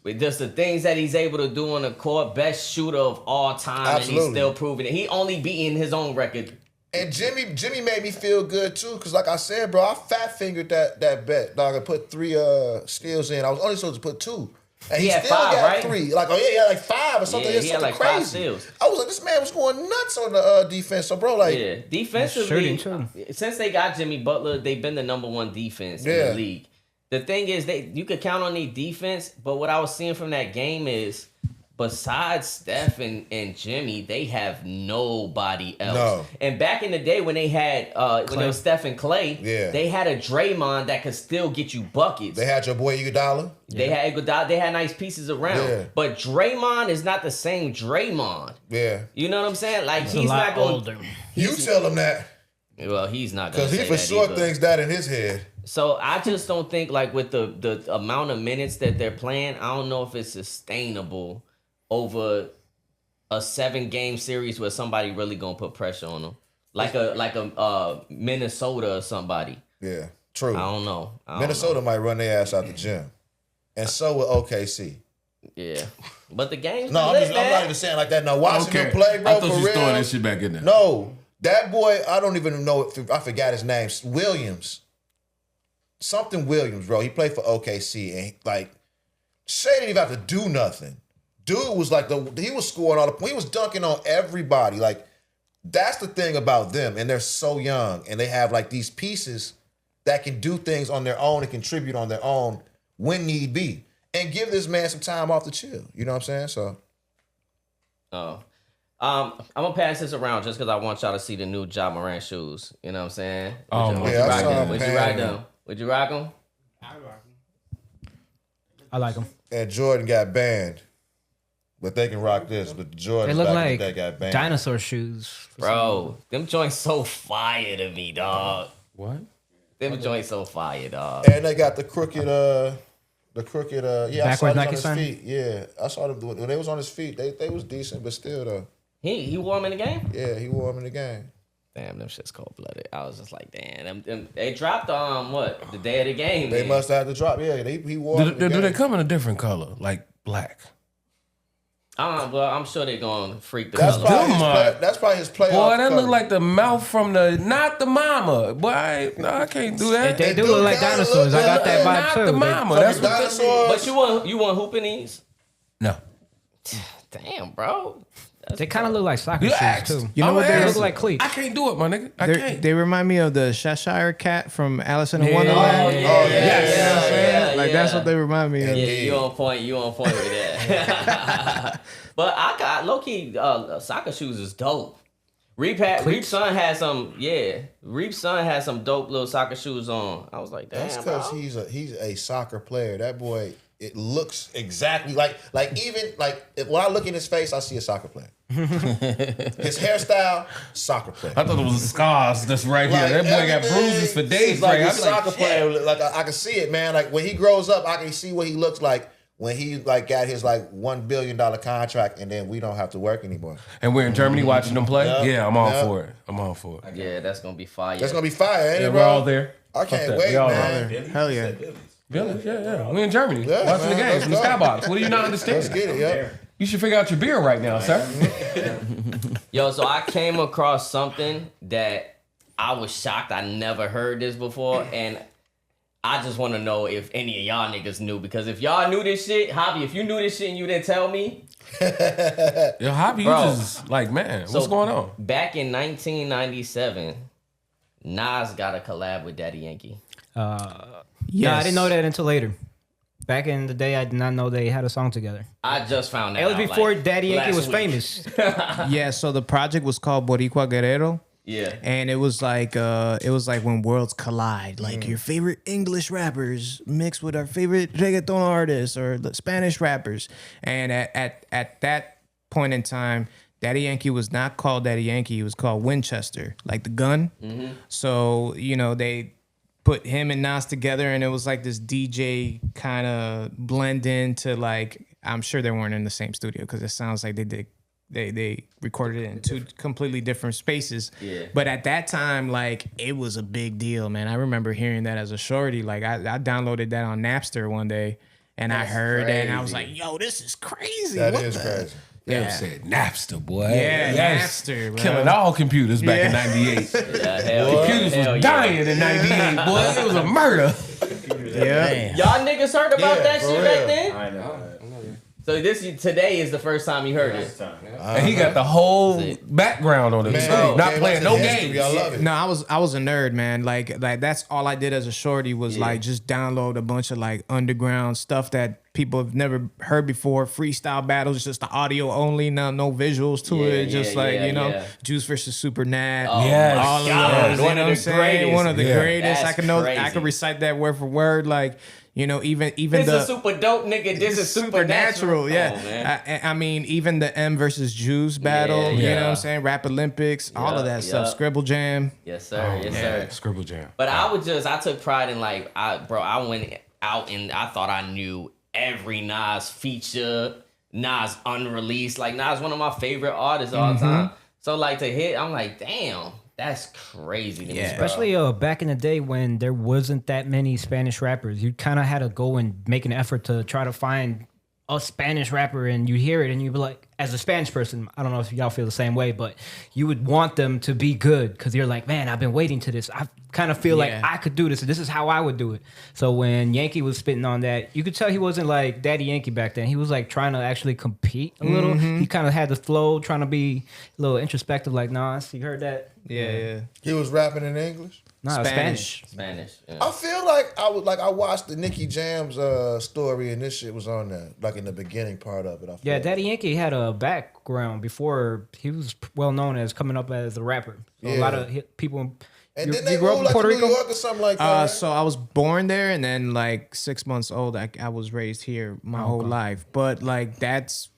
With just the things that he's able to do on the court, best shooter of all time, and he's Absolutely. still proving it. He only beating his own record. And Jimmy made me feel good too, because like I said, bro, I fat fingered that bet, dog. I put 3 steals in. I was only supposed to put 2. And He he had still 5, got right? 3. Like, he had like 5 or something. Yeah, It's he had something like 5 crazy. steals. I was like, this man was going nuts on the defense. So, bro, like, Yeah, defensively, Shooting, since they got Jimmy Butler, they've been the number 1 defense in Yeah. the league. The thing is, you could count on their defense, but what I was seeing from that game is, besides Steph and Jimmy, they have nobody else. No. And back in the day when they had when it was Steph and Clay, Yeah. they had a Draymond that could still get you buckets. they had your boy Iguodala. They had nice pieces around. Yeah. But Draymond is not the same Draymond. Yeah. You know what I'm saying? Like He's he's a lot not going. older. You tell him that, Well, he's not going because to he say for that sure either. thinks that in his head. So I just don't think like with the amount of minutes that they're playing, I don't know if it's sustainable over a 7-game series where somebody really gonna put pressure on them, like a Minnesota or somebody. Yeah, true. I don't know. Minnesota might run their ass out the gym, and so will OKC. Yeah, but the game's No, lit, I'm man. not even saying like that. Now watching Okay. him play, bro, I thought for you was real. throwing that shit back in there. No, that boy, I don't even know if I forgot his name. Williams. Something Williams, bro. He played for OKC, and like Shay didn't even have to do nothing. Dude was like he was scoring all the he was dunking on everybody. Like that's the thing about them, and they're so young, and they have like these pieces that can do things on their own and contribute on their own when need be, and give this man some time off to chill. You know what I'm saying? So, I'm gonna pass this around just because I want y'all to see the new Ja Morant shoes. You know what I'm saying? I saw him Would you rock them? Would you rock them? I like them. And Jordan got banned, but they can rock this. But Jordan, They look back in like the day, got banned. dinosaur shoes. Bro, them joints so fire to me, dog. What? Them joints so fire, dog. And they got the crooked, yeah, I saw Backwards these Nike on his sign? feet. Yeah, I saw them when they was on his feet. They was decent, but still though. He wore them in the game? Yeah, he wore them in the game. Damn, them shit's cold blooded. I was just like, damn, them they dropped what? The day of the game. They man. must have had to drop. Yeah, he wore them. Do they come in a different color, like black? Well, I'm sure they're gonna freak the That's color. probably his playoff. Boy, that color. look like the mouth from not the mama. Boy, I can't do that. They do look like dinosaurs. I got that vibe Not too. the mama. From That's the what dinosaurs. But you want hooping these? No. Damn, bro. They kind of look like soccer You shoes asked. too. You know what they They look look like cleats. I can't do it, my nigga. I can't. They remind me of the Cheshire cat from Alice in Yeah. Wonderland. yeah, Like that's what they remind me of. Yeah, you on point. You on point with that. But I got low key soccer shoes is dope. Reep's son had some. Yeah, Reep's son had some dope little soccer shoes on. I was like, damn, That's because bro. he's a soccer player. That boy, it looks exactly like even like when I look in his face, I see a soccer player. His hairstyle, soccer player. I thought it was scars that's right here. Like, That boy got everything bruises for days. is like Right? a I be like, soccer shit. player. Like I can see it, man. Like when he grows up, I can see what he looks like when he like got his like $1 billion contract, and then we don't have to work anymore. And we're in Germany watching them play. Yep. Yeah, I'm all Yep. for it. I'm all for it. Yeah, that's gonna be fire. That's gonna be fire, ain't Yeah, it, we're bro? all there. I Fuck can't that. wait, We all man. Hell yeah. Village, yeah. We in Germany Yeah, watching man, the game let's from the go. skybox. What do you not understand? Let's get it, yeah. You should figure out your beer right now, sir. Yo, so I came across something that I was shocked. I never heard this before, and I just want to know if any of y'all niggas knew, because if y'all knew this shit, Javi, if you knew this shit and you didn't tell me. Yo, Javi, you Bro. just like, man, what's So, going on? Back in 1997, Nas got a collab with Daddy Yankee. Yeah, I didn't know that until later. Back in the day, I did not know they had a song together. I just found that It was out, before like, Daddy Yankee last was week. famous. Yeah, so the project was called Boricua Guerrero. Yeah. And it was like when worlds collide, like your favorite English rappers mixed with our favorite reggaeton artists or the Spanish rappers. And at that point in time, Daddy Yankee was not called Daddy Yankee; he was called Winchester, like the gun. Mm-hmm. So they put him and Nas together, and it was like this DJ kind of blend into like, I'm sure they weren't in the same studio because it sounds like they recorded it in two completely different spaces. Yeah. But at that time, like, it was a big deal, man. I remember hearing that as a shorty. Like I downloaded that on Napster one day, and I heard that, and I was like, yo, this is crazy. That What is the- crazy. They said Napster, boy. Yeah, Yes. Napster, bro. Killing all computers back in 98. Yeah, hell Computers yeah. was dying in 98, boy. It was a murder. Yeah. Y'all niggas heard about that for shit real. back then? I know. So today is the first time you heard it. And he got the whole background on it. Man, too. Not came playing out no to history. games. I love it. No, I was a nerd, man. Like that's all I did as a shorty was like just download a bunch of like underground stuff that people have never heard before. Freestyle battles, just the audio only, no visuals to Yeah, it. Just yeah, like yeah. Juice versus Super Nat. Oh Yes. my all of God. those. One You know of what I'm the saying? greatest. One of the Yeah. greatest. That's I could crazy. recite that word for word. Like even This the is super dope, nigga. This is supernatural. Yeah, Oh, man. I mean, even the M versus Juice battle. You know what I'm saying? Rap Olympics, all of that stuff. yeah. Scribble Jam. Yes, sir. Yes, sir. Scribble Jam. But I took pride in like, I went out and I thought I knew every Nas feature, Nas unreleased. Like Nas, one of my favorite artists of all time. So like to hit, I'm like, damn, that's crazy to me, bro. Especially back in the day when there wasn't that many Spanish rappers. You kind of had to go and make an effort to try to find a Spanish rapper, and you hear it and you be like, as a Spanish person, I don't know if y'all feel the same way, but you would want them to be good because you're like, man, I've been waiting to this. I kind of feel like I could do this. This is how I would do it. So when Yankee was spitting on that, you could tell he wasn't like Daddy Yankee back then. He was like trying to actually compete a little. He kind of had the flow, trying to be a little introspective, like, nah, you heard that? Yeah. He was rapping in English. No, Spanish. Yeah. I feel like I watched the Nicky Jam's story and this shit was on there, like in the beginning part of it. I feel Yeah, like. Daddy Yankee had a background before he was well known as coming up as a rapper. So a lot of people. And you, then they you grew up moved in like Puerto to New Rico? York or something like that. Right? So I was born there, and then like 6 months old, I was raised here my whole life. But like that's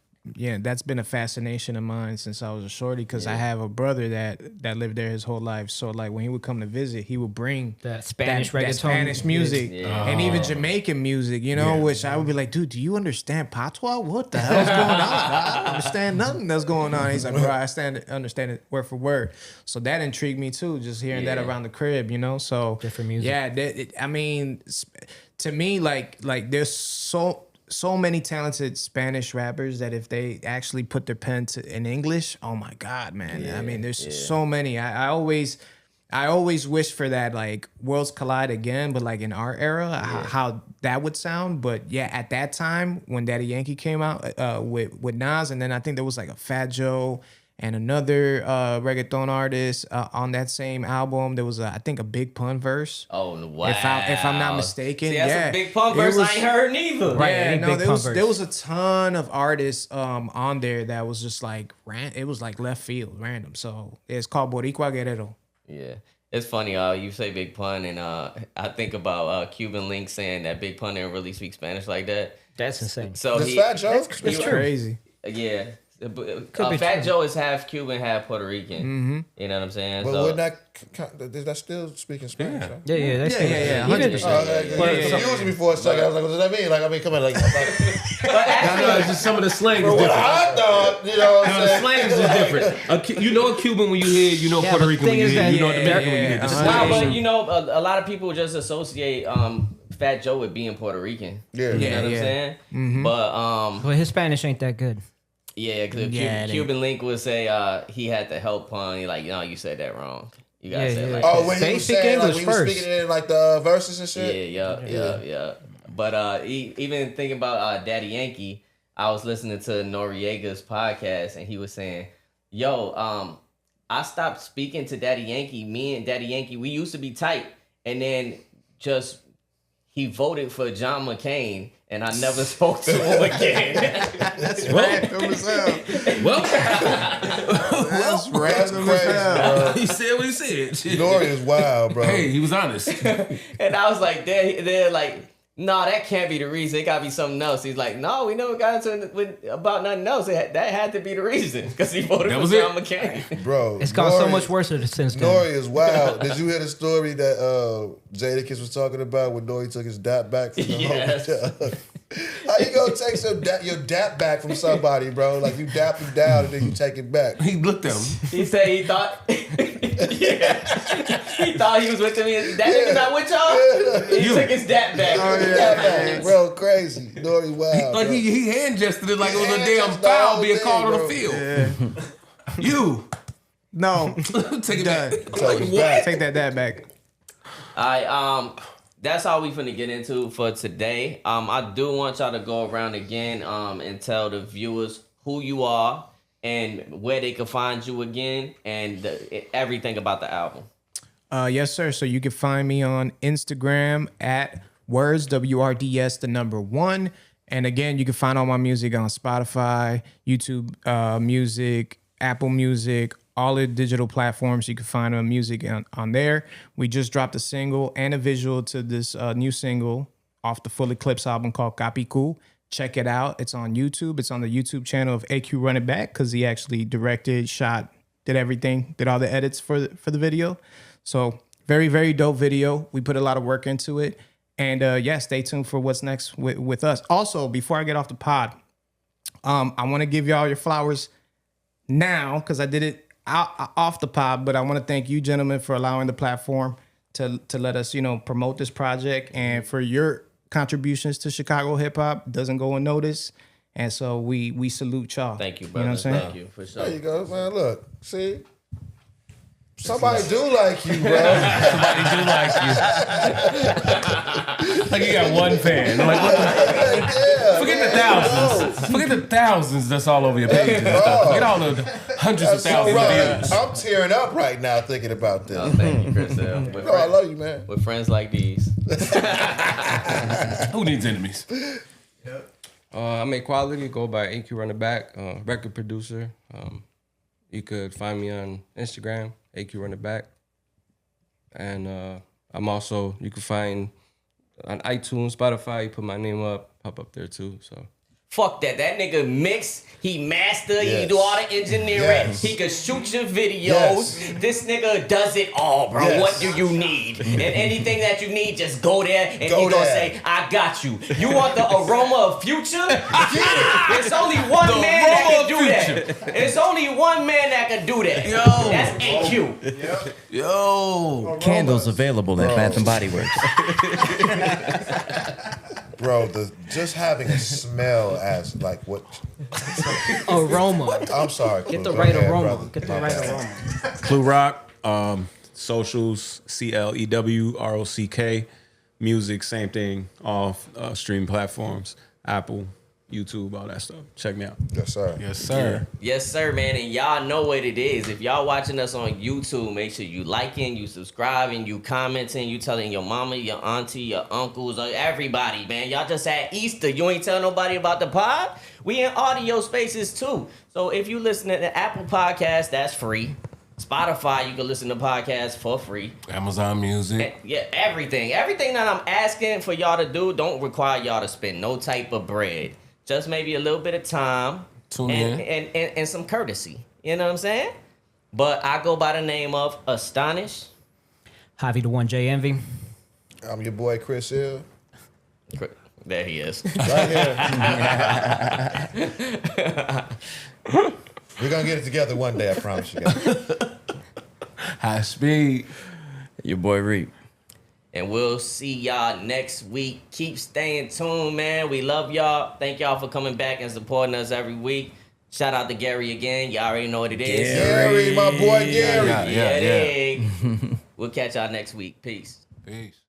been a fascination of mine since I was a shorty because I have a brother that lived there his whole life. So like when he would come to visit, he would bring That Spanish reggaeton. that Spanish music and even Jamaican music, you know, which I would be like, dude, do you understand patois? What the hell's going on? I don't understand nothing that's going on. He's like, bro, I understand it word for word. So that intrigued me too, just hearing that around the crib, you know. So Different music. Yeah, I mean, to me, like there's so many talented Spanish rappers that if they actually put their pen in English, oh my God, man. I mean, there's so many. I always wish for that, like, worlds collide again, but like in our era, how that would sound. But yeah, at that time when Daddy Yankee came out with Nas, and then I think there was like a Fat Joe and another reggaeton artist on that same album. There was, I think, a Big Pun verse. Oh, wow. If I'm not mistaken. See, that's a Big Pun verse I ain't heard neither. Right. Yeah, Big no, Pun there was a ton of artists on there that was just like, it was like left field, random. So it's called Boricua Guerrero. Yeah. It's funny, you say Big Pun, and I think about Cuban Link saying that Big Pun didn't really speak Spanish like that. That's insane. So This Fat Joe? It's crazy. Yeah. Could be Fat true. Joe is half Cuban, half Puerto Rican. You know what I'm saying? But So wouldn't that still speaking Spanish? Right? Yeah. 100%. It confused me for a second. I was like, what does that mean? Like, I mean, come on, like, No, it's just some of the slang is what different. I thought, you know what No, I'm the saying? slang is just different. You know a Cuban when you hear, you know Puerto but Rican the when you thing is hear, that- you know Dominican when you hear. yeah, The yeah. Wow, slang. but you know, a lot of people just associate Fat Joe with being Puerto Rican. Yeah. You know what I'm saying? But But his Spanish ain't that good. yeah, because Yeah, it Cuban Link would say he had to help Pun. He like, no, you said that wrong. You gotta Yeah, say it yeah. like Oh, that. when he They was speak saying, like, English when he was first. speaking in, like, the verses and shit? Yeah. But even thinking about Daddy Yankee, I was listening to Noriega's podcast, and he was saying, yo, I stopped speaking to Daddy Yankee. Me and Daddy Yankee, we used to be tight, and then just he voted for John McCain, and I never spoke to him again. That's random as hell. Well, That's That's random crazy, as hell. bro. he said what he said. Nori is wild, bro. Hey, he was honest. And I was like, they're like, no, that can't be the reason. It gotta be something else. He's like, no, we never got into it about nothing else. That had to be the reason because he voted That for was John it. McCain. Bro, It's gone so Nori- much worse since then. Nori is wild. Did you hear the story that Jadakiss was talking about when Nori took his dap back from the Yes. hotel? How you gonna take your dap back from somebody, bro? Like you dap him down and then you take it back. He looked at him. He said he thought, he thought he was with me. That nigga not with y'all. He took his dap back. Dap back, bro, crazy. Nori wild. Like bro. he hand gestured it like it was a Hand damn gestured the foul whole being thing, called on bro. the field. You No, take it Done. back. Take it back. take that back. That's all we finna get into for today. I do want y'all to go around again and tell the viewers who you are and where they can find you again and everything about the album. Yes, sir. So you can find me on Instagram at Wrds, WRDS, the number 1. And again, you can find all my music on Spotify, YouTube Music, Apple Music, all the digital platforms. You can find my music on there. We just dropped a single and a visual to this new single off the full Eclipse album called Capicu. Check it out. It's on YouTube. It's on the YouTube channel of AQRunItBack because he actually directed, shot, did everything, did all the edits for the video. So very, very dope video. We put a lot of work into it. And yeah, stay tuned for what's next with us. Also, before I get off the pod, I want to give y'all your flowers now because I did it off the pod, but I want to thank you gentlemen for allowing the platform to let us, promote this project and for your contributions to Chicago hip hop. Doesn't go unnoticed. And so we salute y'all. Thank you, You brother. know what I'm saying? Thank you for sure. There you go, man. Look, see. Somebody do like you, bro. Somebody do like you. Like you got one fan. Like what the? Forget the thousands. Forget the thousands that's all over your page and stuff. Forget all the hundreds of That's so thousands right. of views. I'm tearing up right now thinking about this. Oh, thank you, Chris. No, I love you, man. With friends like these. Who needs enemies? I make quality. Go by AQRunItBack, record producer. You could find me on Instagram, AQRunItBack. And I'm also, you can find on iTunes, Spotify, you put my name up, pop up there too. So Fuck that. That nigga mix, he master, he Yes. do all the engineering, Yes. he can shoot your videos. Yes. This nigga does it all, bro. Yes. What do you need? And anything that you need, just go there and Go he gonna there. say, I got you. You want the aroma of future? It's only one man that can do that. It's only one man that can do that. Yo. That's AQ. Yo. Candles available at Bath and Body Works. Bro, just having a smell as like what? Aroma. I'm sorry. Get Clew. the Go right ahead, aroma. brother. Get the My right bad. aroma. ClewRock, socials, ClewRock, music, same thing, all stream platforms, Apple, YouTube, all that stuff. Check me out. Yes, sir. Yes, sir. Yes, sir, man. And y'all know what it is. If y'all watching us on YouTube, make sure you liking, you subscribing, you commenting, you telling your mama, your auntie, your uncles, or everybody, man. Y'all just had Easter. You ain't tell nobody about the pod? We in audio spaces too. So if you listen to Apple Podcasts, that's free. Spotify, you can listen to podcasts for free. Amazon Music. Yeah, everything. Everything that I'm asking for y'all to do don't require y'all to spend no type of bread. Just maybe a little bit of time Tune and, in. and some courtesy. You know what I'm saying? But I go by the name of Astonish. Javi the one J Envy. I'm your boy Chris Hill. There he is. Right here. We're gonna get it together one day, I promise you guys. High speed. Your boy Reap. And we'll see y'all next week. Keep staying tuned, man. We love y'all. Thank y'all for coming back and supporting us every week. Shout out to Gary again. Y'all already know what it is. Gary, my boy Gary. Yeah. We'll catch y'all next week. Peace. Peace.